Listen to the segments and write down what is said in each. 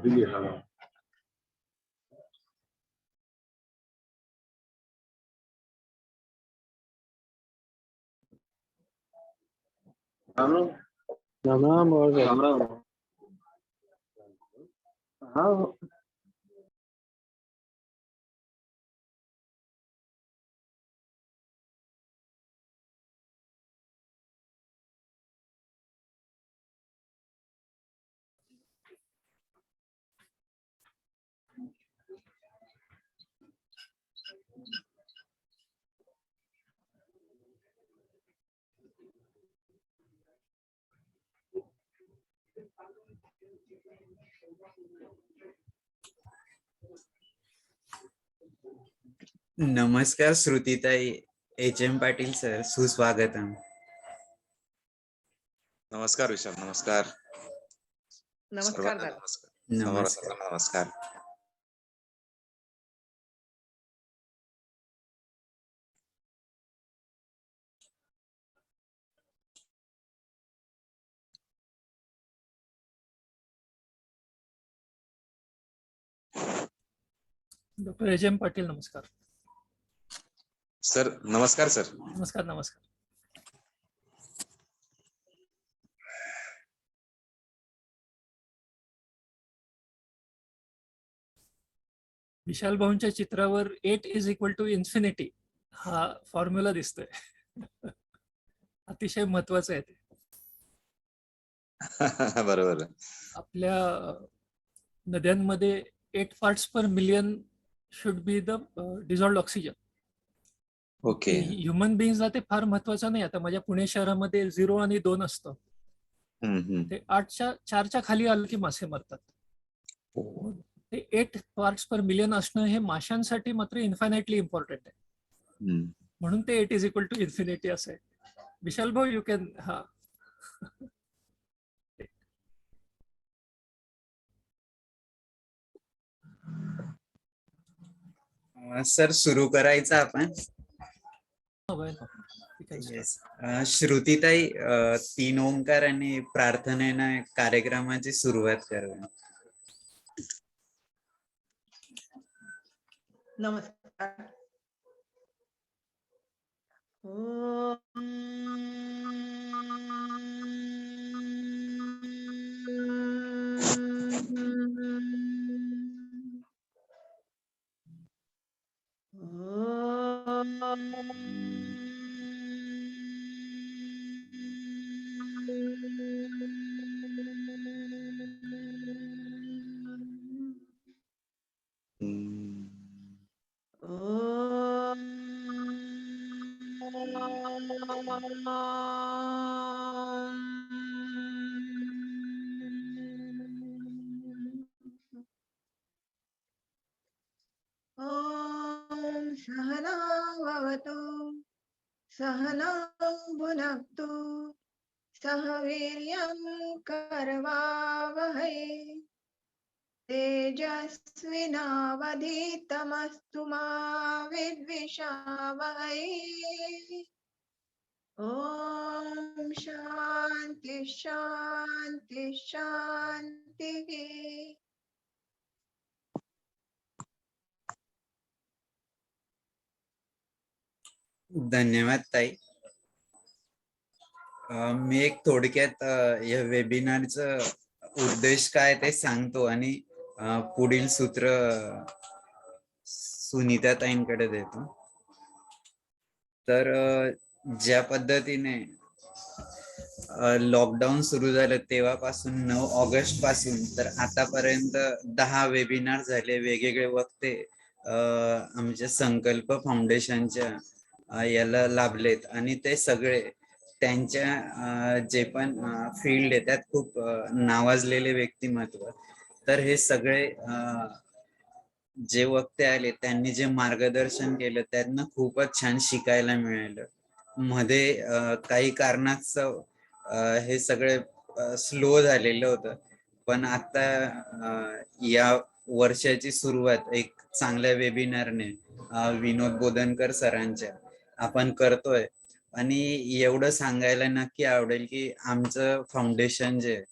दिली हा. राम राम और राम राम. हाँ नमस्कार श्रुतीताई, HM पाटील सर, सुस्वागतम. नमस्कार विशाल. नमस्कार. नमस्कार दादा. नमस्कार. नमस्कार. डॉक्टर HM पाटील नमस्कार. सर नमस्कार. सर नमस्कार. नमस्कार. विशाल भाऊंच्या चित्रावर 8=∞ हा फॉर्म्युला दिसतोय. अतिशय महत्वाचं आहे ते. बरोबर. आपल्या नद्यांमध्ये 8 parts per million should be the dissolved oxygen. Okay. Human बीइंगला ते फार महत्वाचं नाही. आता माझ्या पुणे शहरामध्ये 0 आणि 2 असतं. ते 8च्या खाली आलं की मासे मरतात. ते 8 पार्ट्स पर मिलियन असणं हे माशांसाठी मात्र इन्फायनाइटली इम्पॉर्टंट आहे. म्हणून ते 8=∞ असं आहे. विशाल भाऊ यू कॅन. हा सर सुरू करायचं आपण. श्रुतीताई, 3 ओंकार आणि प्रार्थनेनं कार्यक्रमाची सुरुवात करूया. नमस्कार. सहना भवतु सहनौ भुनक्तु सह वीर्यं करवावहै तेजस्विनावधीतमस्तु मा विद्विषावहै. ओम शांति शांति शांति. धन्यवाद ताई. मी एक थोडक्यात या वेबिनारचं उद्देश काय ते सांगतो आणि पुढील सूत्र सुनीता ताईंकडे देतो. तर ज्या पद्धतीने लॉकडाऊन सुरू झालं तेव्हापासून 9 ऑगस्ट पासून तर आतापर्यंत 10 वेबिनार झाले. वेगवेगळे वक्ते आमच्या संकल्प फाउंडेशनच्या याला लाभलेत आणि ते सगळे त्यांच्या जे पण फील्ड आहे त्यात खूप नावाजलेले व्यक्तिमत्व. तर हे सगळे जे वक्ते आले त्यांनी जे मार्गदर्शन केलं त्यांना खूपच छान शिकायला मिळालं. मध्ये काही कारणास्तव हे सगळे स्लो झालेलं होतं, पण आता या वर्षाची सुरुवात एक चांगल्या वेबिनारने विनोद बोधनकर सरांच्या आपण करतोय. आणि एवढं सांगायला नक्की आवडेल की आमचं फाउंडेशन जे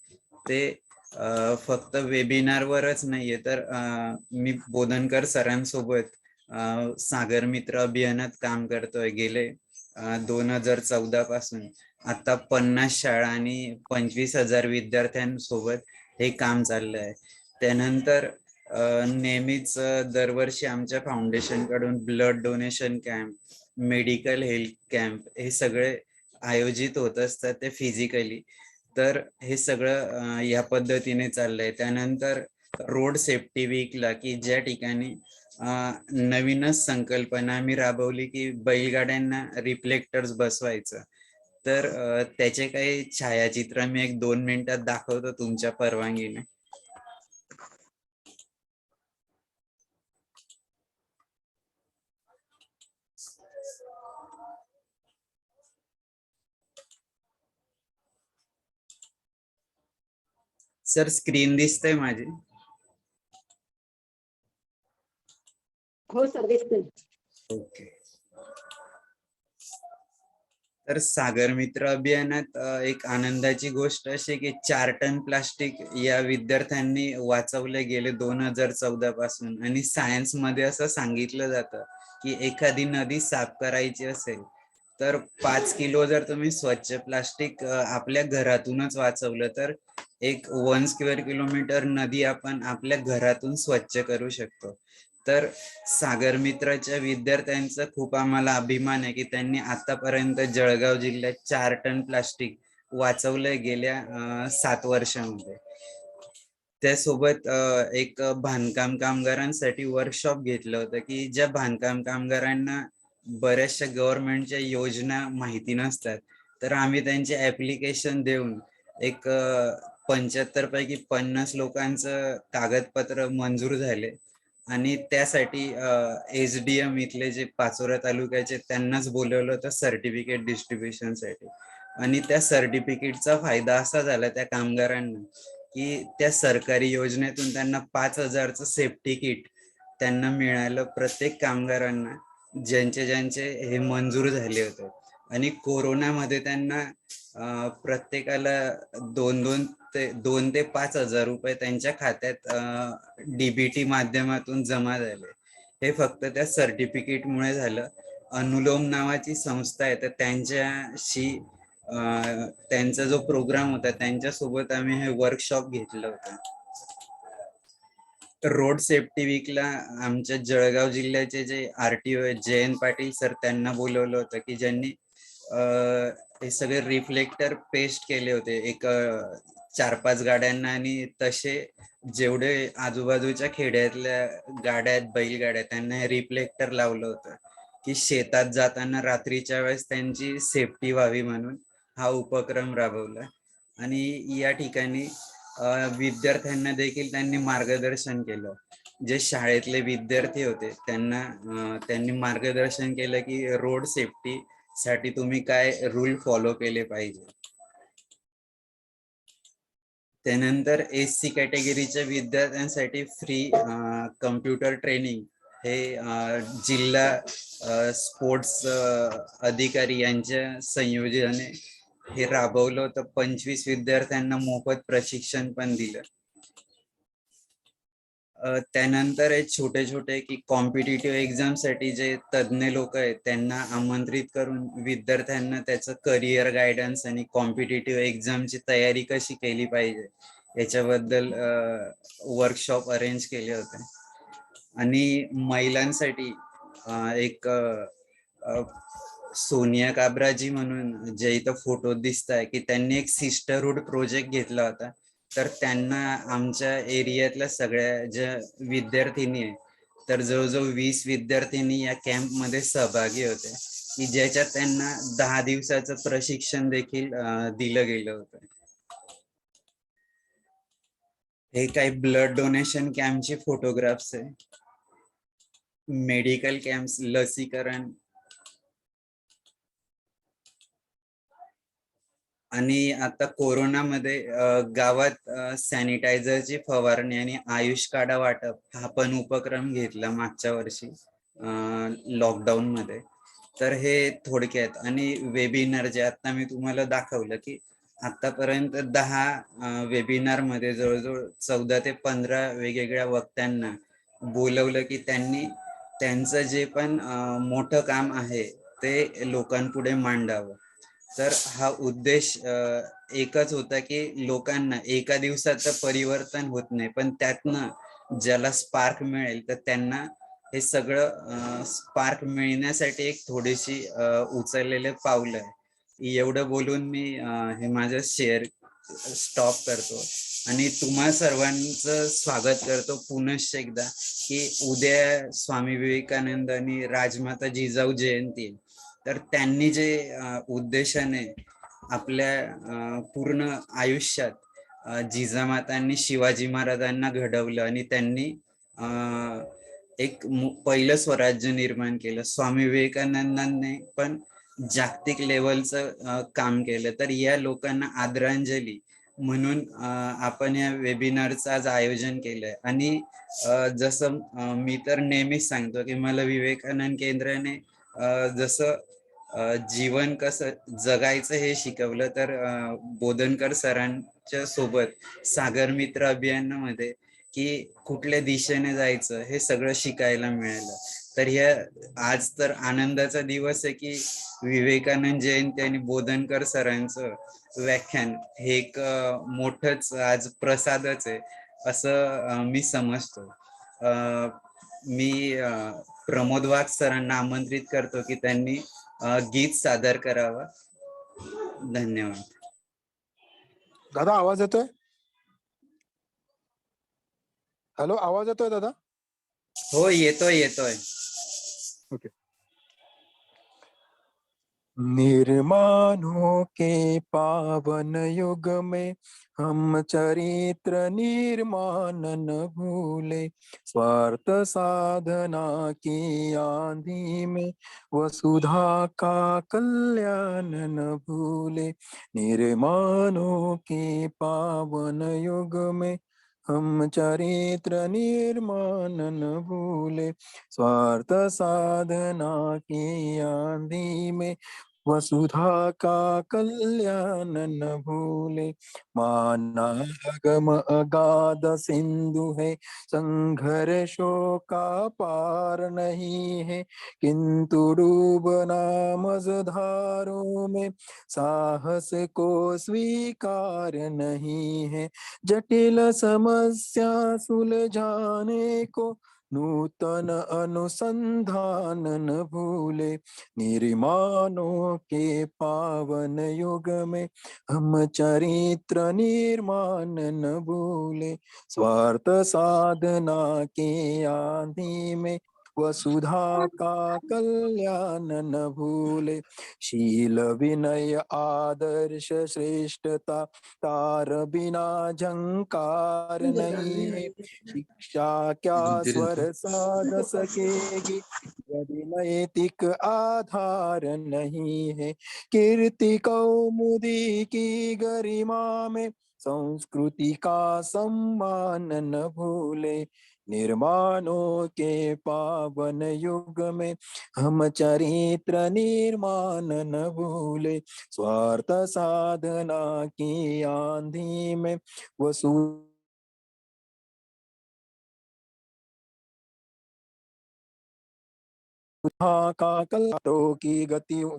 ते फक्त वेबिनारवरच नाहीये तर मी बोधनकर सरांसोबत सागर मित्र अभियानात काम करतोय गेले 2014 पासून. आता 50 शाळा आणि 25,000 विद्यार्थ्यांसोबत हे काम चाललं आहे. त्यानंतर नेहमीच दरवर्षी आमच्या फाउंडेशन कडून blood donation camp, medical health camp हे सगळे आयोजित होत असतात ते फिजिकली. तर हे सगळं या पद्धतीने चाललंय. त्यानंतर रोड सेफ्टी वीकला की ज्या ठिकाणी नवीनच संकल्पना आम्ही राबवली की बैलगाड्यांना रिफ्लेक्टर्स बसवायचं. तर त्याचे काही छायाचित्र मी 1-2 मिनिटात दाखवतो तुमच्या परवानगीने. सर स्क्रीन दिसतंय माझी? हो सर, दिसतंय. ओके. तर सागर मित्र अभियानात एक आनंदाची गोष्ट अशी की 4 टन प्लास्टिक या विद्यार्थ्यांनी वाचवले गेले 2014 पासून. आणि सायन्स मध्ये असं सांगितलं जातं की एखादी नदी साफ करायची असेल तर 5 किलो जर तुम्ही स्वच्छ प्लास्टिक आपल्या घरातूनच वाचवलं तर 1 स्क्वेअर किलोमीटर नदी आपण आपल्या घरातून स्वच्छ करू शकतो. तर सागर मित्राच्या विद्यार्थ्यांचा खूप आम्हाला अभिमान आहे की त्यांनी आतापर्यंत जळगाव जिल्ह्यात 4 टन प्लास्टिक वाचवलंय गेल्या 7 वर्षांमध्ये. त्यासोबत एक बांधकाम कामगारांसाठी वर्कशॉप घेतलं होतं की ज्या बांधकाम कामगारांना बऱ्याचशा गव्हर्नमेंटच्या योजना माहिती नसतात, तर आम्ही त्यांचे ऍप्लिकेशन देऊन एक 75 पैकी 50 लोकांचं कागदपत्र मंजूर झाले. आणि त्यासाठी SDM इथले जे पाचोरा तालुक्याचे त्यांनाच बोलवलं होतं सर्टिफिकेट डिस्ट्रीब्युशन साठी. आणि त्या सर्टिफिकेटचा फायदा असा झाला त्या कामगारांना की त्या सरकारी योजनेतून त्यांना 5,000चं सेफ्टी किट त्यांना मिळालं प्रत्येक कामगारांना, ज्यांचे हे मंजूर झाले होते. आणि कोरोनामध्ये त्यांना प्रत्येकाला 2 ते 5,000 रुपये त्यांच्या खात्यात DBT माध्यमातून जमा झाले. हे फक्त त्या सर्टिफिकेटमुळे झालं. अनुलोम नावाची संस्था आहे तर त्यांच्याशी त्यांचा जो प्रोग्राम होता त्यांच्यासोबत आम्ही हे वर्कशॉप घेतलं होतं. रोड सेफ्टी वीकला आमच्या जळगाव जिल्ह्याचे जे RTO आहेत जयंत पाटील सर त्यांना बोलवलं होतं की ज्यांनी हे सगळे रिफ्लेक्टर पेस्ट केले होते एक 4-5 गाड्यांना. आणि तसे जेवढे आजूबाजूच्या खेड्यातल्या गाड्या आहेत बैलगाड्या त्यांना हे रिफ्लेक्टर लावलं होतं की शेतात जाताना रात्रीच्या वेळेस त्यांची सेफ्टी व्हावी म्हणून हा उपक्रम राबवला. आणि या ठिकाणी विद्यार्थ्यांना देखील त्यांनी मार्गदर्शन केलं. जे शाळेतले विद्यार्थी होते त्यांनी मार्गदर्शन केलं की रोड सेफ्टी साठी तुम्ही काय रूल फॉलो केले पाहिजे. त्यानंतर SC कॅटेगरीच्या विद्यार्थ्यांसाठी फ्री कम्प्युटर ट्रेनिंग हे जिल्हा स्पोर्ट्स अधिकारी यांच्या संयोजनाने हे राबवलं होतं. 25 विद्यार्थ्यांना मोफत प्रशिक्षण पण दिलं. त्यानंतर एक छोटे की कॉम्पिटिटिव्ह एक्झाम साठी जे तज्ञ लोक आहेत त्यांना आमंत्रित करून विद्यार्थ्यांना त्याचं करिअर गायडन्स आणि कॉम्पिटिटिव्ह एक्झामची तयारी कशी केली पाहिजे याच्याबद्दल वर्कशॉप अरेंज केले होते. आणि महिलांसाठी एक सोनिया काब्राजी म्हणून जे इथं फोटो दिसत आहे की त्यांनी एक सिस्टरहुड प्रोजेक्ट घेतला होता. तर त्यांना आमच्या एरियातल्या सगळ्या ज्या विद्यार्थिनी आहे तर जवळजवळ 20 विद्यार्थिनी या कॅम्प मध्ये सहभागी होते की ज्याच्यात त्यांना 10 दिवसाचं प्रशिक्षण देखील दिलं गेलं होतं. हे काही ब्लड डोनेशन कॅम्पचे फोटोग्राफ्स आहे. मेडिकल कॅम्प्स, लसीकरण. आणि आता कोरोनामध्ये गावात सॅनिटायझरची फवारणी आणि आयुष काढा वाटप हा पण उपक्रम घेतला मागच्या वर्षी लॉकडाऊन मध्ये. तर हे थोडक्यात. आणि वेबिनार जे आता मी तुम्हाला दाखवलं की आतापर्यंत 10 वेबिनार मध्ये जवळजवळ 14 ते 15 वेगवेगळ्या वक्त्यांना बोलवलं की त्यांनी त्यांचं जे पण मोठं काम आहे ते लोकांपुढे मांडावं. तर हा उद्देश एकच होता की लोकांना एका दिवसात तर परिवर्तन होत नाही, पण त्यातनं ज्याला स्पार्क मिळेल तर त्यांना हे सगळं स्पार्क मिळण्यासाठी एक थोडीशी उचललेले पावलं आहे. एवढं बोलून मी हे माझं शेअर स्टॉप करतो आणि तुम्हा सर्वांचं स्वागत करतो पुनश्च एकदा की उद्या स्वामी विवेकानंद आणि राजमाता जिजाऊ जयंती आहे. तर त्यांनी जे उद्देशाने आपल्या पूर्ण आयुष्यात जिजामातांनी शिवाजी महाराजांना घडवलं आणि त्यांनी एक पहिलं स्वराज्य निर्माण केलं. स्वामी विवेकानंदांनी पण जागतिक लेवलचं काम केलं. तर या लोकांना आदरांजली म्हणून आपण या वेबिनारचं आज आयोजन केलंय. आणि जसं मी तर नेहमीच सांगतो की मला विवेकानंद केंद्राने जसं जीवन कसं जगायचं हे शिकवलं, तर बोधनकर सरांच्या सोबत सागर मित्र अभियानामध्ये की कुठल्या दिशेने जायचं हे सगळं शिकायला मिळालं. तर आज तर आनंदाचा दिवस आहे की विवेकानंद जयंती आणि बोधनकर सरांचं व्याख्यान हे एक मोठंच आज प्रसादच आहे असं मी समजतो. मी प्रमोद वाघ सरांना आमंत्रित करतो की त्यांनी गीत सादर करावं. धन्यवाद. दादा आवाज येतोय? हॅलो, आवाज येतोय दादा? हो, येतोय. ओके. निर्माणों के पावन युग में हम चरित्र निर्माण न भूले, स्वार्थ साधना की आंधी में वसुधा का कल्याण न भूले। निर्माणों के पावन युग में हम चरित्र निर्माण न भूले, स्वार्थ साधना की आंधी में वसुधा का कल्याण न भूले। मानागम अगाध सिंधु है, संघर्षों का पार नहीं है, किंतु डूबना मझधारों में साहस को स्वीकार नहीं है। जटिल समस्या सुलझाने को नूतन अनुसंधान न भूले। निर्माणों के पावन युग में हम चरित्र निर्माण न भूले, स्वार्थ साधना के आंधी में वसुधा का कल्याण न भूले। शील विनय आदर्श श्रेष्ठता तार बिना झंकार नहीं है, शिक्षा क्या स्वर साध सकेगी यदि नैतिक आधार नहीं है। कीर्ति कौमुदी की गरिमा में संस्कृति का सम्मान न भूले। निर्माणों के पावन युग में हम चरित्र निर्माण न भूले, स्वार्थ साधना की आंधी में वसु का कलाकारों की गतियों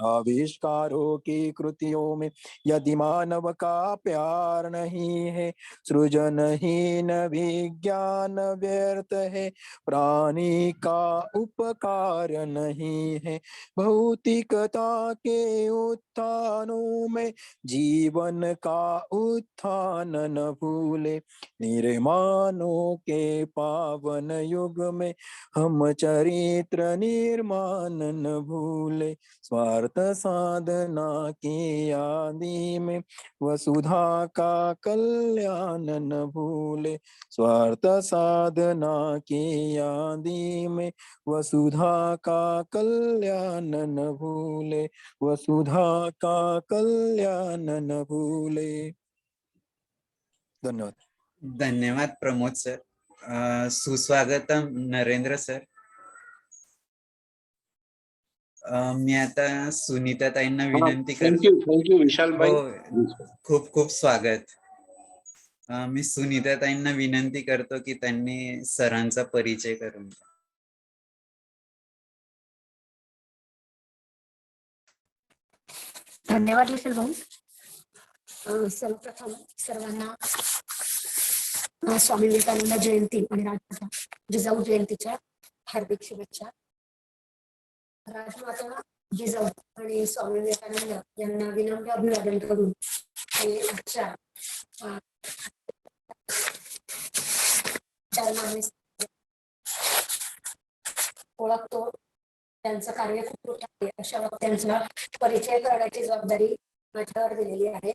आविष्कारों की कृतियों में यदि मानव का प्यार नहीं है, सृजनहीन विज्ञान व्यर्थ है, प्राणी का उपकार नहीं है। भौतिकता के उत्थानों में जीवन का उत्थान न भूले। निर्माणों के पावन युग में हम चरित्र निर्माण न भूले, स्वार्थ साधना की आदि में वसुधा का कल्याण न भूले, स्वार्थ साधना की आदि में वसुधा का कल्याण न भूले, वसुधा का कल्याण न भूले। धन्यवाद. धन्यवाद प्रमोद सर. सुस्वागतम नरेंद्र सर. मी आता सुनीता ताईंना विनंती करतो. थँक्यू विशाल भाई. हो, खूप खूप स्वागत. मी सुनीता ताईंना विनंती करतो की त्यांनी सरांचा परिचय करून द्या. धन्यवाद विशाल भाऊ. सर्वप्रथम सर्वांना स्वामी विवेकानंद जयंती आणि राजमाता जिजाऊ जयंतीच्या हार्दिक शुभेच्छा. राजमाता जिजाऊ आणि स्वामी विवेकानंद यांना विनम्र अभिवादन करून हे आजच्या त्यांना आम्ही ओळखतो. त्यांचं कार्य खूप मोठं आहे. अशा वक्त्यांचा परिचय करण्याची जबाबदारी माझ्यावर दिलेली आहे.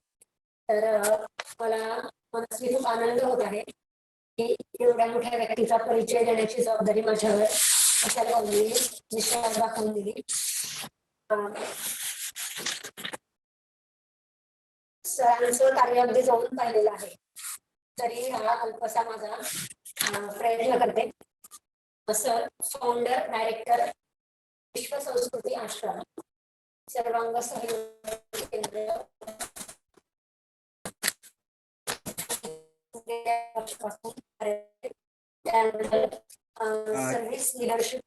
तर मला मनस्वी खूप आनंद होत आहे की एवढ्या मोठ्या व्यक्तीचा परिचय देण्याची जबाबदारी माझ्यावर अशा भाऊंनी विश्वास दाखवून दिली. सरांचं कार्य अगदी जाऊन पाहिलेलं आहे, तरी हा अल्पसा माझा प्रयत्न करते. सर फाउंडर डायरेक्टर विश्व संस्कृती आश्रम सर्वांग सहयोग केंद्र सर्व्हिस लिडरशिप.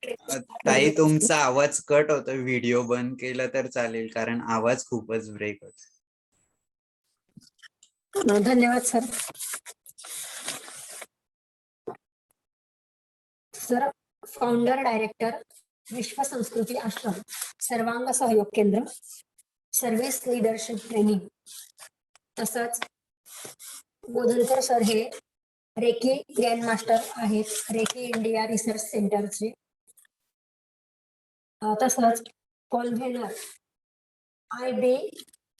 ताई तुमचा आवाज कट होतो. व्हिडिओ बंद केला तर चालेल, कारण आवाज खूपच ब्रेक होतो. धन्यवाद सर. सर फाउंडर डायरेक्टर विश्व संस्कृती आश्रम सर्वांग सहयोग केंद्र सर्व्हिस लीडरशिप ट्रेनिंग. तसंच बोधनकर सर हे रेकी ग्रँड मास्टर आहेत, रेकी इंडिया रिसर्च सेंटरचे. तसंच convener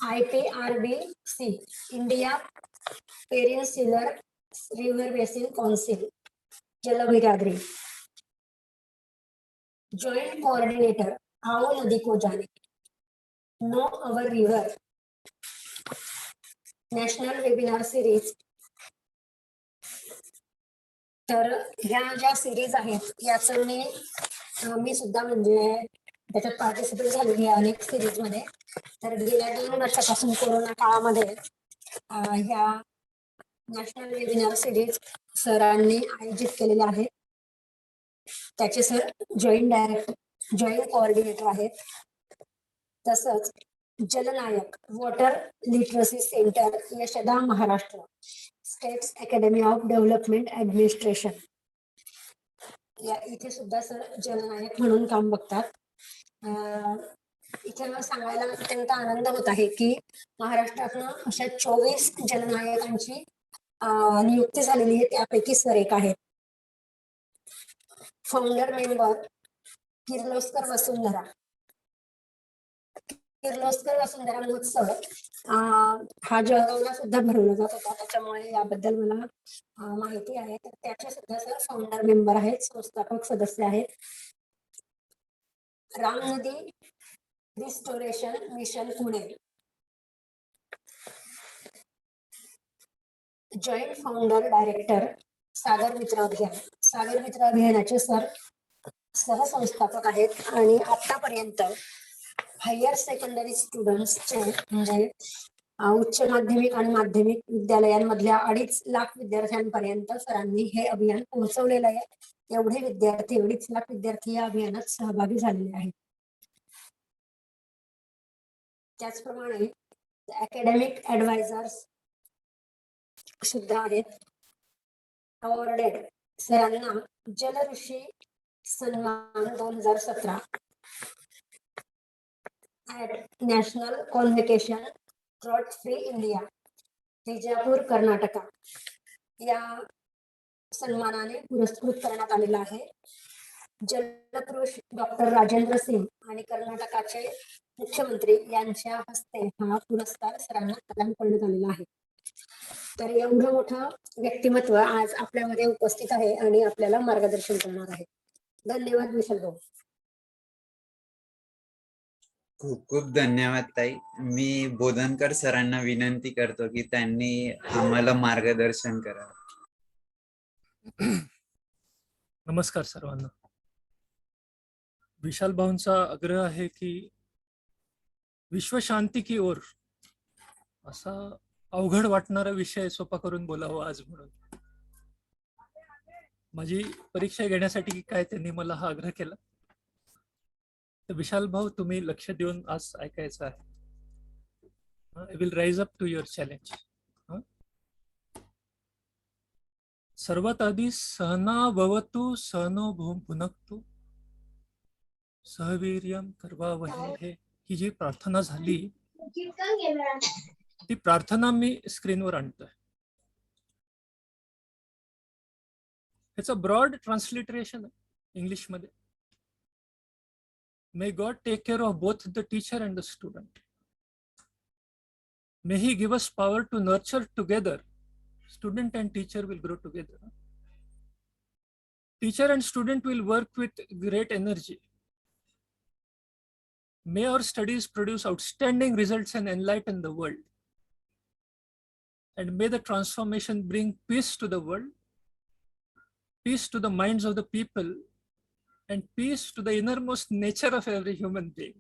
IPRBC India peninsular river basin council Jalbiradari. Joint coordinator आओ नदी को जाने, know our river national webinar series. तर ह्या ज्या सिरीज आहेत याचं मी सुद्धा म्हणजे त्याच्यात पार्टिसिपेट झालेली आहे अनेक सिरीज मध्ये. तर गेल्या 2 वर्षापासून कोरोना काळामध्ये ह्या नॅशनल वेबिनार सिरीज सरांनी आयोजित केलेल्या आहेत. त्याचे सर जॉईंट कोऑर्डिनेटर आहेत. तसंच जलनायक water literacy centre YASHADA Maharashtra states academy of development administration या इथे सुद्धा सर जलनायक म्हणून काम बघतात. इथे मला सांगायला अत्यंत आनंद होत आहे की महाराष्ट्रातनं अशा 24 जलनायकांची नियुक्ती झालेली आहे. त्यापैकी सर एक आहेत. फाउंडर मेंबर किर्लोस्कर वसुंधरा महोत्सव हा जळगावला सुद्धा भरवला जात होता, त्याच्यामुळे याबद्दल मला माहिती आहे. तर त्याचे सुद्धा सर फाउंडर मेंबर आहेत, संस्थापक सदस्य आहेत. Ram Nadi restoration mission Pune joint founder director Sagar Mitra अभियानाचे सर सहसंस्थापक आहेत. आणि आतापर्यंत हायर सेकंडरी स्टुडंट्सचे म्हणजे उच्च माध्यमिक आणि माध्यमिक विद्यालयांमधल्या 2.5 लाख विद्यार्थ्यांपर्यंत सरांनी हे अभियान पोहोचवलेलं आहे. एवढे विद्यार्थी 2.5 लाख विद्यार्थी या अभियानात सहभागी झालेले आहेत. त्याचप्रमाणे अकॅडमिक ऍडवायझर्स सुद्धा आहेत. अवॉर्डेड सरांना जलऋषी सन्मान 2017 नॅशनल कॉन्व्हेकेशन ट्रॉट फ्री इंडिया विजापूर कर्नाटका या सन्मानाने पुरस्कृत करण्यात आलेला आहे. जलपुरुष डॉक्टर राजेंद्र सिंग आणि कर्नाटकाचे मुख्यमंत्री यांच्या हस्ते हा पुरस्कार सरांना प्रदान करण्यात आलेला आहे. तर एवढं मोठं व्यक्तिमत्व आज आपल्यामध्ये उपस्थित आहे आणि आपल्याला मार्गदर्शन करणार आहे. धन्यवाद विशाल भाऊ. खूप खूप धन्यवाद ताई. मी बोधनकर सरांना विनंती करतो की त्यांनी आम्हाला मार्गदर्शन करावं. नमस्कार सर्वांना. विशाल भाऊंचा आग्रह आहे की विश्व शांती की ओर असा अवघड वाटणारा विषय सोपा करून बोलावा आज म्हणून. माझी परीक्षा घेण्यासाठी की काय त्यांनी मला हा आग्रह केला. तर विशाल भाऊ तुम्ही लक्ष देऊन आज ऐकायचं आहे. I will rise up to your challenge. सर्वात आधी सहना भवतु सहनो भुनक्तु सहवीर्यम करवावहे हे ही जी प्रार्थना झाली ती प्रार्थना मी स्क्रीनवर आणतोय. ह्याचं ब्रॉड ट्रान्सलिटरेशन आहे इंग्लिश मध्ये. May god take care of both the teacher and the student. May he give us power to nurture together. Student and teacher will grow together. Teacher and student will work with great energy. May our studies produce outstanding results and enlighten the world. And may the transformation bring peace to the world, peace to the minds of the people, and peace to the innermost nature of every human being.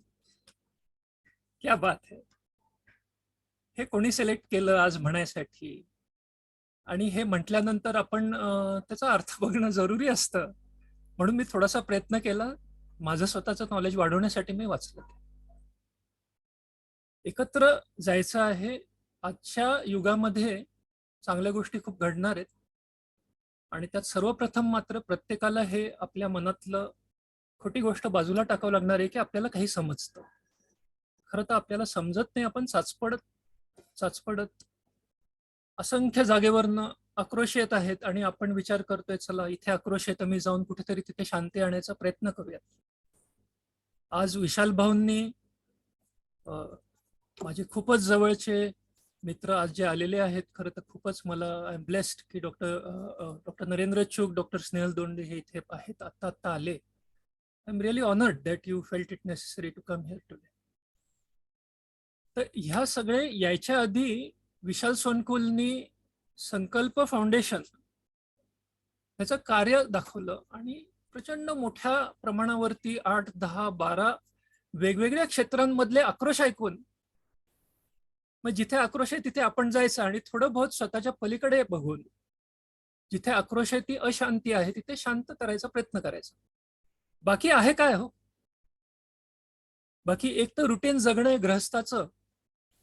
क्या बात है. हे कोणी select केलं आज म्हणायसाठी. आणि हे म्हटल्यानंतर आपण त्याचा अर्थ बघणं जरुरी असतं. म्हणून मी थोडासा प्रयत्न केला. माझं स्वतःचं नॉलेज वाढवण्यासाठी मी वाचलं. एकत्र जायचं आहे. आजच्या युगामध्ये चांगल्या गोष्टी खूप घडणार आहेत आणि त्यात सर्वप्रथम मात्र प्रत्येकाला हे आपल्या मनातलं खोटी गोष्ट बाजूला टाकावं लागणार आहे की आपल्याला काही समजतं. खरं तर आपल्याला समजत नाही. आपण चाचपडत असंख्य जागेवरनं आक्रोश येत आहेत आणि आपण विचार करतोय चला इथे आक्रोश येतं मी जाऊन कुठेतरी तिथे शांती आणण्याचा प्रयत्न करूयात. आज विशाल भाऊंनी माझे खूपच जवळचे मित्र आज जे आलेले आहेत. खरं तर खूपच मला आय एम ब्लेस्ड की डॉक्टर नरेंद्र चूक, डॉक्टर स्नेहल दोंडे हे इथे आहेत. आता आले. I am really honoured that you felt it necessary to come here today. तर ह्या सगळे यायच्या आधी विशाल सोनकुलनी संकल्प फाउंडेशन ह्याचं कार्य दाखवलं आणि प्रचंड मोठ्या प्रमाणावरती 8, 10, 12 वेगवेगळ्या क्षेत्रांमधले आक्रोश ऐकून मग जिथे आक्रोश आहे तिथे आपण जायचं आणि थोडं बहुत स्वतःच्या पलीकडे बघून जिथे आक्रोश आहे ती अशांती आहे तिथे शांत करायचा प्रयत्न करायचा. बाकी आहे काय हो. बाकी एक तर रुटीन जगणं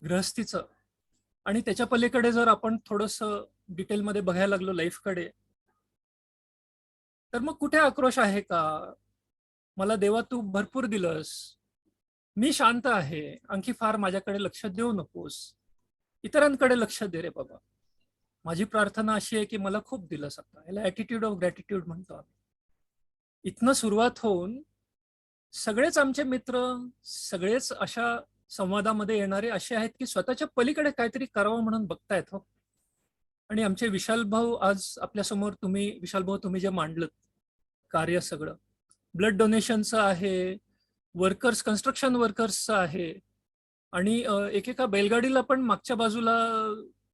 गृहस्थीचं आणि त्याच्या पलीकडे जर आपण थोडंसं डिटेलमध्ये बघायला लागलो लाईफकडे तर मग कुठे आक्रोश आहे का. मला देवा तू भरपूर दिलंस. मी शांत आहे. आणखी फार माझ्याकडे लक्ष देऊ नकोस. इतरांकडे लक्ष दे रे बाबा. माझी प्रार्थना अशी आहे की मला खूप दिलंस आता. याला ॲटिट्यूड ऑफ ग्रॅटिट्यूड म्हणतो आम्ही. इथनं सुरुवात होऊन सगळेच आमचे मित्र सगळेच अशा संवादामध्ये येणारे असे आहेत की स्वतःच्या पलीकडे काहीतरी करावं म्हणून बघतायत हो. आणि आमचे विशाल भाऊ आज आपल्यासमोर विशाल भाऊ तुम्ही जे मांडलं कार्य सगळं ब्लड डोनेशनचं आहे, कन्स्ट्रक्शन वर्कर्सचं आहे आणि एकेका बैलगाडीला पण मागच्या बाजूला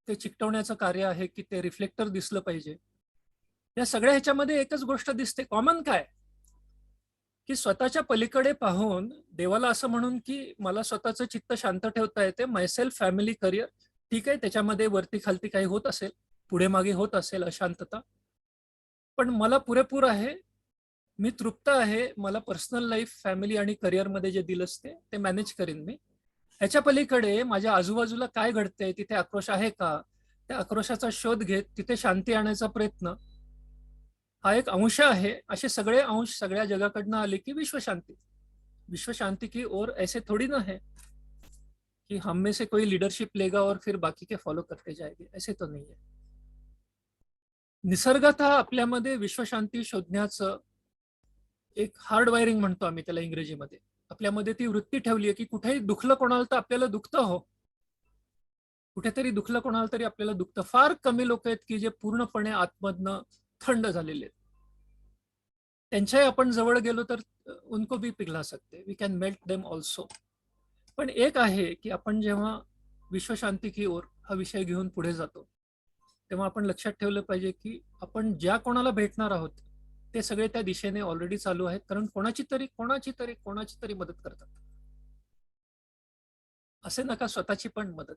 ते चिकटवण्याचं कार्य आहे की ते रिफ्लेक्टर दिसलं पाहिजे. या सगळ्या ह्याच्यामध्ये एकच गोष्ट दिसते. कॉमन काय की स्वतःच्या पलीकडे पाहून देवाला असं म्हणून की मला स्वतःचं चित्त शांत ठेवता येते. मायसेल्फ, फॅमिली, करिअर ठीक आहे. त्याच्यामध्ये वरती खालती काही होत असेल, पुढे मागे होत असेल अशांतता, पण मला पुरेपूर आहे. मी तृप्त आहे. मला पर्सनल लाईफ, फॅमिली आणि करिअरमध्ये जे दिलंस ते मॅनेज करीन मी. ह्याच्या पलीकडे माझ्या आजूबाजूला काय घडतंय, तिथे आक्रोश आहे का, त्या आक्रोशाचा शोध घेत तिथे शांती आणण्याचा प्रयत्न हा एक अंश आहे. असे सगळे अंश सगळ्या जगाकडनं आले की विश्व शांति की ओर ऐसे थोड़ी ना है कि हम में से कोई लीडरशिप लेगा और फिर बाकी के फॉलो करते जाएंगे. ऐसे तो नहीं है. निसर्गतः आपल्यामध्ये विश्वशांती शोधण्याचं एक हार्ड वायरिंग म्हणतो आम्ही त्याला इंग्रजीमध्ये. आपल्यामध्ये ती वृत्ती ठेवली आहे की कुठेही दुखलं कोणाला तर आपल्याला दुखतं हो. कुठेतरी दुखलं कोणाला तरी आपल्याला दुखतं. फार कमी लोक आहेत की जे पूर्णपणे आतमधनं थंड झालेले आहेत. त्यांच्याही आपण जवळ गेलो तर उनको भी पिघला सकते. We can melt them also. पण एक आहे की आपण जेव्हा विश्वशांती की ओर हा विषय घेऊन पुढे जातो तेव्हा आपण लक्षात ठेवलं पाहिजे की आपण ज्या कोणाला भेटणार आहोत ते सगळे त्या दिशेने ऑलरेडी चालू आहेत, कारण कोणाची तरी मदत करतात. असे नका स्वतःची पण मदत,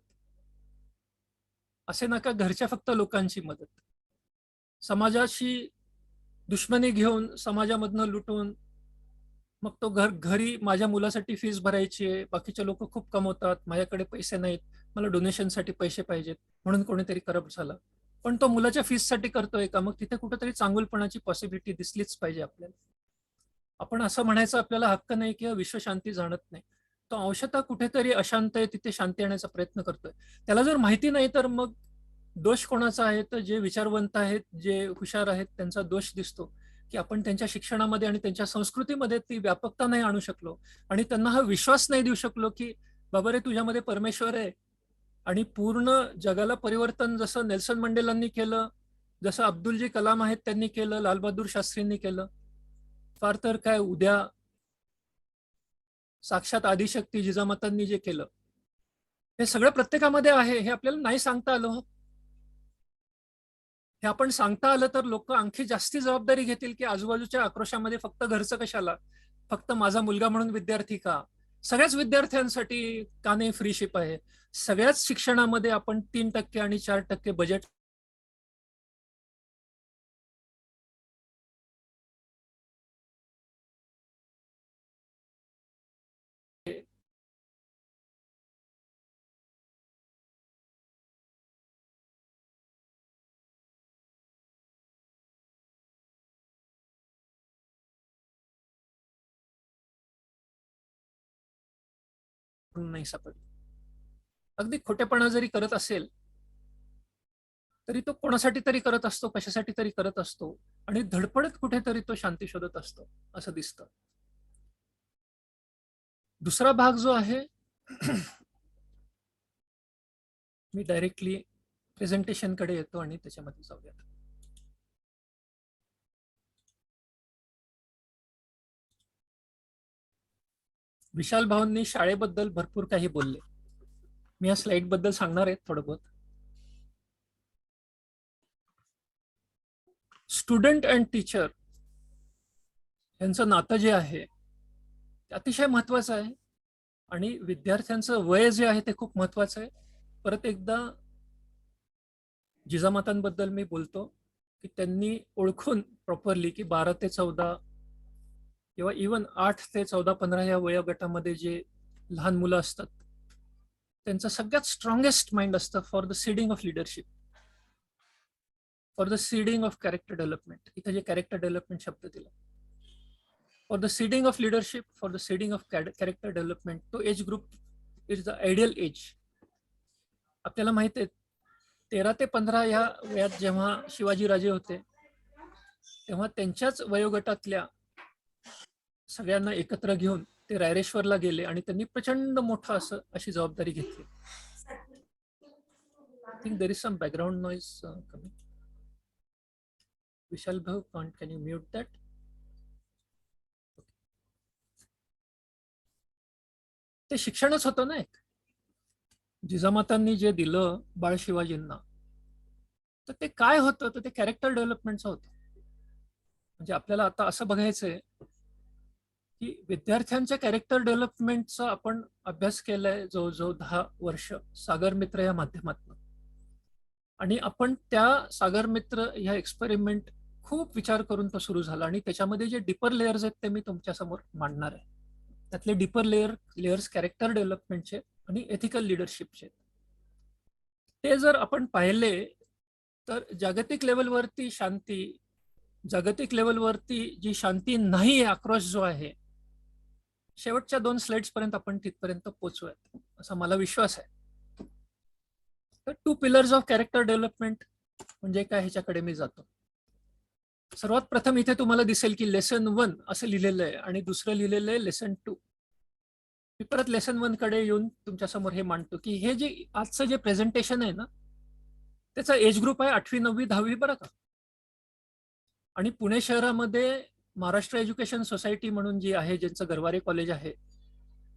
असे नका घरच्या फक्त लोकांची मदत. समाजाशी दुश्मनी घेऊन, समाजामधनं लुटून, मग तो घरी माझ्या मुलासाठी फीस भरायची आहे, बाकीचे लोक खूप कमवतात, माझ्याकडे पैसे नाहीत, मला डोनेशनसाठी पैसे पाहिजेत म्हणून कोणीतरी करप्ट झाला. पण तो मुलाच्या फीससाठी करतोय का? मग तिथे कुठेतरी चांगुलपणाची पॉसिबिलिटी दिसलीच पाहिजे आपल्याला. आपण असं म्हणायचं आपल्याला हक्क नाही किंवा विश्वशांती जाणत नाही. तो अंशतः कुठेतरी अशांत आहे, तिथे शांती आणण्याचा प्रयत्न करतोय. त्याला जर माहिती नाही तर मग दोष कोणाचा आहे? तर जे विचारवंत आहेत, जे हुशार आहेत, त्यांचा दोष दिसतो की आपण त्यांच्या शिक्षणामध्ये आणि त्यांच्या संस्कृतीमध्ये ती व्यापकता नाही आणू शकलो आणि त्यांना हा विश्वास नाही देऊ शकलो की बाबा रे तुझ्यामध्ये परमेश्वर आहे आणि पूर्ण जगाला परिवर्तन जसं नेल्सन मंडेलांनी केलं, जसं अब्दुलजी कलाम आहेत त्यांनी केलं, लालबहादूर शास्त्रींनी केलं, फार तर काय उद्या साक्षात आदिशक्ती जिजामातांनी जे केलं, हे सगळं प्रत्येकामध्ये आहे. हे आपल्याला नाही सांगता आलं. हे आपण सांगता आलं तर लोक आणखी जास्ती जबाबदारी घेतील की आजूबाजूच्या आक्रोशामध्ये फक्त घरचं कशाला, फक्त माझा मुलगा म्हणून विद्यार्थी का, सगळ्याच विद्यार्थ्यांसाठी का नाही फ्री शिप आहे, सगळ्याच शिक्षणामध्ये आपण 3% आणि 4% बजेट नाही सापडली. अगदी खोटेपणा जरी करत असेल तरी तो कोणासाठी तरी करत असतो, कशासाठी तरी करत असतो आणि धडपडत कुठेतरी तो शांती शोधत असतो असं दिसतं. दुसरा भाग जो आहे मी डायरेक्टली प्रेझेंटेशन कडे येतो आणि त्याच्यामध्ये जाऊया. विशाल भाऊंनी शाळेबद्दल भरपूर काही बोलले. मी या स्लाइड बद्दल सांगणार आहे थोडं बहुत. स्टुडंट अँड टीचर यांचं नातं जे आहे ते अतिशय महत्वाचं आहे आणि विद्यार्थ्यांचं वय जे आहे ते खूप महत्वाचं आहे. परत एकदा जिजामातांबद्दल मी बोलतो की त्यांनी ओळखून प्रॉपरली की 12 ते 14 किंवा इवन 8 ते 14-15 या वयोगटामध्ये जे लहान मुलं असतात त्यांचं सगळ्यात स्ट्रॉंगेस्ट माइंड असतं for the seeding of leadership, for the seeding of character development. इथे जे कॅरेक्टर डेव्हलपमेंट शब्द दिला, for the seeding of leadership, for the seeding of character development, तो age group is the ideal age. आपल्याला माहित आहे 13 ते 15 या वयात जेव्हा शिवाजी राजे होते तेव्हा त्यांच्याच वयोगटातल्या सगळ्यांना एकत्र घेऊन ते रायरेश्वरला गेले आणि त्यांनी प्रचंड मोठं अशी जबाबदारी घेतली. I think there is some background noise coming. Vishal भाऊ, कॅन यू म्यूट दॅट? ते शिक्षणच होतं ना एक. जिजामातांनी जे दिलं बाळ शिवाजींना तर ते काय होतं, तर ते कॅरेक्टर डेव्हलपमेंटचं होतं. म्हणजे आपल्याला आता असं बघायचंय की विद्यार्थ्यांच्या कॅरेक्टर डेव्हलपमेंटचा आपण अभ्यास केलाय जवळजवळ 10 वर्ष सागर मित्र या माध्यमातून, आणि आपण त्या सागर मित्र ह्या एक्सपेरिमेंट खूप विचार करून तो सुरू झाला आणि त्याच्यामध्ये जे डीपर लेयर्स आहेत ते मी तुमच्या समोर मांडणार आहे. त्यातले डीपर लेयर्स कॅरेक्टर डेव्हलपमेंटचे आणि एथिकल लिडरशिपचे. ते जर आपण पाहिले तर जागतिक लेवलवरती शांती, जागतिक लेवलवरती जी शांती नाही, आक्रोश जो आहे, शेवटच्या 2 स्लाइड्स पर्यंत आपण तिथपर्यंत पोहोचूयात असा मला विश्वास आहे. तर 2 पिलर्स ऑफ कॅरेक्टर डेव्हलपमेंट म्हणजे काय ह्याच्याकडे मी जातो. सर्वात प्रथम इथे तुम्हाला दिसेल की लेसन 1 असं लिहिलेलं आहे आणि दुसरं लिहिलेलं आहे लेसन 2. मी परत लेसन 1 कडे येऊन तुमच्या समोर हे मांडतो की हे जे आजचं जे प्रेझेंटेशन आहे ना त्याचा एज ग्रुप आहे 8वी 9वी 10वी बरं का. आणि पुणे शहरामध्ये महाराष्ट्र एज्युकेशन सोसायटी म्हणून जी आहे, ज्यांचं गरवारे कॉलेज आहे,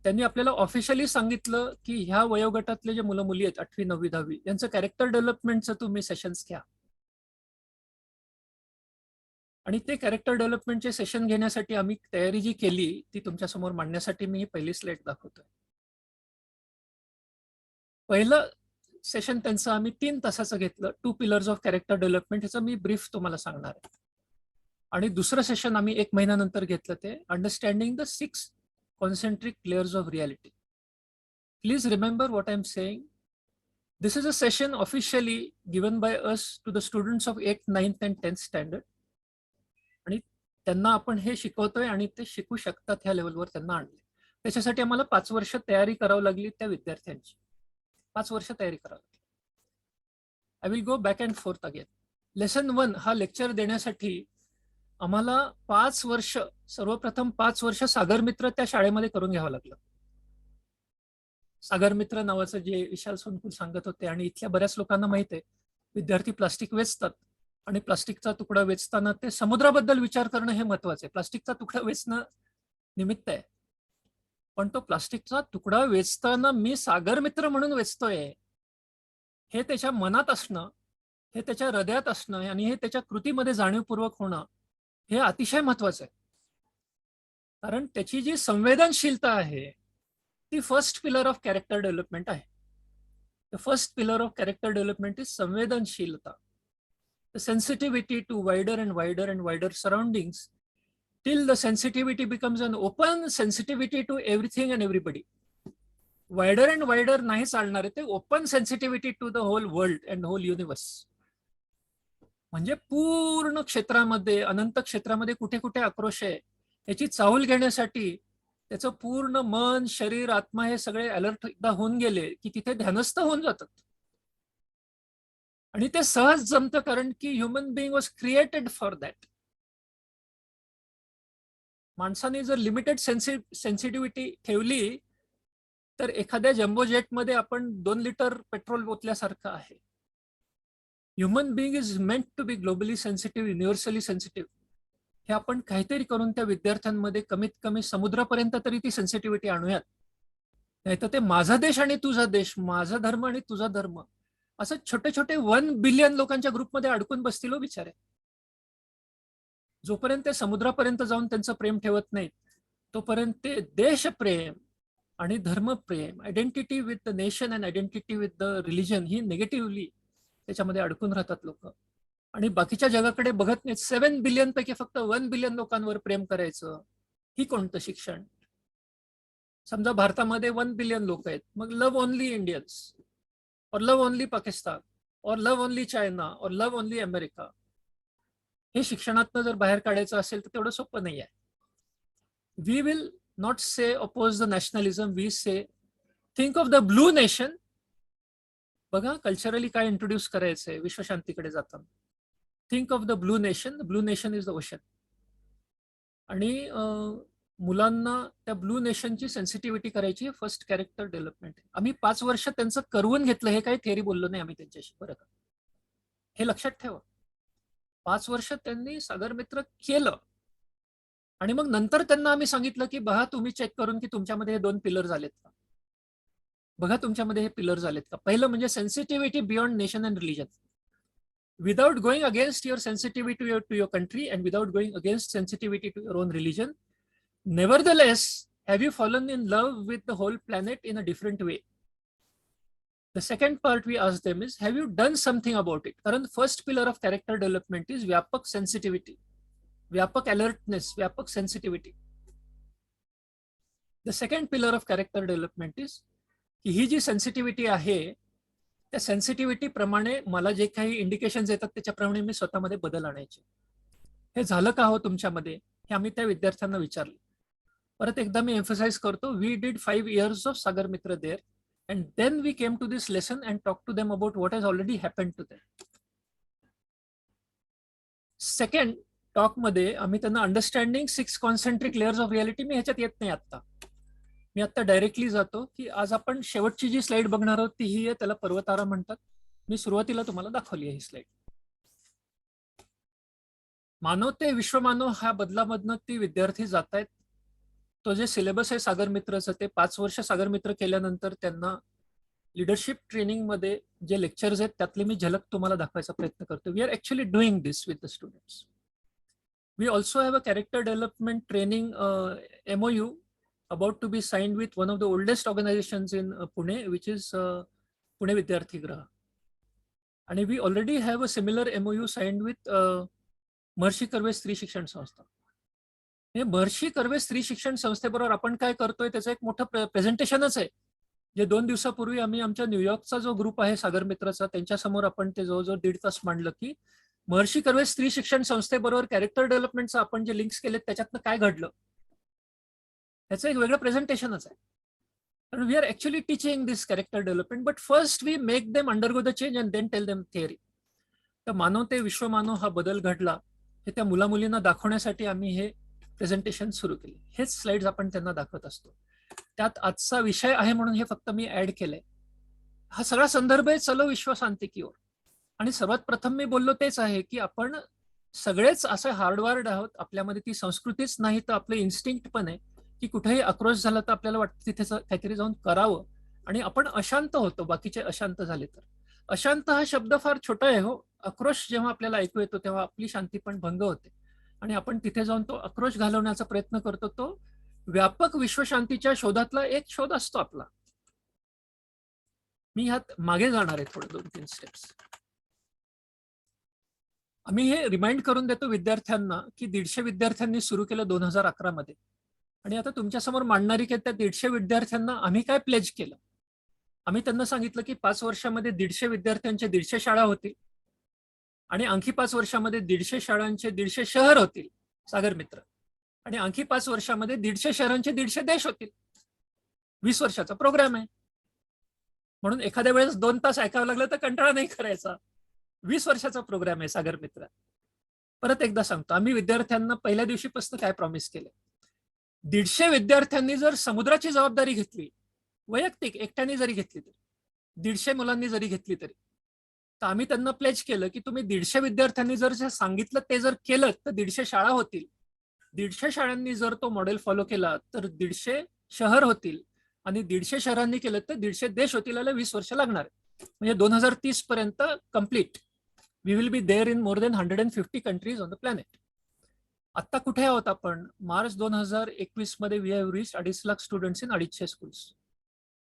त्यांनी आपल्याला ऑफिशियली सांगितलं की ह्या वयोगटातले जे मुलं मुली आहेत 8वी 9वी 10वी यांचं कॅरेक्टर डेव्हलपमेंटचं तुम्ही सेशन्स घ्या. आणि ते कॅरेक्टर डेव्हलपमेंटचे सेशन घेण्यासाठी आम्ही तयारी जी केली ती तुमच्यासमोर मांडण्यासाठी मी ही पहिली स्लाइड दाखवतोय. पहिलं सेशन त्यांचं आम्ही 3 तासाचं घेतलं, 2 पिलर्स ऑफ कॅरेक्टर डेव्हलपमेंट, ह्याचं मी ब्रीफ तुम्हाला सांगणार आहे. आणि दुसरं सेशन आम्ही 1 महिन्यानंतर घेतलं, ते understanding the 6 concentric layers of reality. Please remember what I am saying. This is a session officially given by us to the students of 8th, 9th and 10th standard. आणि त्यांना आपण हे शिकवतोय आणि ते शिकू शकतात ह्या लेवलवर त्यांना आणले. त्याच्यासाठी आम्हाला 5 वर्ष तयारी करावी लागली त्या विद्यार्थ्यांची. 5 वर्ष तयारी करावी लागली. I will go back and fourth again. Lesson 1 हा लेक्चर देण्यासाठी आम्हाला 5 वर्ष, सर्वप्रथम 5 वर्ष सागर मित्र त्या शाळेमध्ये करून घ्यावं लागलं. सागर मित्र नावाचं जे विशाल सोनकुल सांगत होते, आणि इथल्या बऱ्याच लोकांना माहित आहे, विद्यार्थी प्लास्टिक वेचतात आणि प्लास्टिकचा तुकडा वेचताना ते समुद्राबद्दल विचार करणं हे महत्वाचं आहे. प्लास्टिकचा तुकडा वेचणं निमित्त आहे, पण तो प्लास्टिकचा तुकडा वेचताना मी सागर मित्र म्हणून वेचतोय हे त्याच्या मनात असणं, हे त्याच्या हृदयात असणं आणि हे त्याच्या कृतीमध्ये जाणीवपूर्वक होणं हे अतिशय महत्वाचं आहे. कारण त्याची जी संवेदनशीलता आहे ती first pillar of character development आहे. The first pillar of character development is संवेदनशीलता. The sensitivity to wider and wider and wider surroundings till the sensitivity becomes an open sensitivity to everything and everybody. Wider and wider नाही चालणार आहे, ते open sensitivity to the whole world and whole universe. म्हणजे पूर्ण क्षेत्रामध्ये, अनंत क्षेत्रामध्ये कुठे कुठे आक्रोश आहे याची चाहूल घेण्यासाठी त्याचं पूर्ण मन, शरीर, आत्मा हे सगळे अलर्ट एकदा होऊन गेले की तिथे ध्यानस्थ होऊन जातात. आणि ते सहज जमतं, कारण की human being was created for that. माणसाने जर लिमिटेड सेन्सिटिव्हिटी ठेवली तर एखाद्या जम्बो जेटमध्ये आपण 2 लिटर पेट्रोल ओतल्यासारखं आहे. Human being is meant to be globally sensitive, universally sensitive. हे आपण काहीतरी करून त्या विद्यार्थ्यांमध्ये कमीत कमी समुद्रापर्यंत तरी ती सेन्सिटिव्हिटी आणूयात. नाही तर ते माझा देश आणि तुझा देश, माझा धर्म आणि तुझा धर्म, असं छोटे छोटे 1 बिलियन लोकांच्या ग्रुपमध्ये अडकून बसतील हो बिचारे. जोपर्यंत ते समुद्रापर्यंत जाऊन त्यांचं प्रेम ठेवत नाहीत तोपर्यंत ते देशप्रेम आणि धर्मप्रेम, identity with the nation and identity with the religion, ही निगेटिव्हली त्याच्यामध्ये अडकून राहतात लोक आणि बाकीच्या जगाकडे बघत नाहीत. 7 बिलियन पैकी फक्त 1 बिलियन लोकांवर प्रेम करायचं, ही कोणतं शिक्षण? समजा भारतामध्ये 1 बिलियन लोक आहेत, मग लव्ह ओनली इंडियन्स और लव्ह ओनली पाकिस्तान और लव्ह ओनली चायना और लव्ह ओनली अमेरिका, हे शिक्षणातनं जर बाहेर काढायचं असेल तर तेवढं सोपं नाही आहे. We will not say oppose the nationalism, we say think of the blue nation. बघा कल्चरली काय इंट्रोड्यूस करायचंय विश्वशांतीकडे जाताना. Think of the blue nation, the blue nation is the ocean. आणि मुलांना त्या ब्लू नेशनची सेन्सिटिव्हिटी करायची फर्स्ट कॅरेक्टर डेव्हलपमेंट. आम्ही 5 वर्ष त्यांचं करवून घेतलं, हे काही थेअरी बोललो नाही आम्ही त्यांच्याशी, बरं का, हे लक्षात ठेवा. 5 वर्ष त्यांनी सागर मित्र केलं आणि मग नंतर त्यांना आम्ही सांगितलं की बघा तुम्ही चेक करून की तुमच्यामध्ये हे 2 पिलर झालेत का, बघा तुमच्यामध्ये हे पिलर झालेत का. पहिलं म्हणजे sensitivity beyond nation and religion. Without going against your sensitivity to your country and without going against sensitivity to your own religion, nevertheless have you fallen in love with the whole planet in a different way. The second part we ask them is, have you done something about it? कारण first pillar of character development is व्यापक sensitivity, व्यापक alertness, व्यापक sensitivity. The second pillar of character development is की ही जी sensitivity आहे त्या sensitivity प्रमाणे मला जे काही इंडिकेशन्स येतात त्याच्याप्रमाणे मी स्वतःमध्ये बदल आणायचे. हे झालं का हो तुमच्यामध्ये, हे आम्ही त्या विद्यार्थ्यांना विचारलं. परत एकदा मी एम्फसाइज करतो, we did 5 years of सागर मित्र there. And then we came to this lesson and talked to them about what has already happened to them. Second talk मध्ये आम्ही त्यांना understanding 6 concentric layers of reality, मी ह्याच्यात येत नाही आता, मी आता डायरेक्टली जातो की आज आपण शेवटची जी स्लाइड बघणार आहोत ती ही आहे, त्याला पर्वतारा म्हणतात. मी सुरुवातीला तुम्हाला दाखवली आहे ही स्लाइड. मानव ते विश्वमानव ह्या बदलामधनं ती विद्यार्थी जात आहेत. तो जे सिलेबस आहे सागर मित्रचं, ते 5 वर्ष सागर मित्र केल्यानंतर त्यांना लिडरशिप ट्रेनिंग मध्ये जे लेक्चर्स आहेत त्यातले मी झलक तुम्हाला दाखवायचा प्रयत्न करतो. We are actually doing this with the students. We also have a character development training MOU about to be signed with one of the oldest organizations in Pune, which is Pune Vidyarthi Graha. And we already have a similar MOU signed with Maharshi Karve स्त्री शिक्षण संस्था. हे महर्षी कर्वे स्त्री शिक्षण संस्थेबरोबर आपण काय करतोय त्याचं एक मोठं प्रेझेंटेशनच आहे, जे 2 दिवसापूर्वी आम्ही आमच्या न्यूयॉर्कचा जो ग्रुप आहे सागर मित्राचा त्यांच्यासमोर आपण ते जवळजवळ 1.5 तास मांडलं की महर्षी कर्वे स्त्री शिक्षण संस्थेबरोबर कॅरेक्टर डेव्हलपमेंटचं आपण जे लिंक्स केले त्याच्यातनं काय घडलं त्याचं एक वेगळं प्रेझेंटेशनच आहे. And we are actually teaching this character development, but first we make them undergo the change and then tell them theory. तर मानव ते विश्वमानव हा बदल घडला हे त्या मुला मुलींना दाखवण्यासाठी आम्ही हे प्रेझेंटेशन सुरू केले. हेच स्लाइड्स आपण त्यांना दाखवत असतो. त्यात आजचा विषय आहे म्हणून हे फक्त मी ऍड केलंय. हा सगळा संदर्भ आहे चलो विश्व शांती की ओर. आणि सर्वात प्रथम मी बोललो तेच आहे की आपण सगळेच असं हार्डवार्ड आहोत. आपल्यामध्ये ती संस्कृतीच नाही तर आपलं इन्स्टिंक्ट पण आहे की कुठेही आक्रोश झाला तर आपल्याला वाटतं तिथे काहीतरी जाऊन करावं. आणि आपण अशांत होतो बाकीचे अशांत झाले तर. अशांत हा शब्द फार छोटा आहे हो. आक्रोश जेव्हा आपल्याला ऐकू येतो तेव्हा आपली शांती पण भंग होते आणि आपण तिथे जाऊन तो आक्रोश घालवण्याचा प्रयत्न करतो. तो व्यापक विश्वशांतीच्या शोधातला एक शोध असतो आपला. मी ह्यात मागे जाणार आहे थोडं 2-3 स्टेप्स. आम्ही हे रिमाइंड करून देतो विद्यार्थ्यांना की 150 विद्यार्थ्यांनी सुरू केलं 2011 मध्ये. आणि आता तुमच्यासमोर मांडणारी की त्या 150 विद्यार्थ्यांना आम्ही काय प्लेज केलं. आम्ही त्यांना सांगितलं की 5 वर्षामध्ये 150 विद्यार्थ्यांचे 150 शाळा होतील आणि आणखी 5 वर्षामध्ये 150 शाळांचे 150 शहर होतील सागर मित्र. आणि आणखी 5 वर्षामध्ये 150 शहरांचे 150 देश होतील. 20 वर्षाचा प्रोग्राम आहे म्हणून एखाद्या वेळेस 2 तास ऐकावं लागलं तर कंटाळा नाही करायचा. 20 वर्षाचा प्रोग्राम आहे सागर मित्र. परत एकदा सांगतो आम्ही विद्यार्थ्यांना पहिल्या दिवशीपासून काय प्रॉमिस केलं. 150 विद्यार्थ्यांनी जर समुद्राची जबाबदारी घेतली वैयक्तिक एकट्याने जरी घेतली तरी 150 मुलांनी जरी घेतली तरी तर आम्ही त्यांना प्लेज केलं की तुम्ही 150 विद्यार्थ्यांनी जर जे सांगितलं ते जर केलं तर 150 शाळा होतील. 150 शाळांनी जर तो मॉडेल फॉलो केला तर 150 शहर होतील आणि 150 शहरांनी केलं तर 150 देश होतील. याला 20 वर्ष लागणार आहे. म्हणजे 2030 पर्यंत complete. We will be there in more than 150 countries on the planet. आता कुठे आहोत आपण. मार्च 2021 मध्ये we have reach 2.5 lakh students in 250 schools.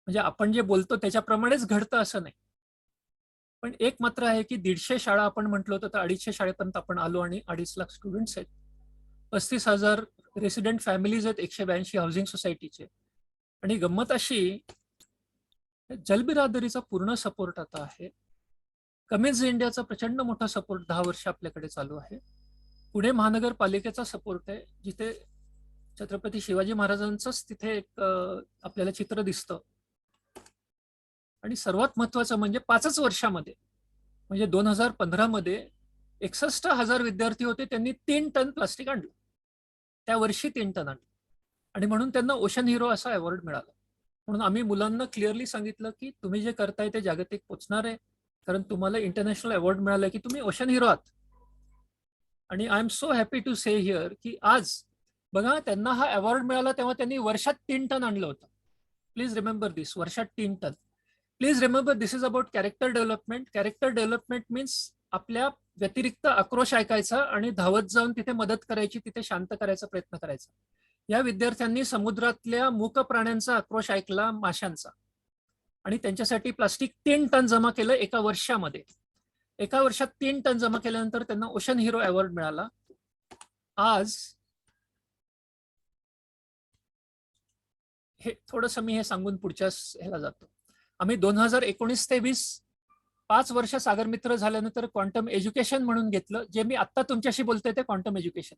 म्हणजे आपण जे बोलतो त्याच्याप्रमाणेच घडतं असं नाही. पण एक मात्र आहे की 150 शाळा आपण म्हटलं होतं तर 250 शाळेपर्यंत आपण आलो आणि 2.5 लाख स्टुडंट्स आहेत. 35,000 रेसिडेंट फॅमिलीज आहेत 182 हाऊसिंग सोसायटीचे. आणि गंमत अशी जलबिरादरीचा पूर्ण सपोर्ट आता आहे. कमिन्स इंडियाचा प्रचंड मोठा सपोर्ट 10 वर्ष आपल्याकडे चालू आहे. पुणे महानगरपालिकेचा सपोर्ट आहे जिथे छत्रपती शिवाजी महाराजांचंच तिथे एक आपल्याला चित्र दिसतं. आणि सर्वात महत्वाचं म्हणजे 5च वर्षामध्ये म्हणजे 2015 मध्ये 61,000 विद्यार्थी होते. त्यांनी 3 टन प्लास्टिक आणलं. त्या वर्षी 3 टन आणलं आणि म्हणून त्यांना ओशन हिरो असा अवॉर्ड मिळाला. म्हणून आम्ही मुलांना क्लिअरली सांगितलं की तुम्ही जे करताय ते जागतिक पोचणार आहे कारण तुम्हाला इंटरनॅशनल अवॉर्ड मिळाला की तुम्ही ओशन हिरो आहात. आणि I am so happy to say here की आज बघा त्यांना हा अवॉर्ड मिळाला तेव्हा त्यांनी वर्षात 3 टन आणलं होतं. Please remember this. वर्षात 3 ton. Please remember this is about character development. Character development means आपल्या व्यतिरिक्त आक्रोश ऐकायचा आणि धावत जाऊन तिथे मदत करायची तिथे शांत करायचा प्रयत्न करायचा. या विद्यार्थ्यांनी समुद्रातल्या मूक प्राण्यांचा आक्रोश ऐकला माशांचा आणि त्यांच्यासाठी प्लास्टिक 3 टन जमा केलं एका वर्षामध्ये. एका वर्षात 3 टन जमा केल्यानंतर त्यांना ओशन हिरो अवॉर्ड मिळाला. आज हे थोडंसं मी हे सांगून पुढच्या ह्याला जातो. आम्ही 2019 ते 20 5 वर्ष सागर मित्र झाल्यानंतर क्वांटम एज्युकेशन म्हणून घेतलं. जे मी आता तुमच्याशी बोलतोय ते क्वांटम एज्युकेशन.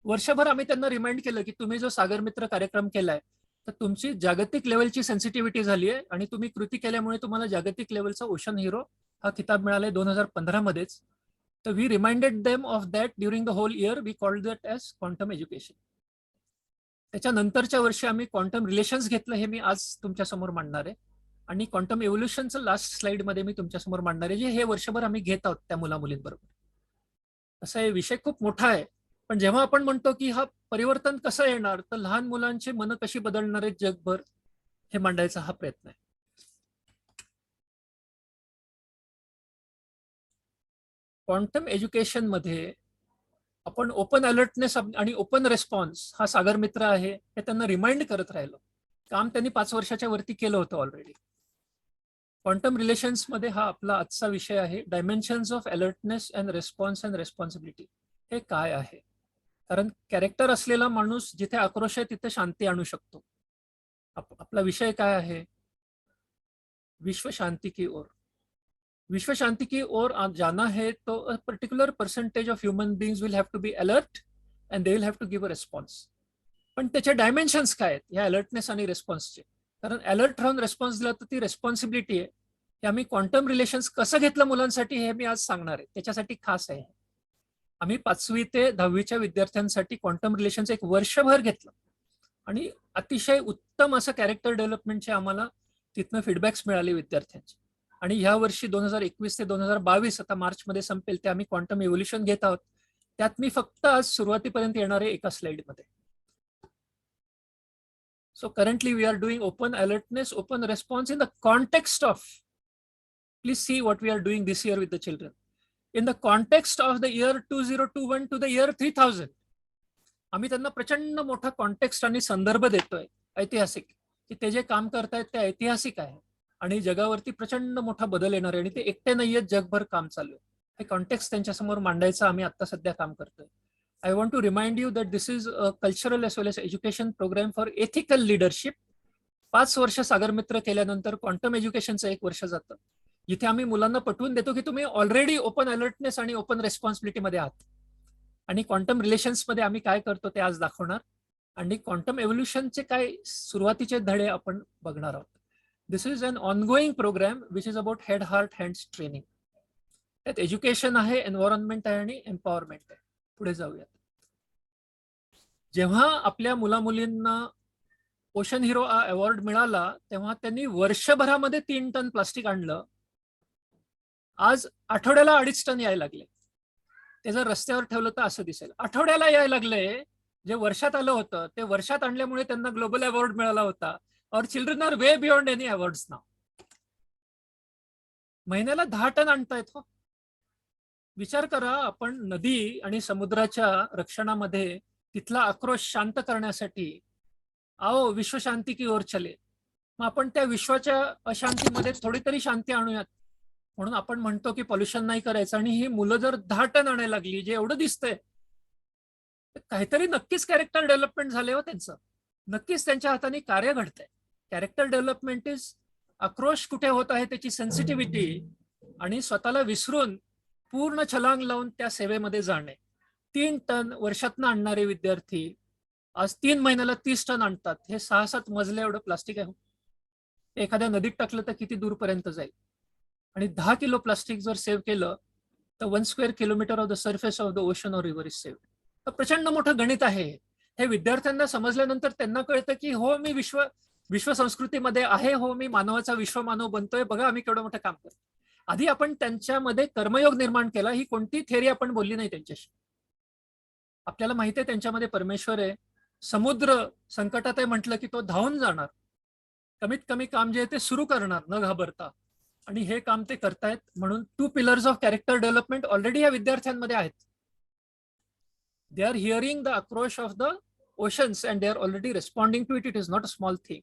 वर्षभर आम्ही त्यांना रिमाइंड केलं की तुम्ही जो सागर मित्र कार्यक्रम केलाय तर तुमची जागतिक लेवलची सेन्सिटिव्हिटी झाली आहे आणि तुम्ही कृती केल्यामुळे तुम्हाला जागतिक लेवलचा ओशन हिरो हा किताब मिळालाय 2015 मध्येच. तर we reminded them of that during the whole year. We called that as quantum education. त्याच्यानंतरच्या वर्षी आम्ही क्वांटम रिलेशन्स घेतलं. हे मी आज तुमच्या समोर मांडणार आहे आणि क्वांटम एव्होल्युशनचं लास्ट स्लाइड मध्ये मी तुमच्यासमोर मांडणार आहे जे हे वर्षभर आम्ही घेत आहोत त्या मुला मुलींबरोबर. असा हे विषय खूप मोठा आहे. पण जेव्हा आपण म्हणतो की हा परिवर्तन कसं येणार तर लहान मुलांची मनं कशी बदलणार आहेत जगभर हे मांडायचा हा प्रयत्न आहे. क्वांटम एज्युकेशन मध्ये आपण ओपन अलर्टनेस आणि ओपन रेस्पॉन्स हा सागर मित्र आहे हे त्यांना रिमाइंड करत राहिलो. काम त्यांनी 5 वर्षाच्या वरती केलं होतं ऑलरेडी. क्वांटम रिलेशन्स मध्ये हा आपला आजचा विषय आहे, dimensions of alertness and response and responsibility. हे काय आहे? कारण कॅरेक्टर असलेला माणूस जिथे आक्रोश आहे तिथे शांती आणू शकतो. आपला विषय काय आहे? विश्व शांति की ओर. विश्व शांति की ओर जाना है तो a particular percentage of human beings will have to be alert and they will have to give a response. पण त्याचे डायमेन्शन्स काय आहेत या अलर्टनेस आणि रेस्पॉन्सचे? कारण अलर्ट राहून रेस्पॉन्स दिला तर ती रेस्पॉन्सिबिलिटी आहे. हे आम्ही क्वांटम रिलेशन्स कसं घेतलं मुलांसाठी हे मी आज सांगणार आहे. त्याच्यासाठी खास आहे. आम्ही 5वी ते 10वीच्या विद्यार्थ्यांसाठी क्वांटम रिलेशन्स एक वर्षभर घेतलं आणि अतिशय उत्तम असं कॅरेक्टर डेव्हलपमेंटचे आम्हाला तिथनं फीडबॅक्स मिळाले विद्यार्थ्यांचे. आणि ह्या वर्षी 2021 ते 2022 आता मार्चमध्ये संपेल ते आम्ही क्वांटम इव्होल्युशन घेत आहोत. त्यात मी फक्त आज सुरुवातीपर्यंत येणारे एका स्लाइडमध्ये. So currently we are doing open alertness, open response in the context of, please see what we are doing this year with the children. In the context of the year 2021 to the year 3000. आम्ही त्यांना प्रचंड मोठा context आणि संदर्भ देतोय ऐतिहासिक, की ते जे काम करतायत ते ऐतिहासिक आहे आणि जगावरती प्रचंड मोठा बदल येणार आहे आणि ते एकटे नाहीयेत, जगभर काम चालू आहे. हे कॉन्टेक्स्ट त्यांच्यासमोर मांडायचं आम्ही आता सध्या काम करतोय. I want to remind you that this is a cultural as well as education program for ethical leadership. 5 वर्ष सागर मित्र केल्यानंतर क्वांटम एज्युकेशनचं 1 वर्ष जातं, जिथे आम्ही मुलांना पटवून देतो की तुम्ही ऑलरेडी ओपन अलर्टनेस आणि ओपन रेस्पॉन्सिबिलिटी मध्ये आहात. आणि क्वांटम रिलेशन्स मध्ये आम्ही काय करतो ते आज दाखवणार आणि क्वांटम एव्होल्युशनचे काय सुरुवातीचे धडे आपण बघणार आहोत. This is an ongoing programme which is about head heart hands training. त्यात एज्युकेशन आहे, एन्व्हायरमेंट आहे आणि एम्पॉवरमेंट आहे. पुढे जाऊयात. जेव्हा आपल्या मुलामुलींना ओशन हिरो अवॉर्ड मिळाला तेव्हा त्यांनी वर्षभरामध्ये 3 टन प्लास्टिक आणलं. आज आठवड्याला 2.5 टन यायला लागले. ते जर रस्त्यावर ठेवलं तर असं दिसेल. आठवड्याला यायला लागले. जे वर्षात आलं होतं ते वर्षात आणल्यामुळे त्यांना ग्लोबल अवॉर्ड मिळाला होता. और children are way beyond any awards नाव. महिन्याला 10 टन आणतायत. हो, विचार करा. आपण नदी आणि समुद्राच्या रक्षणामध्ये तिथला आक्रोश शांत करण्यासाठी आओ विश्व शांती की ओर चले. मग आपण त्या विश्वाच्या अशांतीमध्ये थोडी तरी शांती आणूयात म्हणून आपण म्हणतो की पॉल्युशन नाही करायचं. आणि ही मुलं जर 10 टन आणायला लागली, जे एवढं दिसतंय, काहीतरी नक्कीच कॅरेक्टर डेव्हलपमेंट झाले हो त्यांचं. नक्कीच त्यांच्या हाताने कार्य घडतंय. कॅरेक्टर डेव्हलपमेंट इज आक्रोश कुठे होत आहे त्याची सेन्सिटिव्हिटी आणि स्वतःला विसरून पूर्ण छलांग लावून त्या सेवेमध्ये जाणे. 3 टन वर्षातनं आणणारे विद्यार्थी आज 3 महिन्याला 30 टन आणतात. हे 6-7 मजले एवढं प्लास्टिक आहे. एखाद्या नदीत टाकलं तर किती दूरपर्यंत जाईल. आणि 10 किलो प्लास्टिक जर सेव्ह केलं तर 1 square kilometre of the surface of the ocean or river is save. तर प्रचंड मोठं गणित आहे. हे विद्यार्थ्यांना समजल्यानंतर त्यांना कळतं की हो, मी विश्व संस्कृतीमध्ये आहे. हो, मी मानवाचा विश्वमानव बनतोय. बघा आम्ही केवढं मोठं काम करतो. आधी आपण त्यांच्यामध्ये कर्मयोग निर्माण केला. ही कोणती थेअरी आपण बोलली नाही त्यांच्याशी. आपल्याला माहिती आहे त्यांच्यामध्ये परमेश्वर आहे. समुद्र संकटात आहे म्हटलं की तो धावून जाणार. कमीत कमी काम जे आहे ते सुरू करणार न घाबरता. आणि हे काम ते करतायत. म्हणून 2 pillars of character development already या विद्यार्थ्यांमध्ये आहेत. दे आर हिअरिंग द आक्रोश of the oceans and they are already responding to it. It is not a small thing.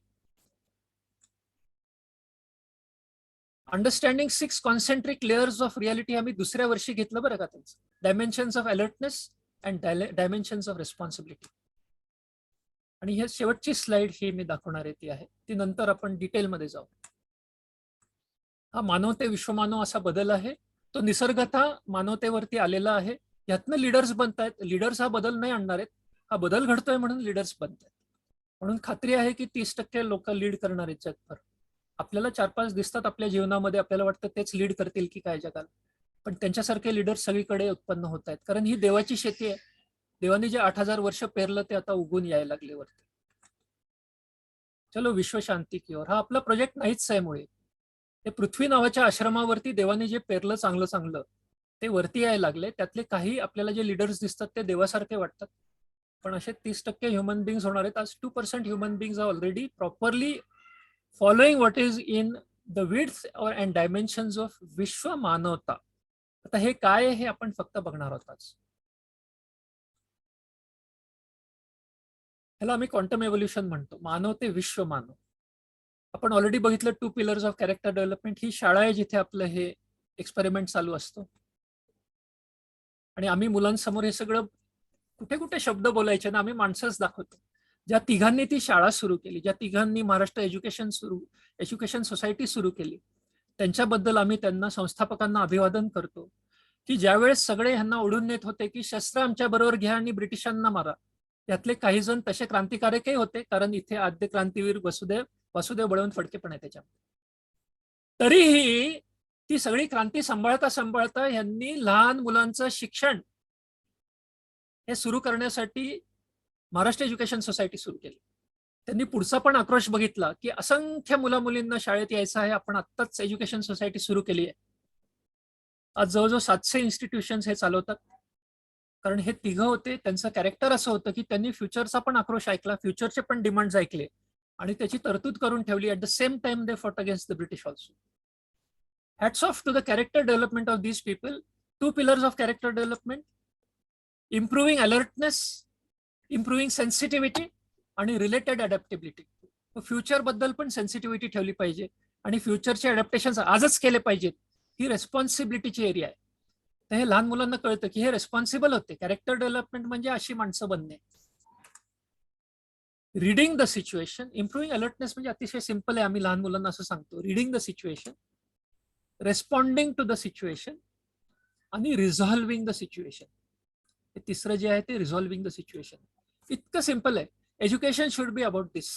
Understanding 6 concentric layers of reality आम्ही दुसऱ्या वर्षी घेतलं बरं का त्यांचं. Dimensions of alertness and dimensions of responsibility. आणि हे शेवटची स्लाइड ही मी दाखवणार आहे ती आहे. ती नंतर आपण डिटेलमध्ये जाऊ. हा मानवते विश्वमानव असा बदल आहे. तो निसर्गतः मानवतेवरती आलेला आहे. यातनं लीडर्स बनतायत. लीडर्स हा बदल नाही आणणार आहेत. हा बदल घडतोय म्हणून लीडर्स बनतायत. म्हणून खात्री आहे की 30% लोक लीड करणार आहेत जगभर. आपल्याला 4-5 दिसतात आपल्या जीवनामध्ये. आपल्याला वाटतं तेच लीड करतील की काय जगाला. पण त्यांच्यासारखे लीडर्स सगळीकडे उत्पन्न होत आहेत. कारण ही देवाची शेती आहे. देवाने जे 8000 वर्ष पेरलं ते आता उगून यायला लागले वरती. चलो विश्व शांती की ओर. हा आपला प्रोजेक्ट नाहीच आहे मुळे. ते पृथ्वी नावाच्या आश्रमावरती देवाने जे पेरलं चांगलं ते वरती यायला लागले. त्यातले काही आपल्याला जे लीडर्स दिसतात ते देवासारखे वाटतात. पण असे 30% ह्युमन बिंग्स होणार आहेत. आज 2% human beings are already properly following what is in the width and dimensions of विश्व मानवता. आता हे काय आहे हे आपण फक्त बघणार आहोत आज. ह्याला आम्ही क्वांटम एव्होल्युशन म्हणतो. मानव ते विश्व मानव. आपण ऑलरेडी बघितलं 2 पिलर्स ऑफ कॅरेक्टर डेव्हलपमेंट. ही शाळा आहे जिथे आपलं हे एक्सपेरिमेंट चालू असतं. आणि आम्ही मुलांसमोर हे सगळं कुठे कुठे शब्द बोलायचे ना, आम्ही माणसंच दाखवतो. ज्या तिघांनी ती शाळा सुरू केली, ज्या तिघांनी महाराष्ट्र एज्युकेशन सोसायटी सुरू केली, त्यांच्याबद्दल आम्ही त्यांना संस्थापकांना अभिवादन करतो की ज्यावेळेस सगळे ह्यांना ओढून नेत होते की शस्त्र आमच्या बरोबर घ्या आणि ब्रिटिशांना मारा, यातले काही जण तसे क्रांतिकारकही होते, कारण इथे आद्य क्रांतीवीर वासुदेव बळवंत फडके पण आहे त्याच्यामध्ये. तरीही ती सगळी क्रांती सांभाळता सांभाळता यांनी लहान मुलांचं शिक्षण हे सुरू करण्यासाठी महाराष्ट्र एज्युकेशन सोसायटी सुरू केली. त्यांनी पुढचा पण आक्रोश बघितला की असंख्य मुला मुलींना शाळेत यायचं आहे, आपण आत्ताच एज्युकेशन सोसायटी सुरू केली आहे. आज जवळजवळ 700 इन्स्टिट्यूशन्स हे चालवतात. कारण हे तिघं होते, त्यांचं कॅरेक्टर असं होतं की त्यांनी फ्युचरचा पण आक्रोश ऐकला, फ्युचरचे पण डिमांड्स ऐकले आणि त्याची तरतूद करून ठेवली. At the same time they fought against the British also. Hats off to the character development of these people. 2 pillars of character development: improving alertness, improving sensitivity आणि रिलेटेड अडॅप्टेबिलिटी. फ्युचर बद्दल पण sensitivity ठेवली पाहिजे आणि फ्युचरचे adaptation आजच केले पाहिजेत. ही रेस्पॉन्सिबिलिटीची area आहे. तर हे लहान मुलांना कळतं की हे रेस्पॉन्सिबल होते. कॅरेक्टर डेव्हलपमेंट म्हणजे अशी माणसं बनणे. Reading the situation, improving alertness म्हणजे अतिशय सिंपल आहे. आम्ही लहान मुलांना असं सांगतो: reading the situation, responding to the situation आणि रिझॉल्विंग द सिच्युएशन. हे तिसरं जे आहे ते रिझॉल्विंग द सिच्युएशन. इतकं सिंपल आहे. Education should be about this,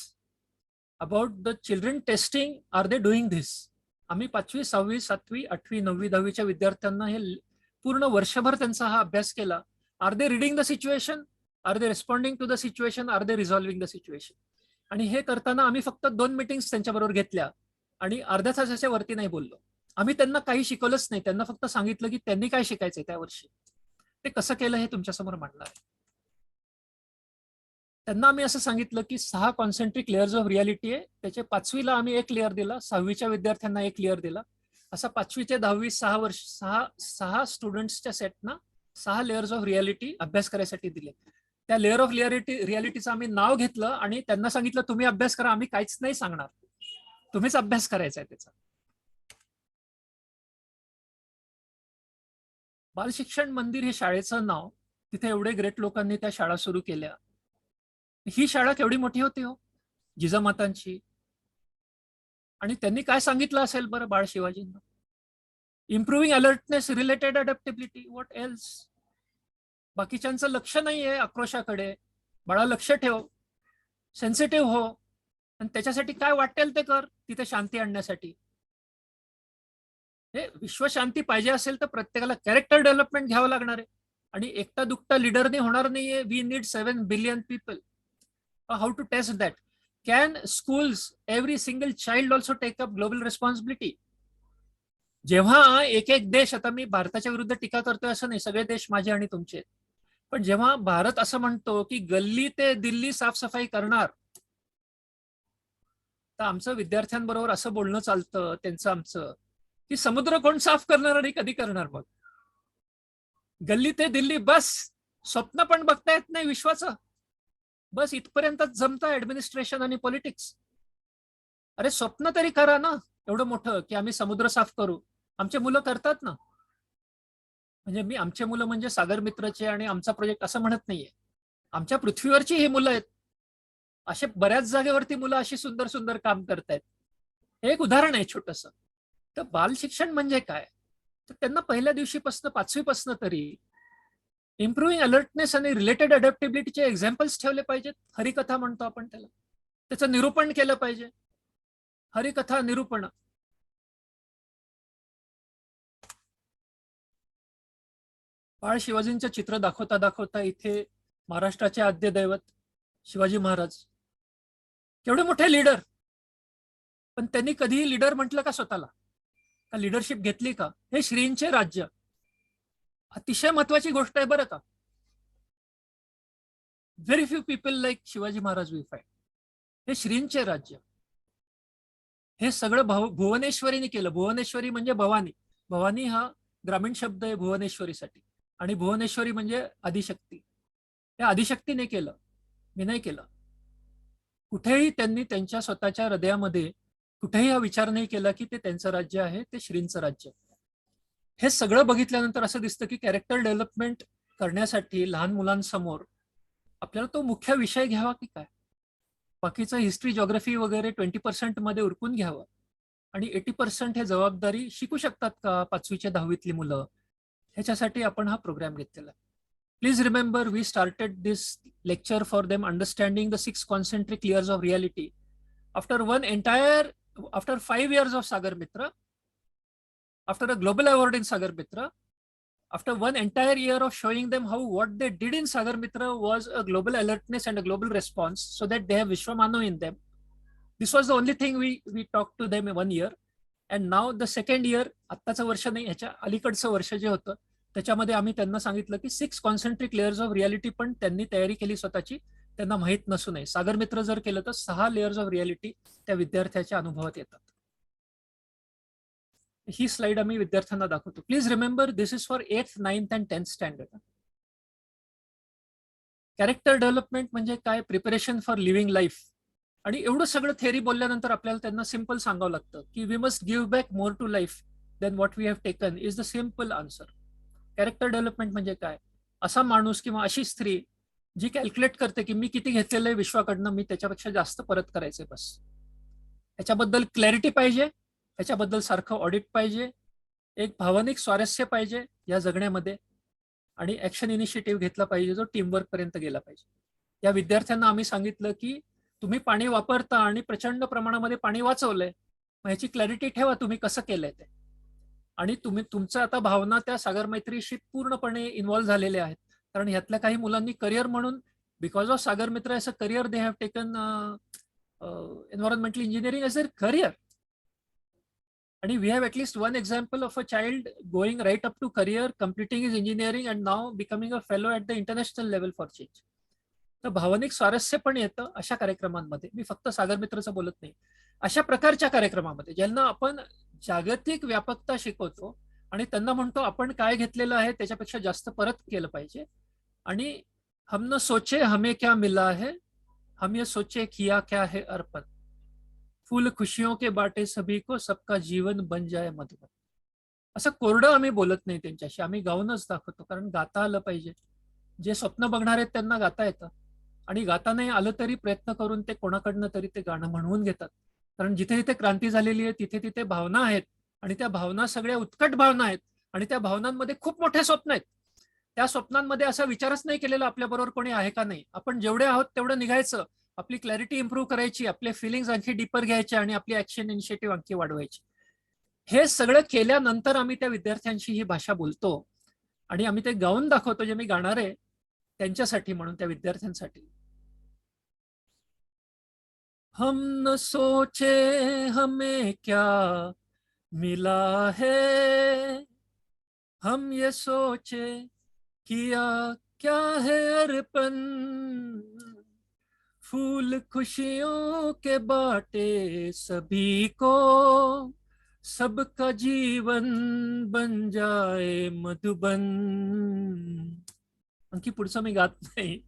about the children testing, are they doing this. आम्ही 5वी, 6वी, 7वी, 8वी, 9वी, 10वीच्या विद्यार्थ्यांना हे पूर्ण वर्षभर त्यांचा हा अभ्यास केला. Are they reading the situation, are they responding to the situation, are they resolving the situation. आणि हे करताना आम्ही फक्त 2 मीटिंग्स त्यांच्याबरोबर घेतल्या आणि अर्ध्या तासाच्या वरती नाही बोललो. आम्ही त्यांना काही शिकवलंच नाही, त्यांना फक्त सांगितलं की त्यांनी काय शिकायचंय त्या वर्षी. ते कसं केलं हे तुमच्यासमोर मांडणार आहे. त्यांना आम्ही असं सांगितलं की 6 कॉन्सेंट्रिक लेअर्स ऑफ रियालिटी आहे. त्याचे 5वीला आम्ही 1 लेअर दिला, 6वीच्या विद्यार्थ्यांना 1 लेअर दिला. असा 5वी ते 10वी 6 स्टुडंट्सच्या सेटना 6 लेअर्स ऑफ रियालिटी अभ्यास करायसाठी दिले. त्या लेअर ऑफ रियालिटीचं आम्ही नाव घेतलं आणि त्यांना सांगितलं तुम्ही अभ्यास करा, आम्ही काहीच नाही सांगणार, तुम्हीच अभ्यास करायचा आहे त्याचा. बालशिक्षण मंदिर हे शाळेचं नाव, तिथे एवढे ग्रेट लोकांनी त्या शाळा सुरू केल्या. ही शाळा केवढी मोठी होती हो, जिजामातांची. आणि त्यांनी काय सांगितलं असेल बरं बाळ शिवाजींना? Improving alertness, related adaptability, what else? बाकीच्यांचं लक्ष नाहीये आक्रोशाकडे. बाळा लक्ष ठेव, सेन्सिटिव्ह हो, आणि त्याच्यासाठी काय वाटेल ते कर तिथे शांती आणण्यासाठी. हे विश्वशांती पाहिजे असेल तर प्रत्येकाला कॅरेक्टर डेव्हलपमेंट घ्यावं लागणार आहे. आणि एकटा दुकटा लीडरने होणार नाहीये. We need 7 billion people. How to test that? Can schools, every single child also take up global responsibility? जेव्हा एक एक देश, आता मी भारताच्या विरुद्ध टीका करतोय असं नाही, सगळे देश माझे आणि तुमचे, पण जेव्हा भारत असं म्हणतो की गल्ली ते दिल्ली साफसफाई करणार, तर आमचं विद्यार्थ्यांबरोबर असं बोलणं चालतं त्यांचं आमचं की समुद्र कोण साफ करणार आणि कधी करणार? मग गल्ली ते दिल्ली बस, स्वप्न पण बघता येत नाही विश्वाचं. बस इथपर्यंतच जमतं ऍडमिनिस्ट्रेशन आणि पॉलिटिक्स. अरे स्वप्न तरी करा ना एवढं मोठं की आम्ही समुद्र साफ करू. आमचे मुलं करतात ना. म्हणजे मी आमचे मुलं म्हणजे सागर मित्रचे आणि आमचा प्रोजेक्ट असं म्हणत नाहीये. आमच्या पृथ्वीवरची ही मुलं आहेत. असे बऱ्याच जागेवरती मुलं अशी सुंदर सुंदर काम करतायत. हे एक उदाहरण आहे छोटंसं. तर बाल शिक्षण म्हणजे काय? तर त्यांना पहिल्या दिवशीपासून 5वीपासून तरी इम्प्रूव्हिंग अलर्टनेस आणि रिलेटेड अडॅप्टेबिलिटीचे एक्झाम्पल्स ठेवले पाहिजेत. हरिकथा म्हणतो आपण त्याला. त्याचं निरूपण केलं पाहिजे. हरिकथा निरूपण. बाळ शिवाजींचं चित्र दाखवता दाखवता इथे महाराष्ट्राचे आद्य दैवत शिवाजी महाराज केवढे मोठे लीडर, पण त्यांनी कधीही लीडर म्हटलं का स्वतःला? का लीडरशिप घेतली का? हे श्रींचे राज्य. अतिशय महत्वाची गोष्ट आहे बरं का. Very few people like Shivaji Maharaj we find. हे श्रींचे राज्य. हे सगळं भुवनेश्वरीने केलं. भुवनेश्वरी म्हणजे भवानी. भवानी हा ग्रामीण शब्द आहे भुवनेश्वरीसाठी, आणि भुवनेश्वरी म्हणजे आदिशक्ती. त्या आदिशक्तीने केलं, मी नाही केलं. कुठेही त्यांनी त्यांच्या स्वतःच्या हृदयामध्ये कुठेही हा विचार नाही केला की ते त्यांचं राज्य आहे, ते श्रींचं राज्य. हे सगळं बघितल्यानंतर असं दिसतं की कॅरेक्टर डेव्हलपमेंट करण्यासाठी लहान मुलांसमोर आपल्याला तो मुख्य विषय घ्यावा की काय, बाकीचं हिस्ट्री, जॉग्रफी वगैरे 20% मध्ये उरकून घ्यावं आणि 80% हे जबाबदारी शिकू शकतात का 5वी 10वीतली मुलं, ह्याच्यासाठी आपण हा प्रोग्राम घेतलेला आहे. Please remember, we started this lecture for them understanding the 6 concentric layers of reality. After 5 years of Sagar Mitra, after a global award in Sagar Mitra, after 1 entire year of showing them how what they did in Sagar Mitra was a global alertness and a global response, so that they have Vishwamano in them. This was the only thing we talked to them in 1 year. And now the second year, आत्ताचं वर्ष नाही, ह्याच्या अलीकडचं वर्ष जे होतं त्याच्यामध्ये आम्ही त्यांना सांगितलं की 6 कॉन्सेंट्रिक लेअर्स ऑफ रियालिटी पण त्यांनी तयारी केली स्वतःची, त्यांना माहीत नसू नये. सागर मित्र जर केलं तर 6 लेअर्स ऑफ रियालिटी त्या विद्यार्थ्याच्या अनुभवात येतात. ही स्लाइड आम्ही विद्यार्थ्यांना दाखवतो. Please remember, this is for 8th, 9th and 10th standard. Character development म्हणजे काय? Preparation for living life. आणि एवढं सगळं थेअरी बोलल्यानंतर आपल्याला त्यांना सिंपल सांगावं लागतं की we must give back more to life than what we have taken is the simple answer. Character development म्हणजे काय? असा माणूस किंवा अशी स्त्री जी कॅल्क्युलेट करते की मी किती घेतलेलं आहे विश्वाकडनं, मी त्याच्यापेक्षा जास्त परत करायचंय बस. ह्याच्याबद्दल क्लॅरिटी पाहिजे, ह्याच्याबद्दल सारखं ऑडिट पाहिजे, एक भावनिक स्वारस्य पाहिजे या जगण्यामध्ये, आणि ऍक्शन इनिशिएटिव्ह घेतला पाहिजे जो टीमवर्क पर्यंत गेला पाहिजे. या विद्यार्थ्यांना आम्ही सांगितलं की तुम्ही पाणी वापरता आणि प्रचंड प्रमाणामध्ये पाणी वाचवलंय, मग ह्याची क्लॅरिटी ठेवा तुम्ही कसं केलंय ते. आणि तुम्ही तुमचं आता भावना त्या सागर मैत्रीशी पूर्णपणे इन्व्हॉल्व्ह झालेले आहेत. कारण ह्यातल्या काही मुलांनी करिअर म्हणून because of Sagar Mitra as a career they have taken environmental engineering as a career. आणि we have at least 1 example of a child going right up to career, completing his engineering and now becoming a fellow at the international level for change. तर भावनिक स्वारस्य पण येतं अशा कार्यक्रमांमध्ये. मी फक्त सागर मित्रचं बोलत नाही, अशा प्रकारच्या कार्यक्रमामध्ये ज्यांना आपण जागतिक व्यापकता शिकवतो आणि त्यांना म्हणतो आपण काय घेतलेलं आहे त्याच्यापेक्षा जास्त परत केलं पाहिजे. आणि हम न सोचे हमें क्या मिला है, हम ये सोचे किया क्या है अर्पण, फूल खुशियों के बाटे सभी को, सबका जीवन बन जाए मधुबन. असं कोरडं आम्ही बोलत नाही त्यांच्याशी, आम्ही गाऊनच दाखवतो. कारण गाता आलं पाहिजे. जे स्वप्न बघणार आहेत त्यांना गाता येतं, आणि गाता नाही आलं तरी प्रयत्न करून ते कोणाकडनं तरी ते गाणं म्हणवून घेतात. कारण जिथे जिथे क्रांती झालेली आहे तिथे तिथे भावना आहेत, आणि त्या भावना सगळ्या उत्कट भावना आहेत, आणि त्या भावनांमध्ये खूप मोठे स्वप्न आहेत. त्या स्वप्नांमध्ये असा विचारच नाही केलेला आपल्याबरोबर कोणी आहे का नाही. आपण जेवढे आहोत तेवढं निघायचं, आपली क्लॅरिटी इम्प्रूव्ह करायची, आपले फिलिंग्स आणखी डीपर घ्यायचे आणि आपली ऍक्शन इनिशिएटिव्ह आणखी वाढवायची. हे सगळं केल्यानंतर आम्ही त्या विद्यार्थ्यांशी ही भाषा बोलतो आणि आम्ही ते गाऊन दाखवतो, जे मी गाणार आहे त्यांच्यासाठी म्हणून, त्या विद्यार्थ्यांसाठी. हम न सोचे हमें क्या मिला है, हम ये सोचे किया क्या है अर्पण, फूल खुशियों के बाटे सभी को, सबका जीवन बन जाए मधुबन. आणखी पुढचं मी गात नाही,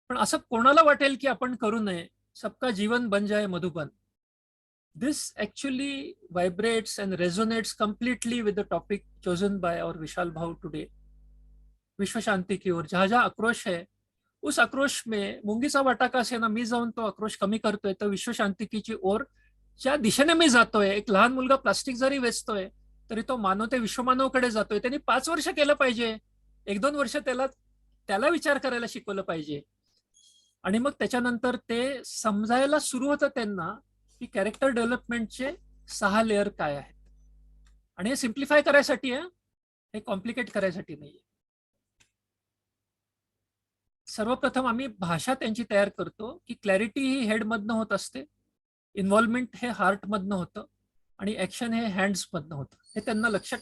पण असं कोणाला वाटेल की आपण करू नये, सबका जीवन बन जाए Madhuban. This actually vibrates and resonates completely with the topic chosen by our Vishal Bhau today. विश्व शांति की ओर. जहाँ जहाँ आक्रोश है, उस आक्रोश में मुंगीचा वाटा का असे ना, मी जाऊन तो आक्रोश कमी करतोय, तर विश्व शांतिकीची ओर ज्या दिशेने मी जातोय, एक लहान मुलगा प्लास्टिक जरी वेचतोय तरी तो मानव ते विश्वमानवकडे जातोय. त्यांनी 5 वर्ष केलं पाहिजे, 1-2 वर्ष त्याला विचार करायला शिकवलं पाहिजे. आणि मग त्याच्यानंतर ते समजायला सुरू होतं त्यांना की कॅरेक्टर डेव्हलपमेंटचे 6 लेअर काय आहेत. आणि हे सिम्प्लिफाय करायसाठी आहे, हे कॉम्प्लिकेट करायसाठी नाहीये. सर्वप्रथम आम्ही भाषा त्यांची तयार करतो की क्लॅरिटी ही हेडमधनं होत असते, इन्व्हॉल्वमेंट हे हार्टमधनं होतं, आणि ऍक्शन हे हँड्समधनं होतं. हे त्यांना लक्षात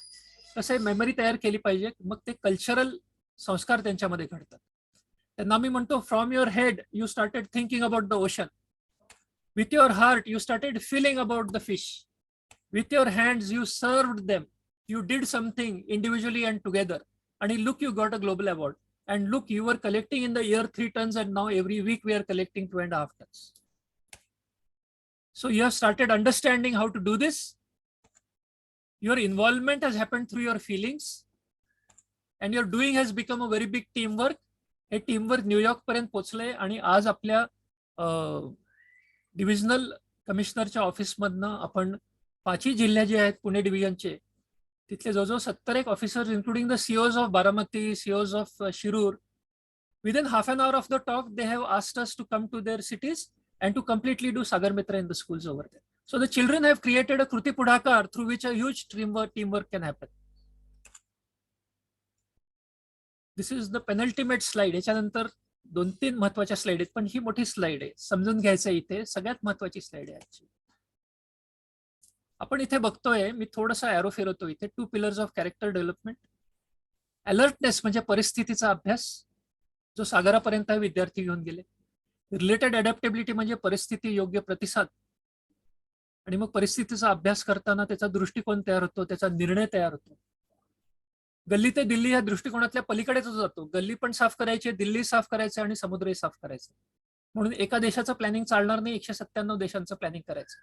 कसं मेमरी तयार केली पाहिजे, मग ते कल्चरल संस्कार त्यांच्यामध्ये घडतात. त्यांना आम्ही म्हणतो, from your head you started thinking about the ocean, with your heart you started feeling about the fish, with your hands you served them, you did something individually and together, and look, you got a global award. And look, you were collecting in the year 3 tons, and now every week we are collecting 2.5 tons. So you have started understanding how to do this. Your involvement has happened through your feelings, and your doing has become a very big teamwork. हे teamwork New York पर्यंत पोहोचले आणि आज आपल्या divisional कमिशनरच्या ऑफिसमधनं आपण 5ही जिल्हे जे आहेत पुणे डिव्हिजनचे, तिथले जवळजवळ 71 officers including the COs of Baramati, COs of Shirur, within half an hour of the talk they have asked us to come to their cities and to completely do Sagar Mitra in the schools over there. So the children have created a Kruti Pudhakar through which a huge teamwork can happen. This is the penultimate slide. याच्यानंतर 2-3 महत्वाच्या slide आहेत, पण ही मोठी slide आहे, समजून घ्यायचं इथे सगळ्यात महत्वाची स्लाइड आहे आजची. आपण इथे बघतोय, मी थोडासा एरो फिरवतो इथे, 2 pillars of character development. Alertness म्हणजे परिस्थितीचा अभ्यास, जो सागरापर्यंत विद्यार्थी घेऊन गेले. रिलेटेड अडॅप्टेबिलिटी म्हणजे परिस्थिती योग्य प्रतिसाद, आणि मग परिस्थितीचा अभ्यास करताना त्याचा दृष्टिकोन तयार होतो, त्याचा निर्णय तयार होतो. गल्ली ते दिल्ली ह्या दृष्टिकोनातल्या पलीकडेच जातो. गल्ली पण साफ करायची, दिल्ली साफ करायचं आणि समुद्रही साफ करायचं. म्हणून एका देशाचं प्लॅनिंग चालणार नाही, 197 देशांचं प्लॅनिंग करायचं.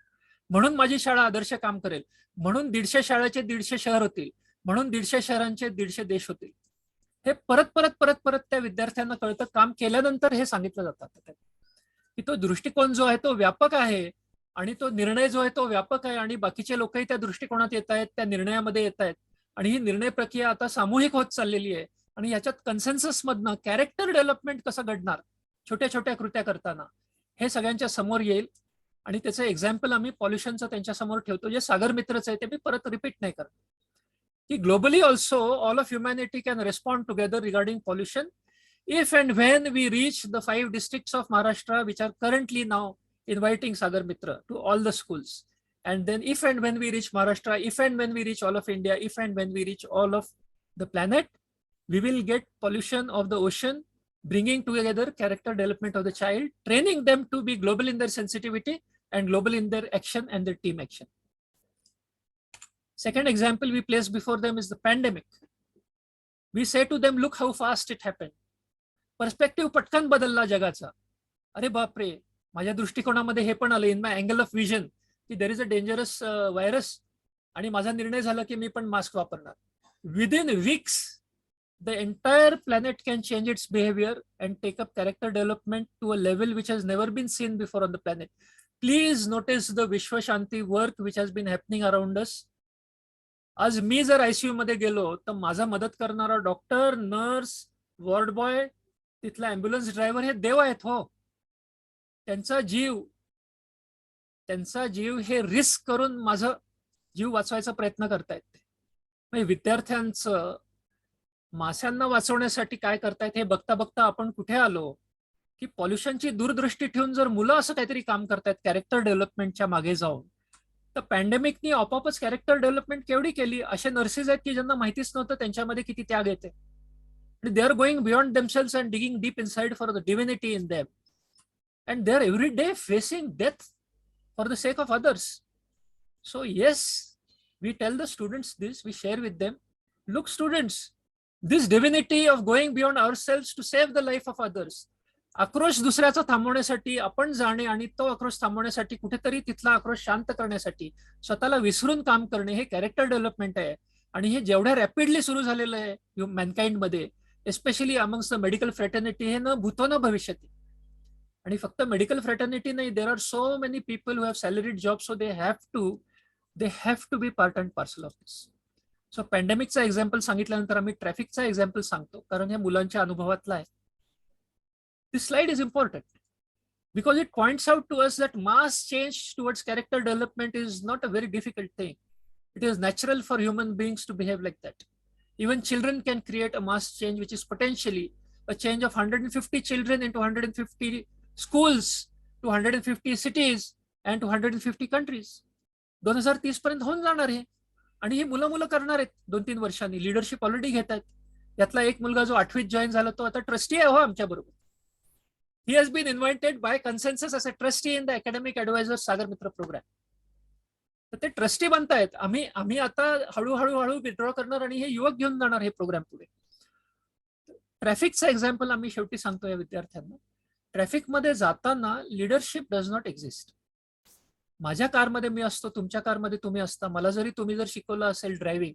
म्हणून माझी शाळा आदर्श काम करेल, म्हणून 150 शाळेचे 150 शहर होतील, म्हणून 150 शहरांचे 150 देश होतील. हे परत परत परत परत त्या विद्यार्थ्यांना कळतं. काम केल्यानंतर हे सांगितलं जातं की तो दृष्टिकोन जो आहे तो व्यापक आहे, आणि तो निर्णय जो आहे तो व्यापक आहे, आणि बाकीचे लोकही त्या दृष्टिकोनात येत आहेत, त्या निर्णयामध्ये येत आहेत, आणि ही निर्णय प्रक्रिया आता सामूहिक होत चाललेली आहे. आणि याच्यात कन्सेन्सस मधनं कॅरेक्टर डेव्हलपमेंट कसं घडणार छोट्या छोट्या कृत्या करताना, हे सगळ्यांच्या समोर येईल. आणि त्याचं एक्झाम्पल आम्ही पॉल्युशनचं त्यांच्या समोर ठेवतो, जे सागर मित्रच आहे, ते मी परत रिपीट नाही करत. की globally also all of humanity can respond together regarding pollution if and when we reach the 5 districts of Maharashtra which are currently now inviting Sagar Mitra to all the schools. And then if and when we reach Maharashtra, if and when we reach all of India, if and when we reach all of the planet, we will get pollution of the ocean, bringing together character development of the child, training them to be global in their sensitivity and global in their action and their team action. Second example we place before them is the pandemic. We say to them, look how fast it happened. Perspective पटकन बदलला जगाचा. अरे बापरे, माझ्या दृष्टिकोनामध्ये हे पण आलं, in my angle of vision, की there is a dangerous virus, आणि माझा निर्णय झाला की मी पण मास्क वापरणार. Within weeks the entire planet can change its behaviour and take up character development to a level which has never been seen before on the planet. Please notice the Vishwa Shanti work which has been happening around us. आज मी जर ICU मध्ये गेलो तर माझा मदत करणारा doctor, nurse, ward boy, तिथला ॲम्ब्युलन्स ड्रायव्हर हे देव आहेत हो. त्यांचा जीव हे रिस्क करून माझा जीव वाचवायचा प्रयत्न करतायत. म्हणजे विद्यार्थ्यांचं माशांना वाचवण्यासाठी काय करतायत हे बघता बघता आपण कुठे आलो, की पॉल्युशनची दूरदृष्टी ठेवून जर मुलं असं काहीतरी काम करतायत कॅरेक्टर डेव्हलपमेंटच्या मागे जाऊन, तर पॅन्डेमिकनी आपोआपच कॅरेक्टर डेव्हलपमेंट केवढी केली. असे नर्सेस आहेत की ज्यांना माहितीच नव्हतं त्यांच्यामध्ये किती त्याग येते. They are going beyond themselves and digging deep inside for the divinity in them. And they are every day facing death for the sake of others. So yes, we tell the students this, we share with them, look students, this divinity of going beyond ourselves to save the life of others. आक्रोश दुसऱ्याचा थांबवण्यासाठी आपण जाणे, आणि तो आक्रोश थांबवण्यासाठी कुठेतरी तिथला आक्रोश शांत करण्यासाठी स्वतःला विसरून काम करणे, हे कॅरेक्टर डेव्हलपमेंट आहे. आणि हे जेवढ्या रॅपिडली सुरू झालेलं आहे मॅनकाइंड मध्ये, especially amongst the medical fraternity, हे न भूतो न भविष्यती. आणि फक्त मेडिकल फ्रेटर्निटी नाही, there are so many people who have salaried job, so they have to be part and parcel of this. So पॅन्डेमिकचा एक्झाम्पल सांगितल्यानंतर आम्ही ट्रॅफिकचा एक्झाम्पल सांगतो, कारण हे मुलांच्या अनुभवातला आहे. This slide is important because it points out to us that mass change towards character development is not a very difficult thing. It is natural for human beings to behave like that. Even children can create a mass change, which is potentially a change of 150 children into 150 schools, to 150 cities and to 150 countries. 2030 पर्यंत होऊन जाणार आहे. आणि ही मुलं करणार आहेत 2-3 वर्षांनी. Leadership already घेत आहेत. यातला एक मुलगा जो 8वीत जॉईन झाला, तो आता ट्रस्टी आहे हो आमच्या बरोबर. He has been invited by consensus as a trustee in the academic advisor Sagar Mitra program. तर ते ट्रस्टी बनतायत. आम्ही आता हळूहळू विड्रॉ करणार आणि हे युवक घेऊन जाणार हे प्रोग्राम पुढे. ट्रॅफिकचं एक्झाम्पल आम्ही शेवटी सांगतो या विद्यार्थ्यांना. ट्रॅफिकमध्ये जाताना लिडरशिप डज नॉट एक्झिस्ट. माझ्या कारमध्ये मी असतो, तुमच्या कारमध्ये तुम्ही असता. मला जरी तुम्ही जर शिकवलं असेल ड्रायव्हिंग,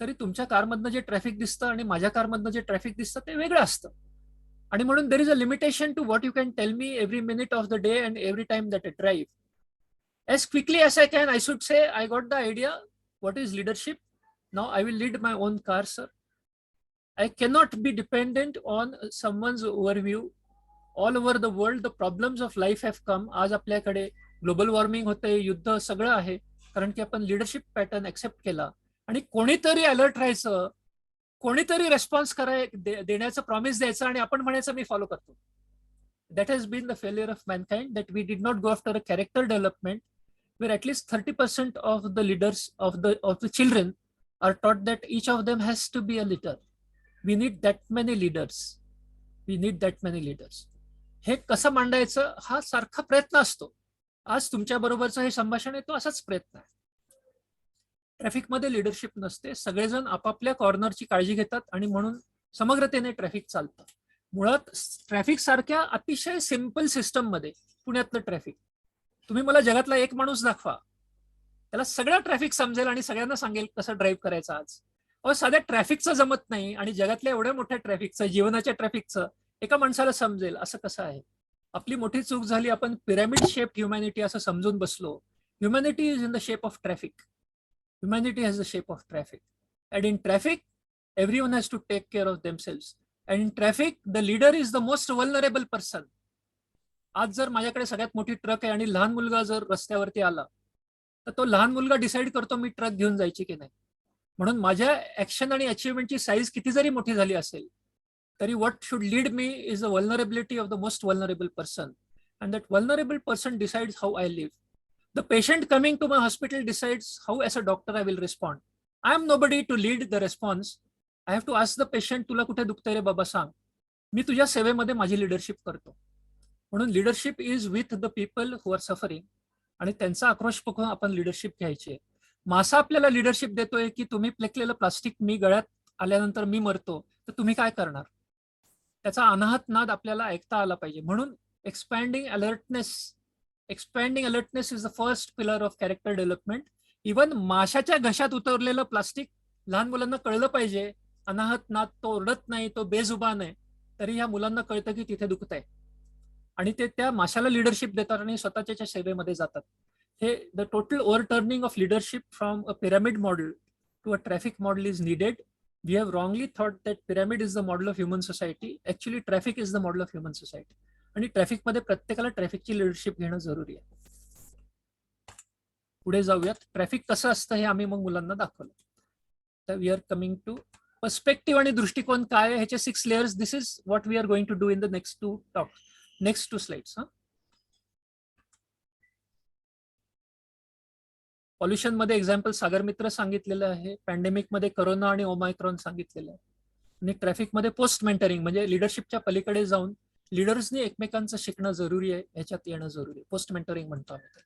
तरी तुमच्या कारमधनं जे ट्रॅफिक दिसतं आणि माझ्या कारमधनं जे ट्रॅफिक दिसतं ते वेगळं असतं. आणि म्हणून there is a limitation to what you can tell me every minute of the day and every time that I drive. As quickly as I can, I should say, I got the idea. What is leadership? Now I will lead my own car, sir. I cannot be dependent on someone's overview. All over the world, the problems of life have come. आज आपल्याकडे global warming होते, युद्ध सगळं आहे, कारण की आपण leadership pattern accept केला. आणि कोणीतरी अलर्ट राहायचं, कोणीतरी रेस्पॉन्स देण्याचं प्रॉमिस द्यायचं आणि आपण म्हणायचं मी फॉलो करतो. That has been the failure of mankind, that we did not go after a character development where at least 30% of the leaders of the children are taught that each of them has to be a leader. We need that many leaders. We need that many leaders. हे कसं मांडायचं हा सारखा प्रयत्न असतो. आज तुमच्या बरोबरचं हे संभाषण आहे तो असाच प्रयत्न आहे. ट्रॅफिकमध्ये लिडरशिप नसते, सगळेजण आपापल्या कॉर्नरची काळजी घेतात आणि म्हणून समग्रतेने ट्रॅफिक चालतं. मुळात ट्रॅफिक सारख्या अतिशय सिम्पल सिस्टम मध्ये पुण्यातलं ट्रॅफिक, तुम्ही मला जगातला एक माणूस दाखवा, त्याला सगळं ट्रॅफिक समजेल आणि सगळ्यांना सांगेल कसं ड्राईव्ह करायचं. आज साध्या ट्रॅफिकचं जमत नाही आणि जगातल्या एवढ्या मोठ्या ट्रॅफिकचं, जीवनाच्या ट्रॅफिकचं एका माणसाला समजेल असं कसं आहे. आपली मोठी चूक झाली, आपण पिरॅमिड शेप ह्युमॅनिटी असं समजून बसलो. Humanity is in the shape of traffic. Humanity has the shape of traffic. And in traffic everyone has to take care of themselves. And in traffic, the leader is the most vulnerable person. आज जर माझ्याकडे सगळ्यात मोठी truck आहे आणि लहान मुलगा जर रस्त्यावरती आला, तर तो लहान मुलगा डिसाईड करतो मी ट्रक घेऊन जायची की नाही. म्हणून माझ्या ऍक्शन आणि अचिव्हमेंटची साईज किती जरी मोठी झाली असेल तरी what should lead me is the vulnerability of the most vulnerable person. And that vulnerable person decides how I live. The patient coming to my hospital decides how as a doctor I will respond. I am nobody to lead the response. I have to ask the patient, तुला कुठे दुखतंय रे बाबा सांग, मी तुझ्या सेवेमध्ये माझी leadership करतो. म्हणून leadership is with the people who are suffering आणि त्यांचा आक्रोश बघून आपण लिडरशिप घ्यायची आहे. मासा आपल्याला लिडरशिप देतोय की तुम्ही फेकलेलं प्लास्टिक मी गळ्यात आल्यानंतर मी मरतो, तर तुम्ही काय करणार. त्याचा अनाहत नाद आपल्याला ऐकता आला पाहिजे. म्हणून expanding alertness is the first pillar of character development. Even माशाच्या घशात उतरलेलं प्लास्टिक लहान मुलांना कळलं पाहिजे. अनाहत नाद, तो ओरडत नाही, तो बेजुबान आहे, तरी ह्या मुलांना कळतं की तिथे दुखत आहे आणि ते त्या माशाला लिडरशिप देतात आणि स्वतःच्या सेवेमध्ये जातात. हे the total overturning of leadership from a pyramid model to a traffic model is needed. We have wrongly thought that pyramid is the model of human society. Actually traffic is the model of human society आणि ट्रॅफिकमध्ये प्रत्येकाला ट्रॅफिकची leadership घेणं जरुरी आहे. पुढे जाऊयात. Traffic कसं असतं हे आम्ही मग मुलांना दाखवलं. तर we are coming to perspective आणि दृष्टिकोन काय आहे ह्याचे 6 layers. This is what we are going to do in the next two slides. Pollution मध्ये एक्झाम्पल सागर मित्र सांगितलेलं आहे, पॅन्डेमिक मध्ये कोरोना आणि ओमायक्रॉन सांगितलेलं आहे, आणि ट्रॅफिक मध्ये पोस्ट मेंटरिंग म्हणजे लिडरशिपच्या पलीकडे जाऊन लिडर्सनी एकमेकांचं शिकणं जरुरी आहे, ह्याच्यात येणं जरुरी आहे. पोस्ट मेंटरिंग म्हणतो आम्ही.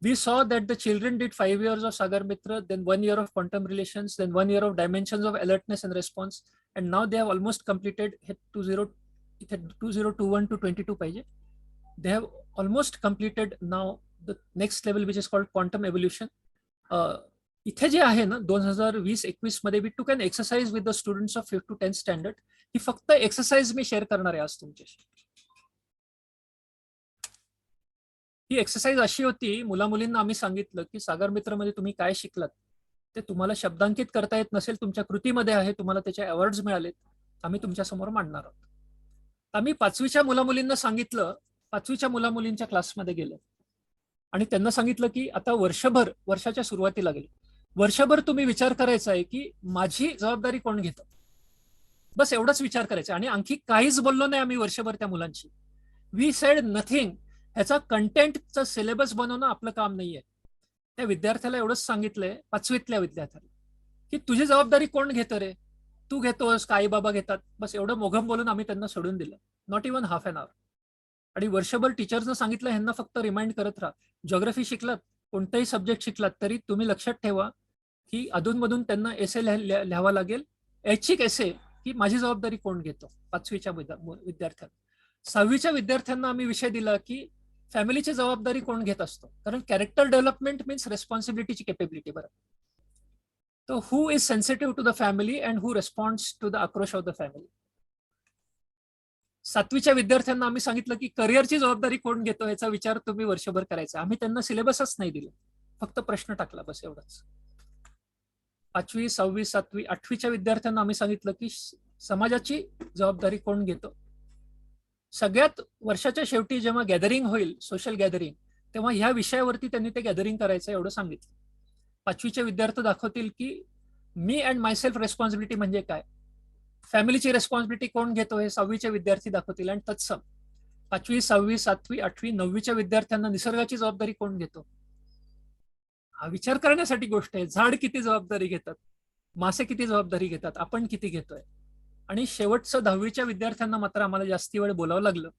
We saw that the children did 5 years of Sagar Mitra, then 1 year of quantum relations, then 1 year of dimensions of alertness and response, and now they have almost completed 2021 to 22 paise. They have almost completed now the next level, which is called quantum evolution. इथे जे आहे ना 2020-21 मध्ये we took an exercise with the students of 5th to 10th standard. ही फक्त exercise मी share करणार आहे आज तुमच्याशी. ही एक्सरसाइज अशी होती, मुला मुलींना आम्ही सांगितलं की सागर मित्रमध्ये तुम्ही काय शिकलात ते तुम्हाला शब्दांकित करता येत नसेल, तुमच्या कृतीमध्ये आहे, तुम्हाला त्याचे अवॉर्ड्स मिळालेत, आम्ही तुमच्या समोर मांडणार आहोत. आम्ही 5वीच्या मुला मुलींना सांगितलं, 5वीच्या मुला मुलींच्या क्लासमध्ये गेलो आणि त्यांना सांगितलं की आता वर्षाच्या सुरुवातीला गेलो, वर्षभर तुम्ही विचार करायचा आहे की माझी जबाबदारी कोण घेतं, बस एवढाच विचार करायचा. आणि आणखी काहीच बोललो नाही आम्ही वर्षभर त्या मुलांशी. We said nothing. ह्याचा कंटेंटचा सिलेबस बनवणं आपलं काम नाहीये. त्या विद्यार्थ्याला एवढंच सांगितलंय, 5वीतल्या विद्यार्थ्याला, की तुझी जबाबदारी कोण घेतं रे, तू घेतोस का आई बाबा घेतात, बस एवढं मोघम बोलून आम्ही त्यांना सोडून दिलं. Not even half an hour. आणि वर्षभर टीचर्सनं सांगितलं ह्यांना फक्त रिमाइंड करत राहा, जिओग्राफी शिकलात, कोणताही सब्जेक्ट शिकलात तरी तुम्ही लक्षात ठेवा की अधूनमधून त्यांना एसे लिहावा लागेल, ऐच्छिक एसे की माझी जबाबदारी कोण घेतो 5वीच्या विद्यार्थ्यांना. 6वीच्या विद्यार्थ्यांना आम्ही विषय दिला की फॅमिलीची जबाबदारी कोण घेत असतो, कारण कॅरेक्टर डेव्हलपमेंट मीन्स रेस्पॉन्सिबिलिटीची केपेबिलिटी. बरं, तो who is sensitive to the family and who responds to the आक्रोश ऑफ द फॅमिली. 7वीच्या विद्यार्थ्यांना आम्ही सांगितलं की करिअरची जबाबदारी कोण घेतो याचा विचार तुम्ही वर्षभर करायचा. आम्ही त्यांना सिलेबसच नाही दिलं, फक्त प्रश्न टाकला, बस एवढंच. 5वी, 6वी, 7वी, 8वीच्या विद्यार्थ्यांना आम्ही सांगितलं की समाजाची जबाबदारी कोण घेतो. सगळ्यात वर्षाच्या शेवटी जेव्हा गॅदरिंग होईल, सोशल गॅदरिंग, तेव्हा ह्या विषयावरती त्यांनी ते गॅदरिंग करायचं एवढं सांगितलं. 5वीचे विद्यार्थी दाखवतील की मी अँड मायसेल्फ रेस्पॉन्सिबिलिटी म्हणजे काय, फॅमिलीची रेस्पॉन्सिबिलिटी कोण घेतो हे 6वीचे विद्यार्थी दाखवतील. आणि तत्सम 5वी, 6वी, 7वी, 8वी, 9वीच्या विद्यार्थ्यांना निसर्गाची जबाबदारी कोण घेतो हा विचार करण्यासाठी गोष्ट आहे. झाड किती जबाबदारी घेतात, मासे किती जबाबदारी घेतात, आपण किती घेतोय. आणि शेवटचं 10वीच्या विद्यार्थ्यांना मात्र आम्हाला जास्ती वेळ बोलावं लागलं,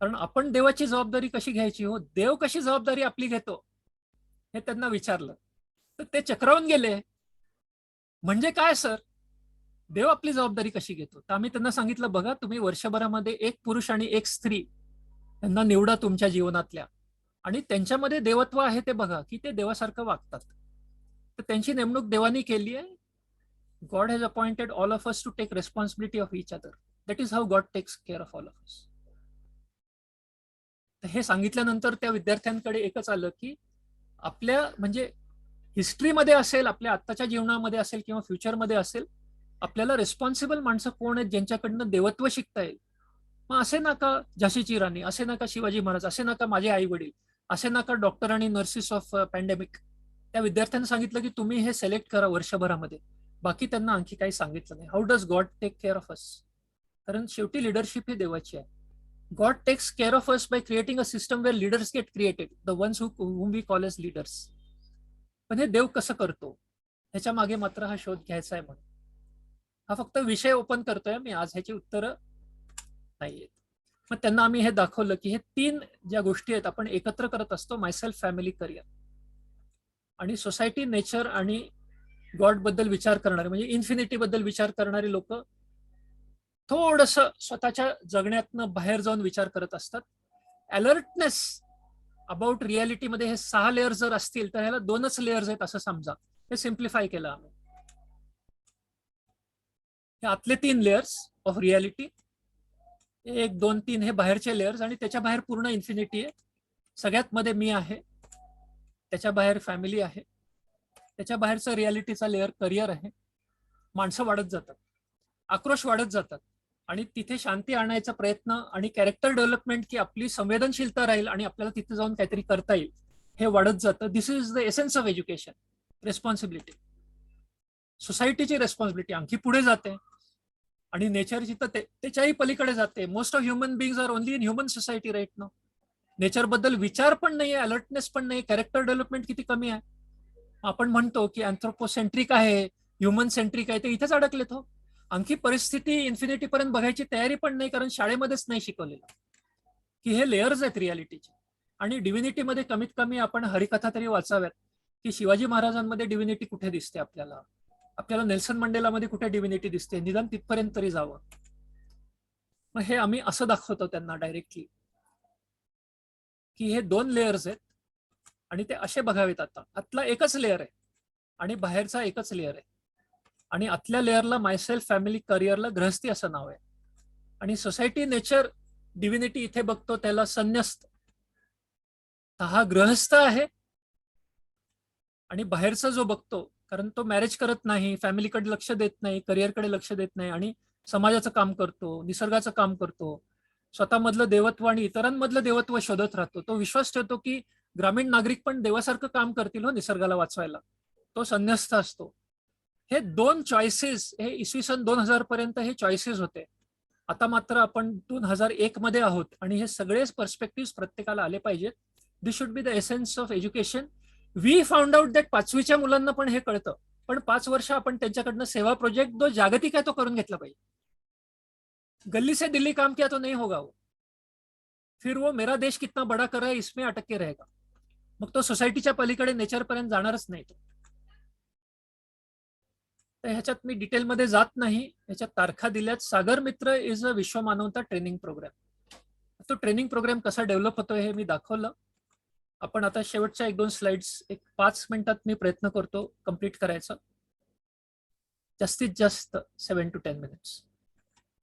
कारण आपण देवाची जबाबदारी कशी घ्यायची, हो देव कशी जबाबदारी आपली घेतो हे त्यांना विचारलं. तर ते चक्रावून गेले, म्हणजे काय सर, देव आपली जबाबदारी कशी घेतो. तर आम्ही त्यांना सांगितलं, बघा तुम्ही वर्षभरामध्ये एक पुरुष आणि एक स्त्री त्यांना निवडा तुमच्या जीवनातल्या, आणि त्यांच्यामध्ये देवत्व आहे ते बघा की ते देवासारखं वागतात. तर त्यांची नेमणूक देवानी केली आहे. God has appointed all of us to take responsibility of each other. That is how God takes care of all of us. तर हे सांगितल्यानंतर त्या विद्यार्थ्यांकडे एकच आलं की आपल्या म्हणजे हिस्ट्रीमध्ये असेल, आपल्या आत्ताच्या जीवनामध्ये असेल किंवा फ्युचरमध्ये असेल, आपल्याला रिस्पॉन्सिबल माणसं कोण आहेत ज्यांच्याकडनं देवत्व शिकता येईल. मग असे नका झाशीची राणी, असे नका शिवाजी महाराज, असे नका माझे आई वडील, असे नका डॉक्टर आणि नर्सेस ऑफ पॅन्डेमिक. त्या विद्यार्थ्यांना सांगितलं की तुम्ही हे सिलेक्ट करा वर्षभरामध्ये, बाकी त्यांना आणखी काही सांगितलं नाही. How does God take care of us, कारण शेवटी लिडरशिप ही देवाची आहे. God takes care of us by creating a system where leaders get created, the ones whom we call as leaders. पण हे देव कसं करतो ह्याच्या मागे मात्र हा शोध घ्यायचा आहे. म्हणून हा फक्त विषय ओपन करतोय मी आज, ह्याची उत्तरं नाहीयेत. मग त्यांना आम्ही हे दाखवलं की हे 3 ज्या गोष्टी आहेत आपण एकत्र करत असतो, मायसेल्फ, फॅमिली, करिअर. आणि सोसायटी, नेचर आणि गॉड बद्दल विचार करणारे म्हणजे इन्फिनिटी बद्दल विचार करणारे लोक थोडस स्वतःच्या जगण्यातनं बाहेर जाऊन विचार करत असतात. अलर्टनेस अबाउट रियालिटीमध्ये हे 6 लेअर्स जर असतील तर ह्याला 2च लेअर्स आहेत असं समजा. हे सिम्प्लिफाय केलं आम्ही. हे आतले 3 लेअर्स ऑफ रियालिटी, 1, 2, 3 हे बाहेरचे लेअर्स, आणि त्याच्या बाहेर पूर्ण इन्फिनिटी आहे. सगळ्यात मध्ये मी आहे, त्याच्या बाहेर फॅमिली आहे, त्याच्या बाहेरचं रियालिटीचा लेअर करिअर आहे. माणसं वाढत जातात, आक्रोश वाढत जातात, आणि तिथे शांती आणायचा प्रयत्न आणि कॅरेक्टर डेव्हलपमेंट की आपली संवेदनशीलता राहील आणि आपल्याला तिथे जाऊन काहीतरी करता येईल हे वाढत जातं. This is the essence of education. Responsibility, सोसायटीची रेस्पॉन्सिबिलिटी आणखी पुढे जाते आणि नेचरची तर त्याच्याही पलीकडे जाते. Most of human beings are only in human society right now. Nature बद्दल विचार पण नाही, अलर्टनेस पण नाही, कॅरेक्टर डेव्हलपमेंट किती कमी आहे. आपण म्हणतो की अँथ्रोपोसेंट्रिक आहे, ह्युमन सेंट्रिक आहे, ते इथेच अडकलेत. हो, आणखी परिस्थिती इन्फिनिटी पर्यंत बघायची तयारी पण नाही, कारण शाळेमध्येच नाही शिकवलेलं की हे लेअर्स आहेत रियालिटीचे. आणि डिव्हिनिटीमध्ये कमीत कमी आपण हरिकथा तरी वाचाव्यात की शिवाजी महाराजांमध्ये डिव्हिनिटी कुठे दिसते आपल्याला, आपल्याला नेल्सन मंडेलामध्ये कुठे डिव्हिनिटी दिसते, निदान तिथपर्यंत तरी जावं. मग हे आम्ही असं दाखवतो त्यांना डायरेक्टली की हे 2 लेअर्स आहेत आणि ते असे बघावेत. आता आतला एकच लेअर आहे आणि बाहेरचा एकच लेअर आहे, आणि आतल्या लेअरला मायसेल्फ, फॅमिली, करिअरला गृहस्थी असं नाव आहे, आणि सोसायटी, नेचर, डिव्हिनिटी इथे बघतो त्याला संन्यस्त. हा गृहस्थ आहे. आणि बाहेरचा जो बघतो, कारण तो मॅरेज करत नाही, फॅमिलीकडे लक्ष देत नाही, करिअरकडे लक्ष देत नाही, आणि समाजाचं काम करतो, निसर्गाचं काम करतो, स्वतःमधलं देवत्व आणि इतरांमधलं देवत्व शोधत राहतो. तो विश्वास ठेवतो की ग्रामीण नागरिक पण देवासारखं काम करतील हो निसर्गाला वाचवायला. तो संन्यस्त असतो. हे 2 चॉईसेस हे इसवी सन 2000 पर्यंत हे चॉईसेस होते. आता मात्र आपण 2001 मध्ये आहोत आणि हे सगळेच पर्स्पेक्टिव्ह प्रत्येकाला आले पाहिजेत. This should be the essence of education. We found out that 5वीच्या मुलांना पण हे कळतं, पण 5 वर्ष आपण त्यांच्याकडनं सेवा प्रोजेक्ट जो जागतिक आहे तो करून घेतला पाहिजे. गली से दिल्ली काम किया तो नहीं होगा वो, फिर वो मेरा देश कितना बड़ा कर रहा है इसमें अटक के रहेगा. मग तो सोसायटीच्या पलीकडे नेचर पर्यंत जाणारच नाही. तो तर ह्याच्यात मी डिटेलमध्ये जात नाही. ह्याच्यात तारखा दिल्यात. सागर मित्र इज अ विश्वमानवता ट्रेनिंग प्रोग्राम. तो ट्रेनिंग प्रोग्राम कसा डेव्हलप होतोय हे मी दाखवलं. आपण आता शेवटच्या 1-2 स्लाइड्स एक 5 मिनिटात मी प्रयत्न करतो कम्प्लीट करायचा. जास्तीत जास्त 7 to 10 मिनिट्स.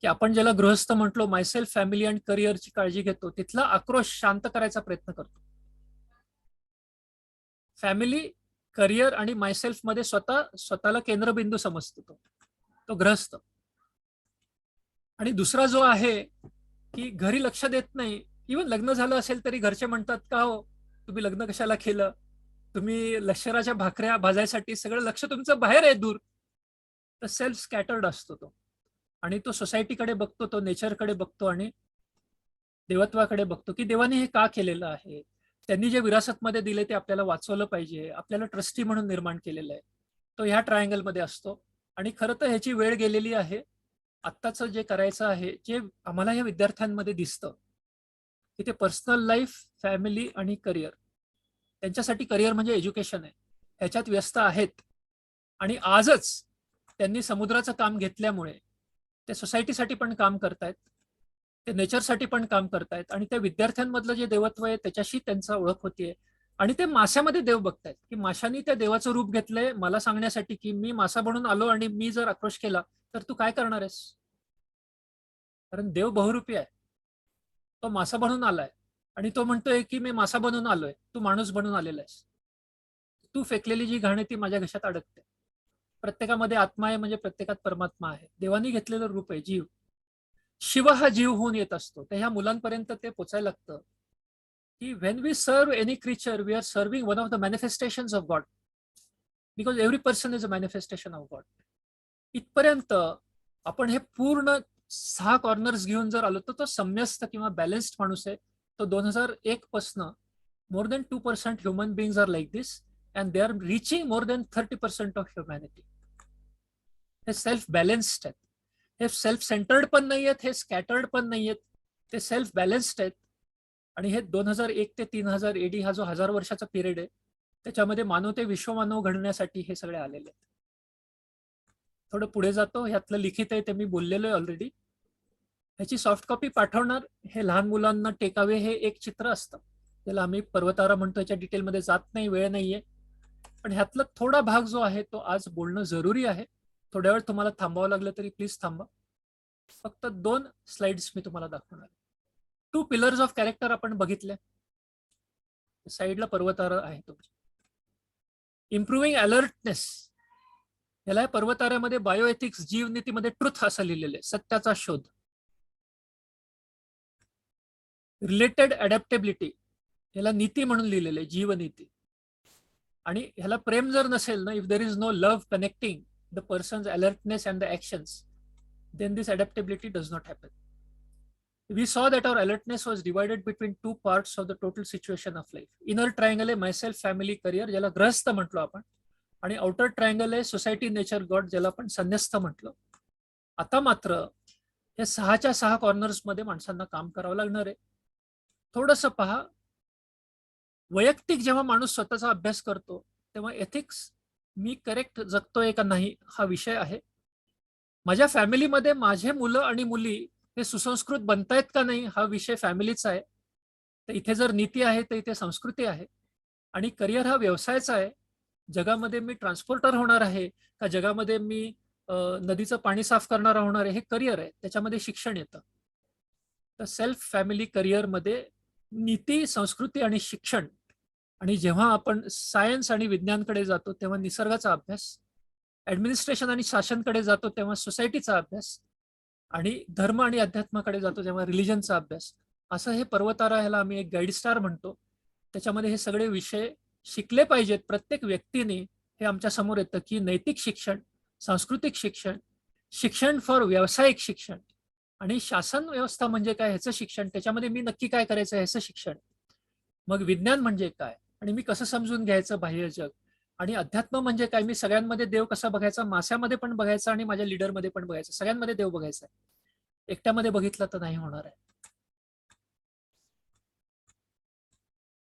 की आपण ज्याला गृहस्थ म्हटलो, मायसेल्फ, फॅमिली अँड करिअरची काळजी घेतो, तिथला आक्रोश शांत करायचा प्रयत्न करतो. फॅमिली, करिअर आणि मायसेल्फ मध्ये स्वतःला केंद्रबिंदू समजतो तो गृहस्थ. आणि दुसरा जो आहे की घरी लक्ष देत नाही. इव्हन लग्न झालं असेल तरी घरचे म्हणतात का हो तुम्ही लग्न कशाला केलं, तुम्ही लष्कराच्या भाकऱ्या भाजायसाठी सगळं लक्ष तुमचं बाहेर आहे दूर. तर सेल्फ स्कॅटर्ड असतो तो. आणि तो सोसायटीकडे बघतो, तो नेचरकडे बघतो आणि देवत्वाकडे बघतो की देवाने हे का केलेलं आहे, त्यांनी जे विरासतमध्ये दिले ते आपल्याला वाचवलं पाहिजे, आपल्याला ट्रस्टी म्हणून निर्माण केलेलं आहे. तो ह्या ट्रायंगल मध्ये असतो. आणि खरं तर ह्याची वेळ गेलेली आहे. आत्ताचं जे करायचं आहे, जे आम्हाला या विद्यार्थ्यांमध्ये दिसतं की ते पर्सनल लाईफ, फॅमिली आणि करिअर, त्यांच्यासाठी करिअर म्हणजे एज्युकेशन आहे, ह्याच्यात व्यस्त आहेत. आणि आजच त्यांनी समुद्राचं काम घेतल्यामुळे ते सोसायटीसाठी पण काम करतायत, ते नेचरसाठी पण काम करतायत. आणि त्या विद्यार्थ्यांमधलं जे देवत्व आहे त्याच्याशी त्यांचा ओळख होतीये. आणि ते माशामध्ये देव बघतायत की माशांनी त्या देवाचं रूप घेतलंय मला सांगण्यासाठी की मी मासा बनून आलो आणि मी जर आक्रोश केला तर तू काय करणार आहेस. कारण देव बहुरूपी आहे. तो मासा बनून आलाय आणि तो म्हणतोय की मी मासा बनून आलोय, तू माणूस बनून आलेला आहेस. तू फेकलेली जी घाण आहे ती माझ्या घशात अडकते. प्रत्येकामध्ये आत्मा आहे म्हणजे प्रत्येकात परमात्मा आहे. देवानी घेतलेलं रूप आहे जीव. शिव हा जीव होऊन येत असतो. तर ह्या मुलांपर्यंत ते पोचायला लागतं की when we serve any creature we are serving one of the manifestations of God, because every person is a manifestation of God. इथपर्यंत आपण हे पूर्ण 6 कॉर्नर्स घेऊन जर आलो तर तो सम्यस्त किंवा बॅलन्स्ड माणूस आहे. तो 2001 पासनं more than 2% human beings are like this and they are reaching more than 30% of humanity. हे सेल्फ बॅलन्स्ड आहेत. हे सेल्फ सेंटर्ड पण नाही आहेत, हे स्कॅटर्ड पण नाही आहेत, ते सेल्फ बॅलन्स्ड आहेत. आणि हे 2001 ते 3000 AD हा जो 1000 वर्षाचा पिरियड आहे त्याच्यामध्ये मानव ते विश्वमानव घडण्यासाठी हे सगळे आलेले आहेत. थोडं पुढे जातो. ह्यातलं लिखित आहे ते मी बोललेलो आहे ऑलरेडी. ह्याची सॉफ्ट कॉपी पाठवणार. हे लहान मुलांना टेकावे हे एक चित्र असतं, त्याला आम्ही पर्वतारा म्हणतो. याच्या डिटेलमध्ये जात नाही, वेळ नाहीये. पण ह्यातला थोडा भाग जो आहे तो आज बोलणं जरुरी आहे. थोड्या वेळ तुम्हाला थांबावं लागलं तरी प्लीज थांबा. फक्त 2 स्लाइड्स मी तुम्हाला दाखवणार. 2 पिलर्स ऑफ कॅरेक्टर आपण बघितले. साईडला पर्वतारा आहे तुमची. इम्प्रूव्हिंग अलर्टनेस, याला पर्वताऱ्यामध्ये बायोएथिक्स, जीवनीतीमध्ये ट्रुथ असं लिहिलेलं आहे, सत्याचा शोध. रिलेटेड अडॅप्टेबिलिटी, याला नीती म्हणून लिहिलेलं आहे, जीवनीती. आणि ह्याला प्रेम जर नसेल ना, if there is no love connecting the persons alertness and the actions, then this adaptability does not happen. We saw that our alertness was divided between 2 parts of the total situation of life. Inner triangle आहे myself, family, career, ज्याला गृहस्थ म्हटलो आपण. आणि outer triangle आहे society, nature, God, ज्याला आपण संन्यस्त म्हटलं. आता मात्र हे 6च्या 6 कॉर्नर्स मध्ये माणसांना काम करावं लागणार आहे. थोडंसं पहा, वैयक्तिक जेव्हा माणूस स्वतःचा अभ्यास करतो तेव्हा एथिक्स मी करेक्ट जगतोय का नाही हा विषय आहे. माझ्या फॅमिलीमध्ये माझे मुलं आणि मुली हे सुसंस्कृत बनतायत का नाही हा विषय फॅमिलीचा आहे. तर इथे जर नीती आहे तर इथे संस्कृती आहे. आणि करिअर हा व्यवसायाचा आहे. जगामध्ये मी ट्रान्सपोर्टर होणार आहे का जगामध्ये मी नदीचं पाणी साफ करणारा होणार आहे, हे करिअर आहे. त्याच्यामध्ये शिक्षण येतं. तर सेल्फ, फॅमिली, करिअरमध्ये नीती, संस्कृती आणि शिक्षण. आणि जेव्हा आपण सायन्स आणि विज्ञानकडे जातो तेव्हा निसर्गाचा अभ्यास, ऍडमिनिस्ट्रेशन आणि शासनकडे जातो तेव्हा सोसायटीचा अभ्यास, आणि धर्म आणि अध्यात्माकडे जातो तेव्हा रिलिजनचा अभ्यास. असं हे पर्वतारा, ह्याला आम्ही एक गाईड स्टार म्हणतो. त्याच्यामध्ये हे सगळे विषय शिकले पाहिजेत. प्रत्येक व्यक्तीने हे आमच्या समोर येतं की नैतिक शिक्षण, सांस्कृतिक शिक्षण, शिक्षण फॉर व्यावसायिक शिक्षण, आणि शासन व्यवस्था म्हणजे काय ह्याचं शिक्षण, त्याच्यामध्ये मी नक्की काय करायचं ह्याचं शिक्षण. मग विज्ञान म्हणजे काय आणि मी कसं समजून घ्यायचं बाह्य जग, आणि अध्यात्म म्हणजे काय, मी सगळ्यांमध्ये देव कसा बघायचा, माश्यामध्ये पण बघायचा आणि माझ्या लीडरमध्ये पण बघायचा, सगळ्यांमध्ये देव बघायचा आहे. एकट्यामध्ये बघितलं तर नाही होणार आहे.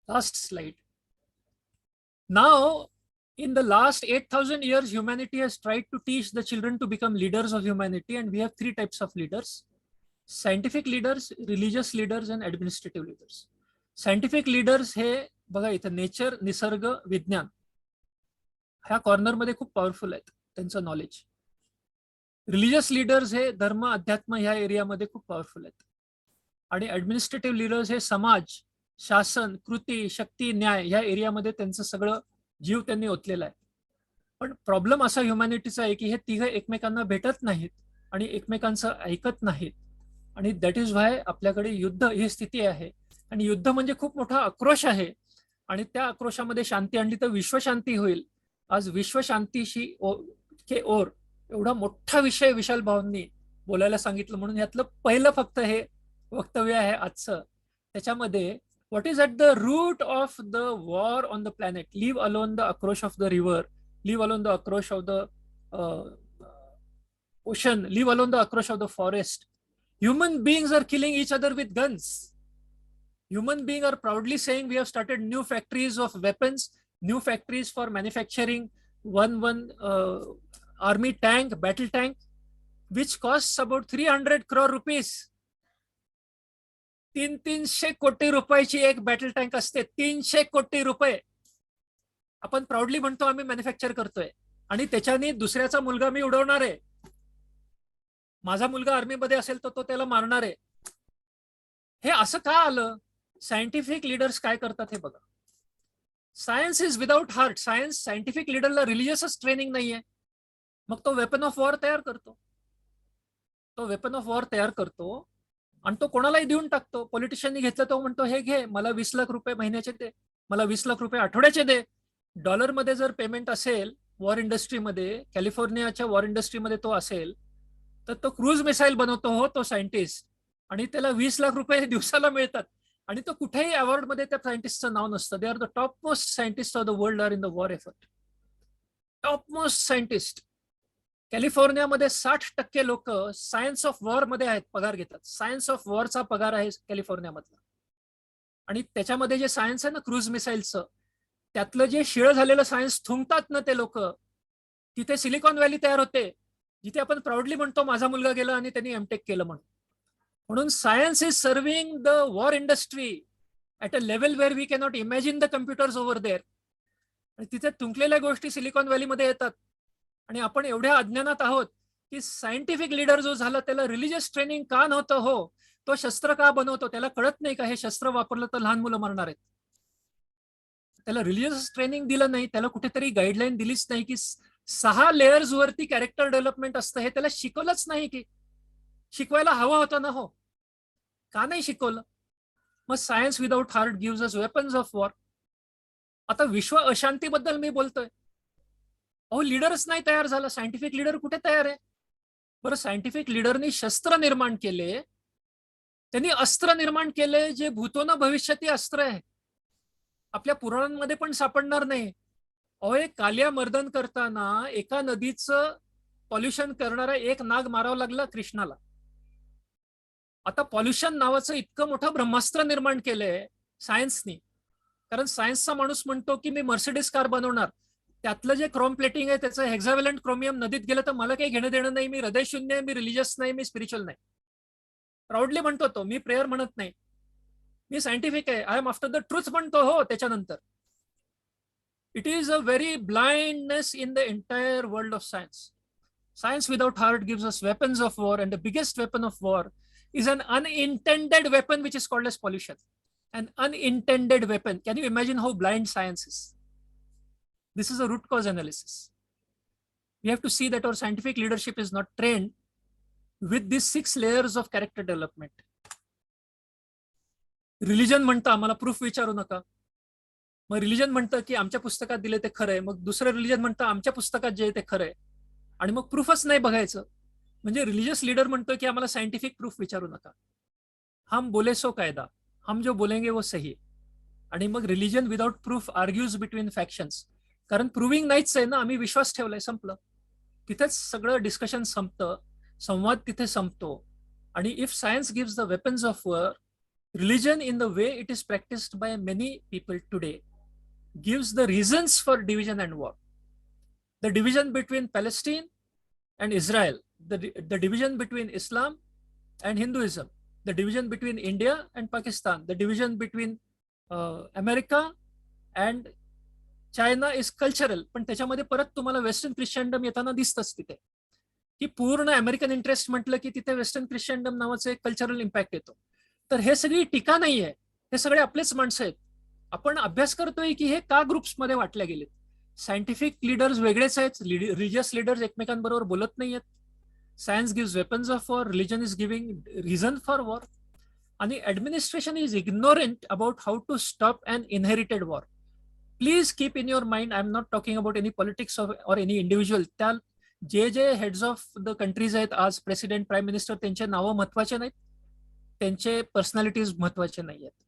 Last slide. Now In the last 8,000 years, humanity has tried to teach the children to become leaders of humanity, and we have 3 types of leaders: scientific leaders, religious leaders, and administrative leaders. Scientific leaders हे बघा इथं nature, निसर्ग, विज्ञान ह्या corner मध्ये खूप powerful आहेत त्यांचं नॉलेज. रिलिजियस लीडर्स हे धर्म, अध्यात्म ह्या एरियामध्ये खूप पॉवरफुल आहेत. आणि ऍडमिनिस्ट्रेटिव्ह लिडर्स हे समाज, शासन, कृती, शक्ती, न्याय ह्या एरियामध्ये त्यांचं सगळं जीव त्यांनी ओतलेला आहे. पण प्रॉब्लेम असा ह्युमॅनिटीचा आहे की हे तिघं एकमेकांना भेटत नाहीत आणि एकमेकांचं ऐकत नाहीत. आणि दॅट इज व्हाय आपल्याकडे युद्ध ही स्थिती आहे. आणि युद्ध म्हणजे खूप मोठा आक्रोश आहे. आणि त्या आक्रोशामध्ये शांती आणली तर विश्वशांती होईल. आज विश्वशांतीशी के ओर एवढा मोठा विषय विशाल भाऊंनी बोलायला सांगितलं, म्हणून यातलं पहिलं फक्त हे वक्तव्य आहे आजचं. त्याच्यामध्ये what is at the root of the war on the planet? Leave alone the akrosh of the river, leave alone the akrosh of the ocean, leave alone the akrosh of the forest. Human beings are killing each other with guns. Human beings are proudly saying we have started new factories of weapons, new factories for manufacturing one army tank, battle tank, which costs about 300 crore rupees. 300 कोटी रुपयाची एक battle tank असते. 300 कोटी रुपये. आपण proudly म्हणतो आम्ही manufacture करतोय आणि त्याच्याने दुसऱ्याचा मुलगा मी उडवणार आहे. माझा मुलगा आर्मीमध्ये असेल तर तो त्याला मारणार आहे. हे असं का आलं? सायंटिफिक लीडर्स काय करतात हे बघा. Science is without heart. Scientific लीडरला रिलिजियसच ट्रेनिंग नाहीये. मग तो वेपन ऑफ वॉर तयार करतो. आणि तो कोणालाही देऊन टाकतो. पॉलिटिशियननी घेतलं तो म्हणतो हे घे, मला 20 लाख रुपये महिन्याचे दे, मला 20 लाख रुपये आठवड्याचे दे. डॉलरमध्ये जर पेमेंट असेल वॉर इंडस्ट्रीमध्ये, कॅलिफोर्नियाच्या वॉर इंडस्ट्रीमध्ये तो असेल तर तो क्रूज मिसाईल बनवतो हो तो सायंटिस्ट, आणि त्याला 20 लाख रुपये दिवसाला मिळतात. आणि तो कुठेही अवॉर्डमध्ये त्या सायंटिस्टचं नाव नसतं. They are the top most scientist of the world are in the war effort. Top most scientist. कॅलिफोर्नियामध्ये 60% लोक सायन्स ऑफ वॉर मध्ये आहेत, पगार घेतात. सायन्स ऑफ वॉरचा पगार आहे कॅलिफोर्नियामधला. आणि त्याच्यामध्ये जे सायन्स आहे ना क्रूज मिसाईलचं, त्यातलं जे शिळं झालेलं सायन्स थुंकतात ना ते लोक, तिथे सिलिकॉन व्हॅली तयार होते, जिथे आपण प्राऊडली म्हणतो माझा मुलगा गेला आणि त्यांनी एमटेक केलं म्हणून. Science is serving the war industry at a level where we cannot imagine the computers over there. आणि तिथे थुंकलेल्या गोष्टी सिलिकॉन व्हॅलीमध्ये येतात. आणि आपण एवढ्या अज्ञानात आहोत की सायंटिफिक लीडर जो झाला त्याला रिलिजियस ट्रेनिंग का नव्हतं हो. तो शस्त्र का बनवतो त्याला कळत नाही का हे शस्त्र वापरलं तर लहान मुलं मरणार आहेत. त्याला रिलिजियस ट्रेनिंग दिलं नाही, त्याला कुठेतरी गाईडलाईन दिलीच नाही की 6 लेयर्स वरती कॅरेक्टर डेव्हलपमेंट असतं, हे त्याला शिकवलंच नाही. की शिकवायला हवं होतं ना हो, का नाही शिकवलं? मग science without heart gives us weapons of war. आता विश्व अशांतीबद्दल मी बोलतोय. अहो लीडरच नाही तयार झाला. सायंटिफिक लीडर कुठे तयार आहे? बरं, सायंटिफिक लीडरनी शस्त्र निर्माण केले, त्यांनी अस्त्र निर्माण केले जे भूतोन भविष्यती अस्त्र आहे. आपल्या पुराणांमध्ये पण सापडणार नाही. अहो एक कालिया मर्दन करताना एका नदीचं पॉल्युशन करणारा एक नाग मारावा लागला कृष्णाला. आता पॉल्युशन नावाचं इतकं मोठं ब्रह्मास्त्र निर्माण केलंय सायन्सनी. कारण सायन्सचा माणूस म्हणतो की मी मर्सिडीज कार बनवणार, त्यातलं जे क्रोम प्लेटिंग आहे त्याचं हेक्झाव्हॅलंट क्रोमियम नदीत गेलं तर मला काही घेणं देणं नाही. मी हृदयशून्य आहे, मी रिलिजियस नाही, मी स्पिरिच्युअल नाही. प्राऊडली म्हणतो तो. मी प्रेयर म्हणत नाही. मी सायंटिफिक आहे, I am after the truth म्हणतो हो. त्याच्यानंतर it is a very blindness in the entire world of science. Science without heart gives us weapons of war, and the biggest weapon of war is an unintended weapon which is called as pollution. An unintended weapon. Can you imagine how blind science is? This is a root cause analysis. We have to see that our scientific leadership is not trained with these 6 layers of character development. Religion म्हणतं आम्हाला proof विचारू नका. मग religion म्हणतं की आमच्या पुस्तकात दिले ते खरंय. मग दुसरं रिलिजन म्हणतं आमच्या पुस्तकात जे ते खरंय. आणि मग प्रूफच नाही बघायचं. म्हणजे रिलिजियस लीडर म्हणतोय की आम्हाला सायंटिफिक प्रूफ विचारू नका. हम बोले सो कायदा, हम जो बोलेंगे वो सही. आणि मग religion without proof argues between factions. कारण प्रूव्हिंग नाहीच आहे ना, आम्ही विश्वास ठेवलाय, संपलं. तिथेच सगळं डिस्कशन संपतं, संवाद तिथे संपतो. आणि if science gives the weapons of war, religion in the way it is practised by many people today gives the reasons for division and war. the division between Palestine and Israel, the division between Islam and Hinduism, the division between India and Pakistan, the division between America and China is cultural. पण त्याच्यामध्ये परत तुम्हाला western ख्रिश्चनडम येताना दिसतच तिथे, की पूर्ण American interest म्हटलं की तिथे वेस्टर्न ख्रिश्चनडम नावाचं एक कल्चरल इम्पॅक्ट येतो. तर हे सगळी टीका नाहीये, हे सगळे आपलेच माणसं आहेत. आपण अभ्यास करतोय की हे का ग्रुप्समध्ये वाटले गेलेत. सायंटिफिक लीडर्स वेगळेच आहेत, रिलिजियस लीडर्स एकमेकांबरोबर बोलत नाहीयेत. Science gives weapons of war, religion is giving reason for war, आणि administration is ignorant about how to stop an inherited war. Please keep in your mind, I'm not talking about any politics or any individual. त्या जे heads of the countries आहेत आज, president, prime minister, त्यांचे नावं महत्वाचे नाहीत, त्यांचे personalities महत्वाचे नाही आहेत.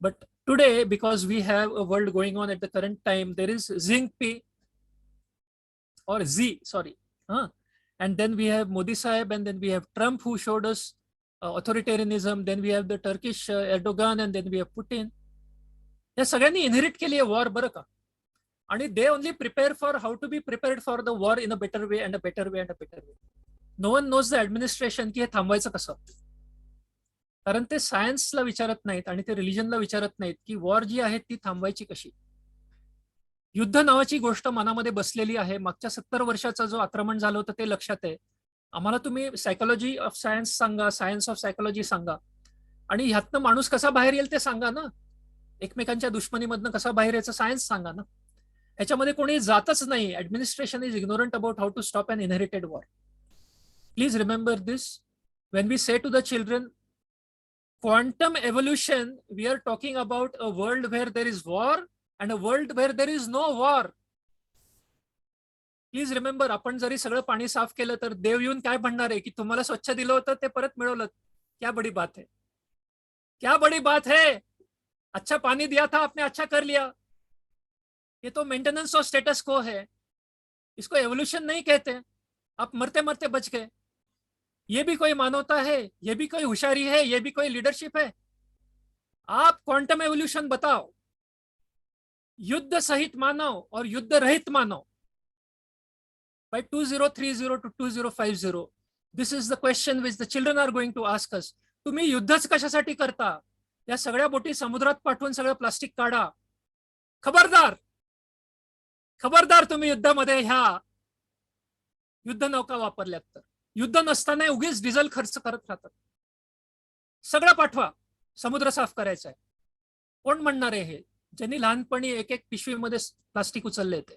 But today, because we have a world going on at the current time, there is झिंगपी or Z, sorry. And then we have Modi Sahib, and then we have Trump who showed us authoritarianism, then we have the Turkish Erdogan, and then we have Putin. या सगळ्यांनी inherit केली आहे war, बरं का. आणि they only prepare for how to be prepared for the war in a better way and a better way and a better way. No one knows the administration की हे थांबवायचं कसं, कारण ते सायन्सला विचारत नाहीत आणि ते रिलिजनला विचारत नाहीत की वॉर जी आहे ती थांबवायची कशी. युद्ध नावाची गोष्ट मनामध्ये बसलेली आहे. मागच्या 70 वर्षाचा जो आक्रमण झालं होतं ते लक्षात आहे आम्हाला. तुम्ही सायकोलॉजी ऑफ सायन्स सांगा, सायन्स ऑफ सायकोलॉजी सांगा, आणि ह्यातनं माणूस कसा बाहेर येईल ते सांगा ना. एकमेकांच्या दुश्मनीमधनं कसा बाहेर यायचं सायन्स सांगा ना. ह्याच्यामध्ये कोणी जातच नाही. Administration is ignorant about how to stop an inherited war. Please remember this when we say to the children quantum evolution, we are talking about a world where there is war and a world where there is no war. Please remember, आपण जरी सगळं पाणी साफ केलं तर देव येऊन काय म्हणणार आहे की तुम्हाला स्वच्छ दिलं होतं ते परत मिळवलं. क्या बड़ी बात है, क्या बड़ी बात है. अच्छा पानी दिया था आपने, अच्छा कर लिया. ये तो मेंटेनेंस ऑफ स्टेटस को है, इसको एवोल्यूशन नहीं कहते. आप मरते मरते बच गए. ये भी कोई मानवता है, ये भी कोई होशियारी है, ये भी कोई लीडरशिप है. आप क्वांटम एवोल्यूशन बताओ. युद्ध सहित मानव और युद्ध रहित मानव. By 2030 to 2050, this is the question which the children are going to ask us. तुम्ही युद्धच कशासाठी करता. या सगळ्या बोटी समुद्रात पाठवून सगळं प्लास्टिक काढा. खबरदार, खबरदार, तुम्ही युद्धामध्ये ह्या युद्ध नौका वापरल्यात तर. युद्ध नसताना उगीच डिझेल खर्च करत राहतात. सगळं पाठवा, समुद्र साफ करायचा आहे. कोण म्हणणार आहे हे, ज्यांनी लहानपणी एक एक पिशवीमध्ये प्लास्टिक उचलले ते.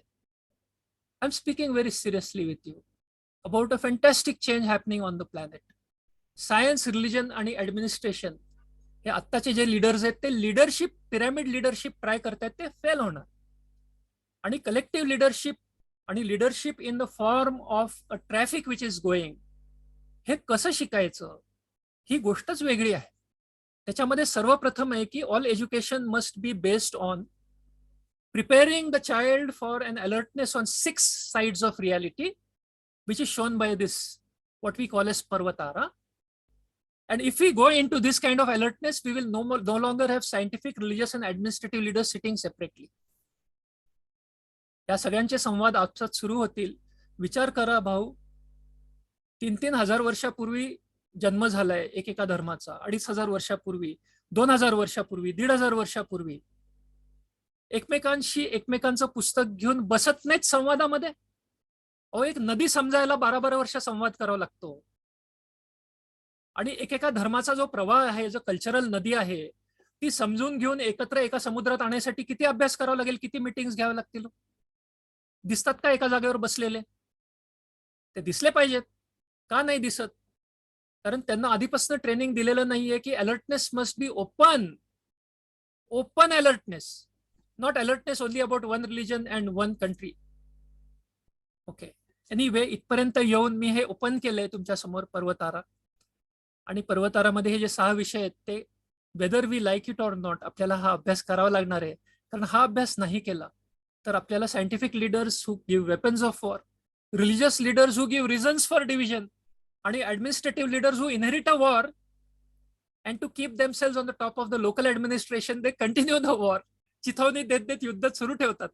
I am speaking very seriously with you about a fantastic change happening on the planet. Science, religion आणि ऍडमिनिस्ट्रेशन हे आत्ताचे जे लीडर्स आहेत ते लीडरशिप, पिरॅमिड लीडरशिप ट्राय करतायत, ते फेल होणार. आणि कलेक्टिव्ह लीडरशिप आणि leadership in the form of a traffic which is going, हे कसं शिकायचं ही गोष्टच वेगळी आहे. त्याच्यामध्ये सर्वप्रथम आहे की all education must be based on preparing the child for an alertness on 6 sides of reality, which is shown by this what we call as Parvatara. And if we go into this kind of alertness, we will no longer have scientific, religious and administrative leaders sitting separately. या सगळ्यांचे संवाद आजच सुरू होतील. विचार करा भाऊ, 3-3 हजार वर्षापूर्वी जन्म झालाय एकेका धर्माचा, 2,500 वर्षापूर्वी, 2,000 वर्षापूर्वी, 1,500 वर्षापूर्वी. एकमेकांशी एकमेकांचं पुस्तक घेऊन बसत नाहीत संवादामध्ये. अहो, एक नदी समजायला 12-12 वर्ष संवाद करावा लागतो. आणि एकेका धर्माचा जो प्रवाह आहे, जो कल्चरल नदी आहे, ती समजून घेऊन एकत्र एका समुद्रात आणण्यासाठी किती अभ्यास करावा लागेल, किती मीटिंग्स घ्याव्या लागतील. दिसतात का एका जागेवर बसलेले? ते दिसले पाहिजेत. का नाही दिसत? कारण त्यांना आधीपासून ट्रेनिंग दिलेलं नाहीये की alertness must be open, open alertness, not alertness only about one religion and one country. Okay, anyway, इथपर्यंत येऊन मी हे ओपन केलंय तुमच्या समोर पर्वतारा. आणि पर्वतारामध्ये हे जे 6 विषय आहेत ते whether we like it or not आपल्याला हा अभ्यास करावा लागणार आहे. कारण हा अभ्यास नाही केला तर आपल्याला scientific leaders who give weapons of war, religious leaders who give reasons for division, आणि administrative leaders who inherit a war and to keep themselves on the top of the local administration, they continue the war. चिथावणी देत देत युद्ध सुरू ठेवतात.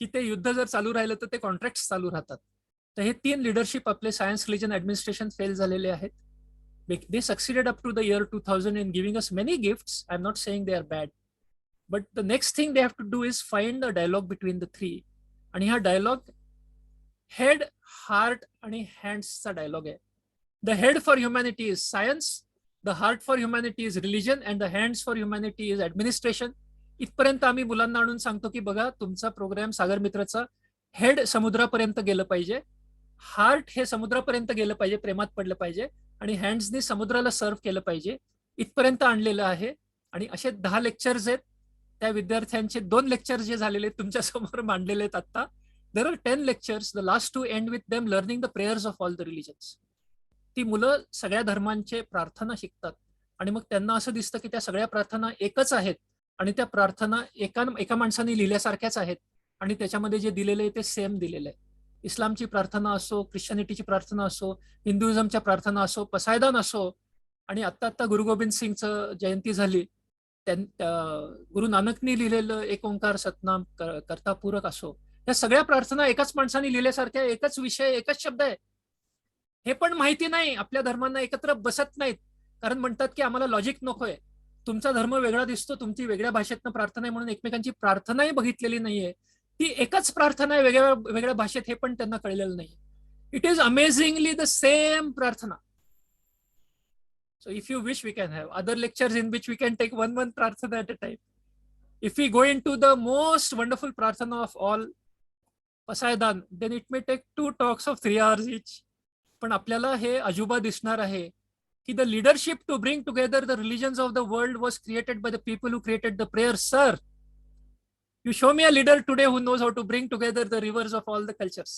की ते युद्ध जर चालू राहिलं तर ते कॉन्ट्रॅक्ट चालू राहतात. तर हे 3 लिडरशिप आपले सायन्स, रिलीजन, ऍडमिनिस्ट्रेशन फेल झालेले आहेत. They succeeded up to the year 2000 in giving us many gifts. I'm not saying they are bad. But the next thing they have to do is find a dialogue between the three. आणि हा dialogue head, heart आणि hands चा dialogue आहे. The head for humanity is science, the heart for humanity is religion, and the hands for humanity is administration. इथपर्यंत आम्ही मुलांना आणून सांगतो की बघा, तुमचा प्रोग्राम सागर मित्राचा हेड समुद्रापर्यंत गेलं पाहिजे, हार्ट हे समुद्रापर्यंत गेलं पाहिजे, प्रेमात पडलं पाहिजे, आणि हँड्सनी समुद्राला सर्व केलं पाहिजे. इथपर्यंत आणलेलं आहे. आणि असे 10 लेक्चर्स आहेत. त्या विद्यार्थ्यांचे 2 लेक्चर जे झालेले तुमच्या समोर मांडलेले आहेत आता. There are 10 lectures. The last 2 end with them learning the prayers of all the religions. ती मुलं सगळ्या धर्मांचे प्रार्थना शिकतात आणि मग त्यांना असं दिसतं की त्या सगळ्या प्रार्थना एकच आहेत आणि त्या प्रार्थना एका माणसाने लिहिल्यासारख्याच आहेत आणि त्याच्यामध्ये जे दिलेलं आहे ते सेम दिलेलं आहे. इस्लामची प्रार्थना असो, ख्रिश्चनिटीची प्रार्थना असो, हिंदुइझमच्या प्रार्थना असो, पसायदान असो, आणि आता गुरु गोबिंद सिंगचं जयंती झाली, गुरु नानकनी लिहिलेलं एक ओंकार सतनाम करता पूरक असो, या सगळ्या प्रार्थना एकाच माणसाने लिहिल्यासारख्या, एकच विषय, एकच शब्द आहे. हे पण माहिती नाही. आपल्या धर्मांना एकत्र बसत नाहीत कारण म्हणतात की आम्हाला लॉजिक नकोय. तुमचा धर्म वेगळा दिसतो, तुमची वेगळ्या भाषेतनं प्रार्थना आहे म्हणून एकमेकांची प्रार्थनाही बघितलेली नाहीये. ती एकच प्रार्थना आहे वेगळ्या वेगळ्या भाषेत, हे पण त्यांना कळलेलं नाही. It is amazingly the same प्रार्थना. So if you wish, we can have other lectures in which we can take one prarthana at a time. If we go into the most wonderful prarthana of all, Pasaidan, then it may take 2 talks of 3 hours each. पण आपल्याला हे अजुबा दिसणार आहे की the leadership to bring together the religions of the world was created by the people who created the prayer. Sir, you show me a leader today who knows how to bring together the rivers of all the cultures.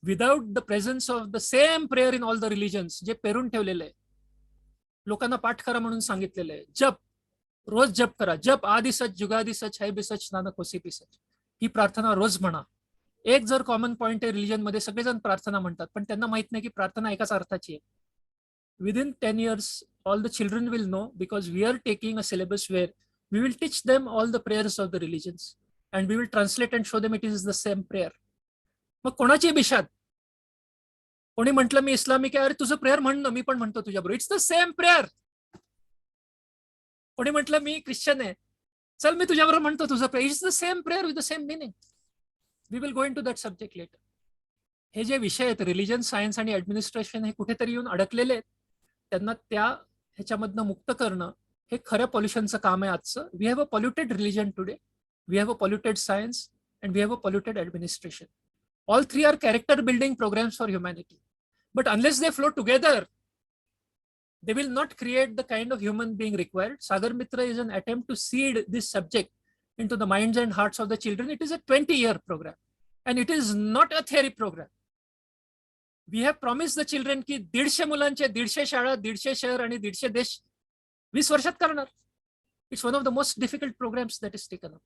Without the presence of the same prayer in all the religions, जे पेरून ठेवलेलं आहे, लोकांना पाठ करा म्हणून सांगितलेलं आहे, जप, रोज जप करा, जप आदि सच जुगादि सच है बी सच नानक होसी बी सच, ही प्रार्थना रोज म्हणा. एक जर कॉमन पॉइंट आहे रिलिजन मध्ये, सगळेजण प्रार्थना म्हणतात पण त्यांना माहित नाही की प्रार्थना एकाच अर्थाची आहे. Within 10 years all the children will know, because we are taking a syllabus where we will teach them all the prayers of the religions and we will translate and show them it is the same prayer. मग कोणाची बिशात? कोणी म्हटलं मी Islamic आहे, अरे तुझं prayer म्हण ना, मी पण म्हणतो तुझ्याबरोबर, इट्स द सेम प्रेयर. कोणी म्हटलं मी ख्रिश्चन आहे, चल मी तुझ्याबरोबर म्हणतो तुझं prayer, it's the same prayer with the same meaning. We will go into that subject later. हे जे विषय आहेत रिलिजन, सायन्स आणि ऍडमिनिस्ट्रेशन, हे कुठेतरी येऊन अडकलेले आहेत. त्यांना ह्याच्यामधनं मुक्त करणं हे खरं पॉल्युशनचं काम आहे आजचं. We have a polluted religion today, we have a polluted science, and we have a polluted administration. All 3 are character building programs for humanity. But unless they flow together, they will not create the kind of human being required. Sagar Mitra is an attempt to seed this subject into the minds and hearts of the children. It is a 20-year program and it is not a theory program. We have promised the children की 150 मुलांचे 150 शाळा, 150 शहर आणि 150 देश 20 वर्षात करणार. It's one of the most difficult programs that is taken up.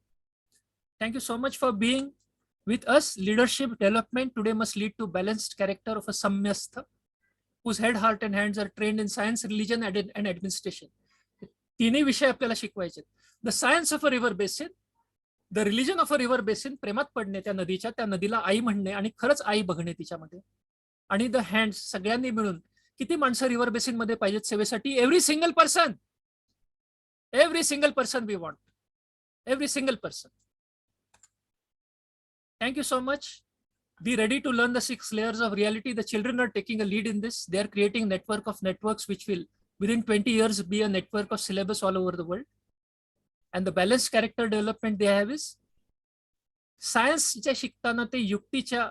Thank you so much for being with us. Leadership development today must lead to balanced character of a samyastha whose head, heart and hands are trained in science, religion and administration. तिन्ही विषय आपल्याला शिकवायचे. The science of a river basin, the religion of a river basin, प्रेमात पडणे त्या नदीच्या, त्या नदीला आई म्हणणे आणि खरंच आई बघणे तिच्यामध्ये. आणि the hands, सगळ्यांनी मिळून किती माणसं रिव्हर बेसिन मध्ये पाहिजेत सेवेसाठी? every single person we want, every single person. Thank you so much. Be ready to learn the 6 layers of reality. The children are taking a lead in this. They are creating network of networks which will within 20 years be a network of syllabus all over the world. And the balanced character development they have is science च्या शिकताना ते युक्तीच्या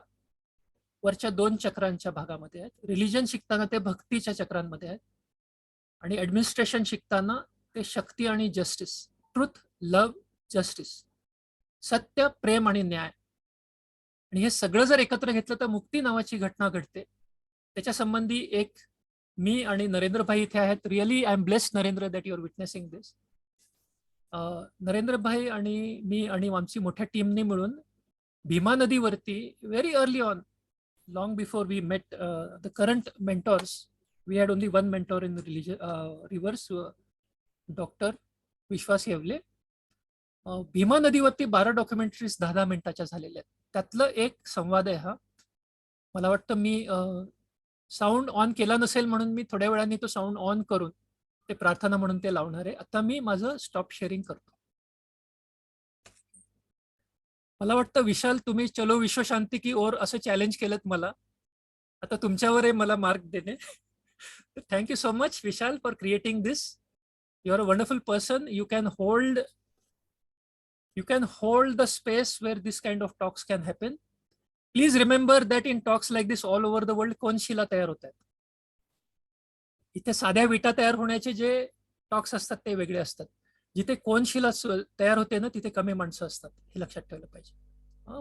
वरच्या 2 चक्रांच्या भागामध्ये आहेत, religion शिकताना ते भक्तीच्या चक्रांमध्ये आहेत, आणि ऍडमिनिस्ट्रेशन शिकताना ते शक्ती आणि जस्टिस, ट्रुथ, लव्ह, जस्टिस, सत्य, प्रेम आणि न्याय. आणि हे सगळं जर एकत्र घेतलं तर मुक्ती नावाची घटना घडते. त्याच्या संबंधी एक मी आणि नरेंद्रभाई इथे आहेत. Really I am blessed Narendra that you are witnessing this. Narendrabhai आणि मी आणि आमची मोठ्या टीमने मिळून भीमा नदीवरती very early on, long before we met the current mentors, we had only 1 mentor in rivers, doctor Vishwas Yewale. Bhima नदीवरती 12 डॉक्युमेंटरीज 10-10 मिनिटाच्या झालेल्या आहेत. त्यातलं एक संवाद आहे हा. मला वाटतं मी साऊंड ऑन केला नसेल म्हणून मी थोड्या वेळाने तो साऊंड ऑन करून ते प्रार्थना म्हणून ते लावणार आहे. आता मी माझं स्टॉप शेअरिंग करतो. मला वाटतं विशाल, तुम्ही चलो विश्व शांती की ओर असं चॅलेंज केलं मला. आता तुमच्यावर आहे मला मार्क देणे. Thank you so much Vishal for creating this. You are a wonderful person. You can hold the space where this kind of talks can happen. Please remember that in talks like this all over the world, कोनशिला तयार होत आहेत. इथे साध्या विटा तयार होण्याचे जे टॉक्स असतात ते वेगळे असतात. जिथे कोनशिला तयार होते ना, तिथे कमी माणसं असतात. हे लक्षात ठेवलं पाहिजे.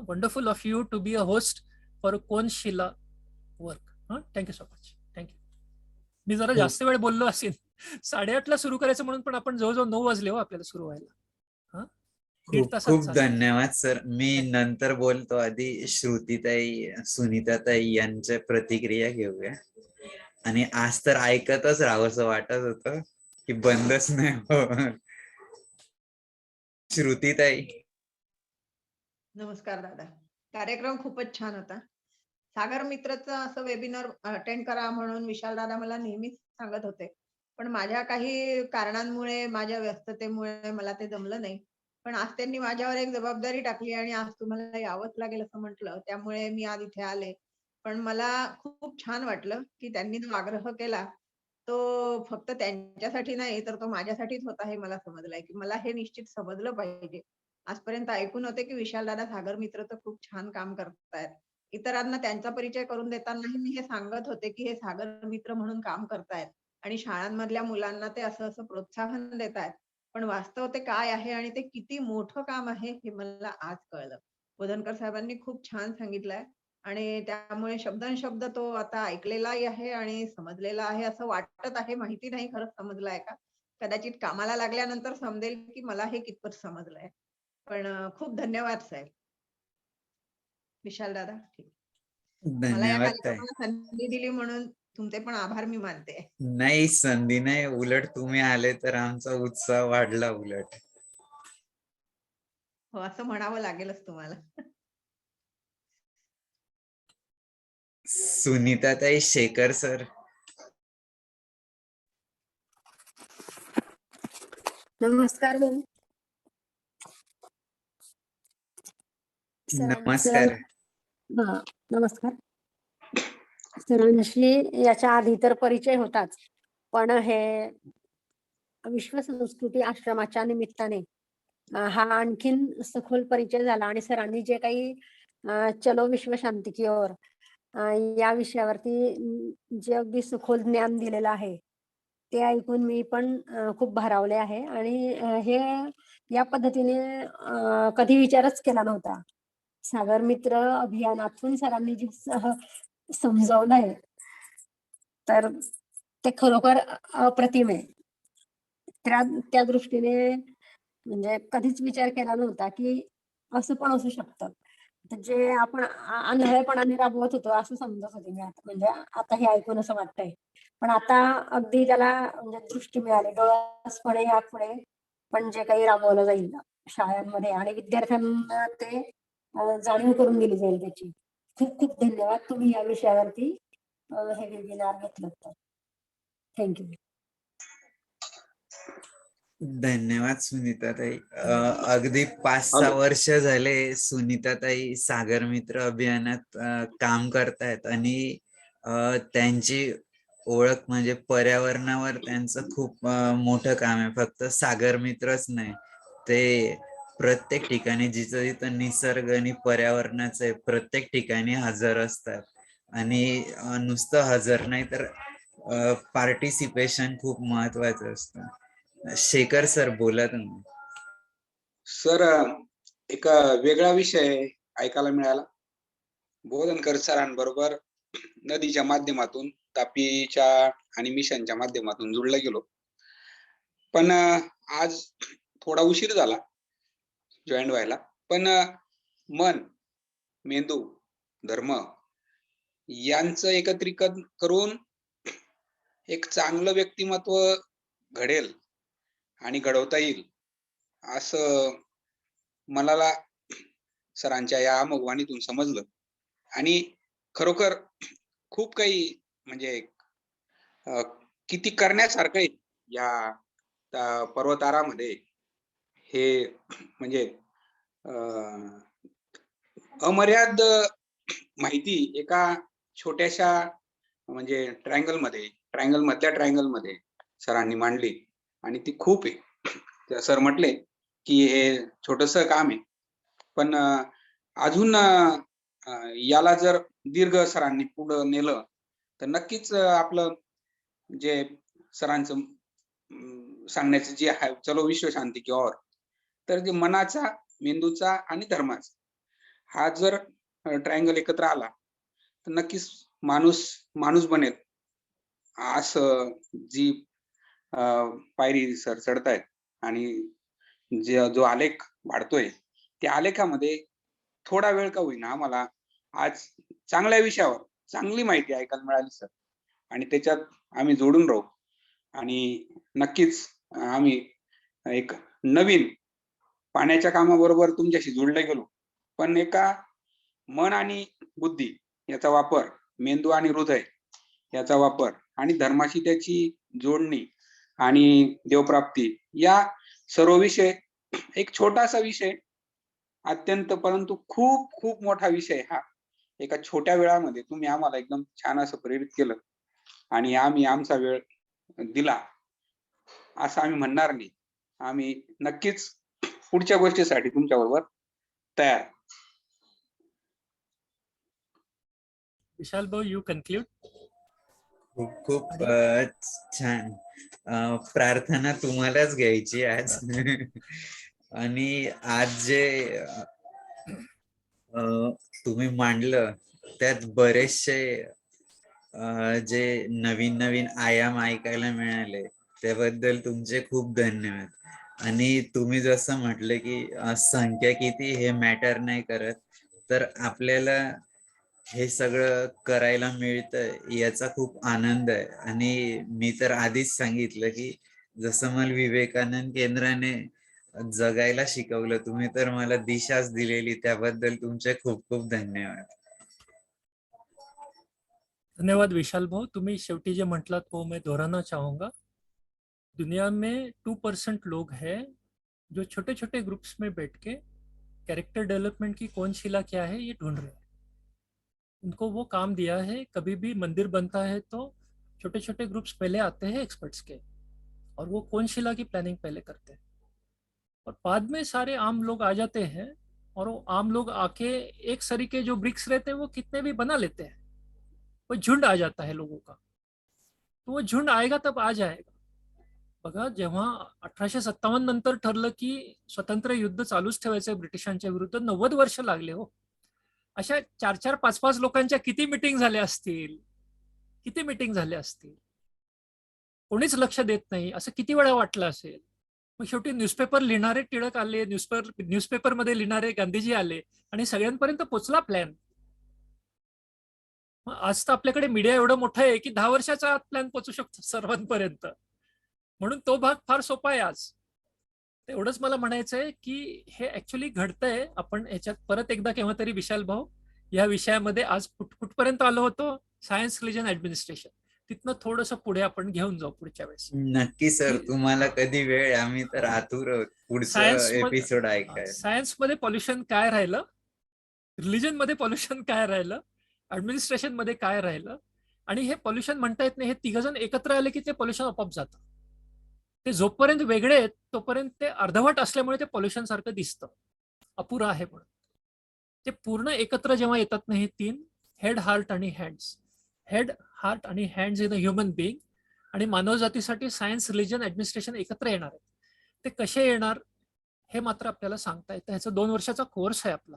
Wonderful of you to be a host for Konshila work. Thank you so much. Thank you. मी जरा जास्त वेळ बोललो असेल. 8:30ला सुरू करायचं म्हणून, पण आपण जवळजवळ 9 वाजले हो आपल्याला सुरू व्हायला. खूप खूप धन्यवाद सर. मी नंतर बोलतो, आधी श्रुतीताई, सुनीताताई यांच्या प्रतिक्रिया घेऊया. आणि आज तर ऐकतच राहावंसं वाटत होतं की बंदच नाही हो. श्रुतीताई. नमस्कार दादा. कार्यक्रम खूपच छान होता. सागर मित्रचं असं वेबिनार अटेंड करा म्हणून विशाल दादा मला नेहमीच सांगत होते, पण माझ्या काही कारणांमुळे, माझ्या व्यस्ततेमुळे मला ते जमलं नाही. पण आज त्यांनी माझ्यावर एक जबाबदारी टाकली आणि आज तुम्हाला यावंच लागेल असं म्हटलं, त्यामुळे मी आज इथे आले. पण मला खूप छान वाटलं की त्यांनी जो आग्रह केला तो फक्त त्यांच्यासाठी नाही, तर तो माझ्यासाठीच होता हे मला समजलंय, की मला हे निश्चित समजलं पाहिजे. आजपर्यंत ऐकून होते की विशाल दादा सागर मित्र तर खूप छान काम करतायत. इतरांना त्यांचा परिचय करून देतानाही मी हे सांगत होते की हे सागर मित्र म्हणून काम करतायत आणि शाळांमधल्या मुलांना ते असं असं प्रोत्साहन देतायत. पण वास्तव ते काय आहे आणि ते किती मोठं काम आहे हे मला आज कळलं. बोधनकर साहेबांनी खूप छान सांगितलंय आणि त्यामुळे शब्दांशब्द तो आता ऐकलेलाही आहे आणि समजलेला आहे असं वाटत आहे. माहिती नाही खरंच समजलाय का. कदाचित कामाला लागल्यानंतर समजेल की मला हे कितपत समजलंय. पण खूप धन्यवाद साहेब. विशाल दादा. ठीक. मला या धन्यवाद ताई. कार्यक्रमाला संधी दिली म्हणून तुमचे पण आभार मी मानते. नाही, संधी नाही, उलट तुम्ही आले तर आमचा उत्साह वाढला उलट. हो, असं म्हणावं लागेलच तुम्हाला. सुनीताताई शेखर सर. नमस्कार बहीण. नमस्कार. नमस्कार. सरांशी याच्या आधी तर परिचय होताच, पण हे विश्व संस्कृती आश्रमाच्या निमित्ताने हा आणखीन सखोल परिचय झाला आणि सरांनी जे काही चलो विश्व शांती की ओर या विषयावरती जे अगदी सखोल ज्ञान दिलेलं आहे ते ऐकून मी पण खूप भारावले आहे. आणि हे या पद्धतीने कधी विचारच केला नव्हता. सागर मित्र अभियानातून सरांनी जे समजावलंय तर ते खरोखर अप्रतिम आहे. त्या दृष्टीने म्हणजे कधीच विचार केला नव्हता की असं पण असू शकतं. जे आपण आंधळेपणाने राबवत होतो असं समजत होते मी आता. म्हणजे आता हे ऐकून असं वाटतंय, पण आता अगदी त्याला म्हणजे दृष्टी मिळाली. डोळसपणे यापुढे पण जे काही राबवलं जाईल शाळांमध्ये आणि विद्यार्थ्यांना ते जाणीव करून दिली जाईल त्याची. खूप खूप धन्यवाद. तुम्ही या विषयावरती हे वेबिनार घेतलं तर. थँक्यू. धन्यवाद सुनीताताई. अगदी 5-6 वर्ष झाले सुनीताताई सागर मित्र अभियानात काम करतायत आणि त्यांची ओळख म्हणजे पर्यावरणावर त्यांचं खूप मोठं काम आहे. फक्त सागर मित्रच नाही, ते प्रत्येक ठिकाणी जिथं जिथं निसर्ग आणि पर्यावरणाचं आहे प्रत्येक ठिकाणी हजर असतात. आणि नुसतं हजर नाही तर पार्टिसिपेशन खूप महत्वाचं असतं. शेखर सर बोला तुम्ही. सर, एक वेगळा विषय ऐकायला मिळाला. बोधनकर सरांबरोबर नदीच्या माध्यमातून, तापीच्या आणि मिशनच्या माध्यमातून जुळला गेलो. पण आज थोडा उशीर झाला जॉईन व्हायला. पण मन, मेंदू, धर्म यांचं एकत्रीकरण करून एक चांगलं व्यक्तिमत्व घडेल आणि घडवता येईल असं मनाला सरांच्या या अमोघवाणीतून समजलं आणि खरोखर खूप काही म्हणजे किती करण्यासारखं आहे या पर्वतारामध्ये हे म्हणजे अमर्याद माहिती एका छोट्याशा म्हणजे ट्रायंगल मधल्या ट्रायंगल मध्ये सरांनी मांडली आणि ती खूप आहे. सर म्हटले की हे छोटस काम आहे पण अजून याला जर दीर्घ सरांनी पुढे नेलं तर नक्कीच आपलं जे सरांचं सांगण्याचं जे आहे चलो विश्व शांती की और तर जे मनाचा मेंदूचा आणि धर्माचा हा जर ट्रायंगल एकत्र आला तर नक्कीच माणूस बनेल असं जी पायरी सर चढतायत आणि जो आलेख वाढतोय त्या आलेखामध्ये थोडा वेळ का होईना आम्हाला आज चांगल्या विषयावर चांगली माहिती ऐकायला मिळाली सर आणि त्याच्यात आम्ही जोडून राहू आणि नक्कीच आम्ही एक नवीन पाण्याच्या कामाबरोबर तुमच्याशी जोडले गेलो पण एका मन आणि बुद्धी याचा वापर मेंदू आणि हृदय याचा वापर आणि धर्माशी त्याची जोडणी आणि देवप्राप्ती या सर्व विषय एक छोटासा विषय अत्यंत परंतु खूप खूप मोठा विषय हा एका छोट्या वेळामध्ये तुम्ही आम्हाला एकदम छान असं प्रेरित केलं आणि आम्ही आमचा वेळ दिला असं आम्ही म्हणणार नाही. आम्ही नक्कीच पुढच्या गोष्टीसाठी तुमच्या बरोबर तयार. विशाल भाऊ, यू कन्क्लूड. खूप खूप छान. प्रार्थना तुम्हालाच घ्यायची आज. आणि आज जे तुम्ही मांडलं त्यात बरेचसे जे नवीन नवीन आयाम ऐकायला मिळाले त्याबद्दल तुमचे खूप धन्यवाद. आणि तुम्ही जसं म्हटलं की संख्या किती हे मॅटर नाही करत तर आपल्याला हे सगळं करायला मिळतं याचा खूप आनंद आहे. आणि मी तर आधीच सांगितलं की जसं मला विवेकानंद केंद्राने जगायला शिकवलं तुम्ही तर मला दिशाच दिलेली त्याबद्दल तुमचे खूप खूप धन्यवाद. धन्यवाद विशाल भाऊ. तुम्ही शेवटी जे म्हटलात वो मैं दोहराना चाहूंगा. दुनिया में 2% लोग हैं जो छोटे छोटे ग्रुप्स में बैठ के कैरेक्टर डेवलपमेंट की कौन शिला क्या है ये ढूंढ रहे हैं. उनको वो काम दिया है. कभी भी मंदिर बनता है तो छोटे छोटे ग्रुप्स पहले आते हैं एक्सपर्ट्स के और वो कौन शिला की प्लानिंग पहले करते हैं और बाद में सारे आम लोग आ जाते हैं और वो आम लोग आके एक सरी के जो ब्रिक्स रहते हैं वो कितने भी बना लेते हैं. वो झुंड आ जाता है लोगों का. तो वो झुंड आएगा तब आ जाएगा. बघा, जेव्हा 1857 नंतर ठरलं की स्वतंत्र युद्ध चालूच ठेवायचं ब्रिटिशांच्या विरुद्ध 90 वर्ष लागले हो. अशा 4-4, 5-5 लोकांच्या किती मीटिंग झाल्या असतील, किती मीटिंग झाल्या असतील. कोणीच लक्ष देत नाही असं किती वेळा वाटलं असेल. मग शेवटी न्यूजपेपर लिहिणारे टिळक आले, न्यूजपेपर मध्ये लिहिणारे गांधीजी आले आणि सगळ्यांपर्यंत पोचला प्लॅन. मग आज तर आपल्याकडे मीडिया एवढं मोठं आहे की 10 वर्षाचा आत प्लॅन पोचू शकतो सर्वांपर्यंत. म्हणून तो भाग फार सोपा आहे आज. एवढंच मला म्हणायचंय की हे ऍक्च्युअली घडतंय. आपण याच्यात परत एकदा केव्हा तरी विशाल भाऊ या विषयामध्ये आज कुठपर्यंत आलो होतो, सायन्स रिलीजन ऍडमिनिस्ट्रेशन, तिथनं थोडंसं पुढे आपण घेऊन जाऊ पुढच्या वेळेस. नक्की सर, तुम्हाला कधी वेळ, आम्ही तर आतुर आहोत पुढचं एपिसोड ऐकायला. सायन्स मध्ये पॉल्युशन काय राहिलं, रिलीजन मध्ये पॉल्युशन काय राहिलं, ऍडमिनिस्ट्रेशन मध्ये काय राहिलं, आणि हे पॉल्युशन म्हणता येत नाही. हे तिघजण एकत्र आले की ते पॉल्युशन आपोआप जातं. ते जोपर्यंत वेगळे आहेत तोपर्यंत ते अर्धवट असल्यामुळे ते पॉल्युशन सारखं दिसतं, अपुरा आहे म्हणून. ते पूर्ण एकत्र जेव्हा येतात ना हे तीन, हेड, हार्ट आणि हँड्स, हेड, हार्ट आणि hands in a human being, आणि मानवजातीसाठी सायन्स, रिलीजन, ऍडमिनिस्ट्रेशन एकत्र येणार आहेत. ते कसे येणार हे मात्र आपल्याला सांगता येतं. ह्याचा 2 वर्षाचा कोर्स आहे आपला.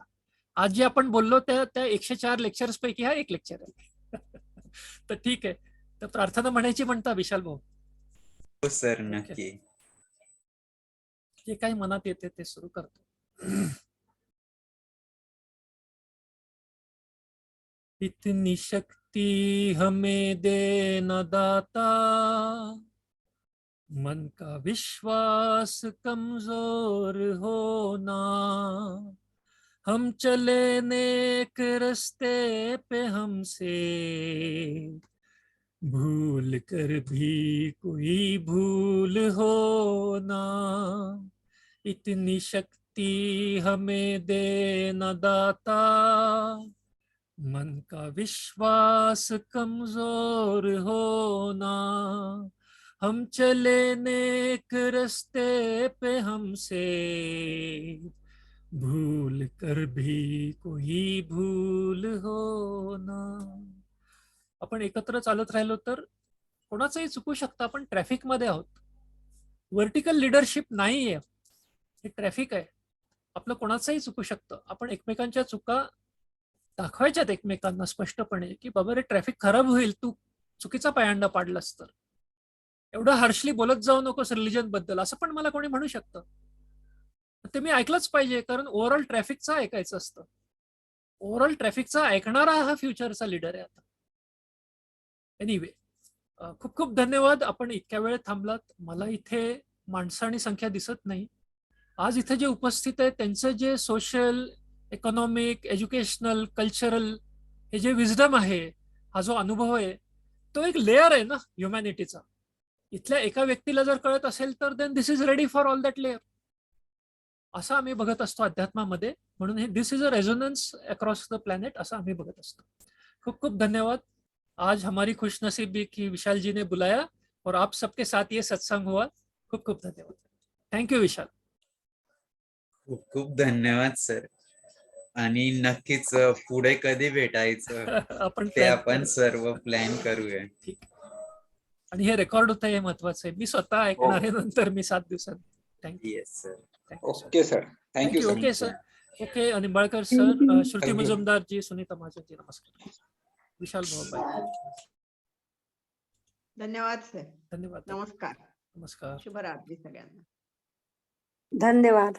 आज जे आपण बोललो त्या 104 लेक्चर्स पैकी हा एक लेक्चर आहे. तर ठीक आहे, तर प्रार्थना म्हणायची म्हणता विशाल भाऊ? हो सर, नक्की. जे काही मनात येते ते सुरू करतो. इतनी शक्ति हमें दे न दाता, मन का विश्वास कमजोर होना, हम चले नेक रस्ते पे हमसे भूल कर भी कोई भूल होना, इतनी शक्ति हमें देना दाता, मन का विश्वास कमजोर होना, हम चले नेक रस्ते पे हमसे भूल कर भी कोई भूल होना. आपण एकत्र चालत राहिलो तर कोणाचंही चुकू शकतं. आपण ट्रॅफिक मध्ये आहोत. व्हर्टिकल लिडरशिप नाहीये, हे ट्रॅफिक आहे. आपलं कोणाचंही चुकू शकतं. आपण एकमेकांच्या चुका दाखवायच्यात एकमेकांना स्पष्टपणे की बाबा रे ट्रॅफिक खराब होईल, तू चुकीचा पायंडा पाडलास तर. एवढं हार्शली बोलत जाऊ नकोस रिलिजन बद्दल, असं पण मला कोणी म्हणू शकतं. ते मी ऐकलंच पाहिजे, कारण ओव्हरऑल ट्रॅफिकचं ऐकायचं असतं. ओव्हरऑल ट्रॅफिकचा ऐकणारा हा फ्युचरचा लीडर आहे आता. एनिवे, खूप खूप धन्यवाद. आपण इतक्या वेळ थांबलात. मला इथे माणसं आणि संख्या दिसत नाही. आज इथे जे उपस्थित आहेत त्यांचं जे सोशल, इकॉनॉमिक, एज्युकेशनल, कल्चरल हे जे विजडम आहे, हा जो अनुभव आहे, तो एक लेअर आहे ना ह्युमॅनिटीचा. इथल्या एका व्यक्तीला जर कळत असेल तर then this is ready for all that layer, असं आम्ही बघत असतो अध्यात्मामध्ये. म्हणून हे this is a resonance across the planet, असं आम्ही बघत असतो. खूप खूप धन्यवाद. आज हमारी खुशनसीबी की विशाल जी ने बुलाया और आप सबके साथ ये सत्संग हुआ. खूप खूप धन्यवाद. थँक्यू विशाल. खूप खूप धन्यवाद सर. आणि नक्कीच पुढे कधी भेटायचं आपण ते plan आपण करू. सर्व प्लॅन करूया. ठीक. आणि हे रेकॉर्ड होतं हे महत्वाचं आहे. मी स्वतः ऐकणार आहे नंतर मी 7 दिवसांनी. Thank you. Yes sir. Thank you sir. Okay sir, thank you thank you. Sir. Okay sir. Okay. Nimbalkar sir, Shruti Thank you. Mujumdar ji, Sunita Mahajan ji, नमस्कार. विशाल भाऊ, धन्यवाद सर. धन्यवाद. नमस्कार. नमस्कार. शुभरात्री सगळ्यांना. धन्यवाद.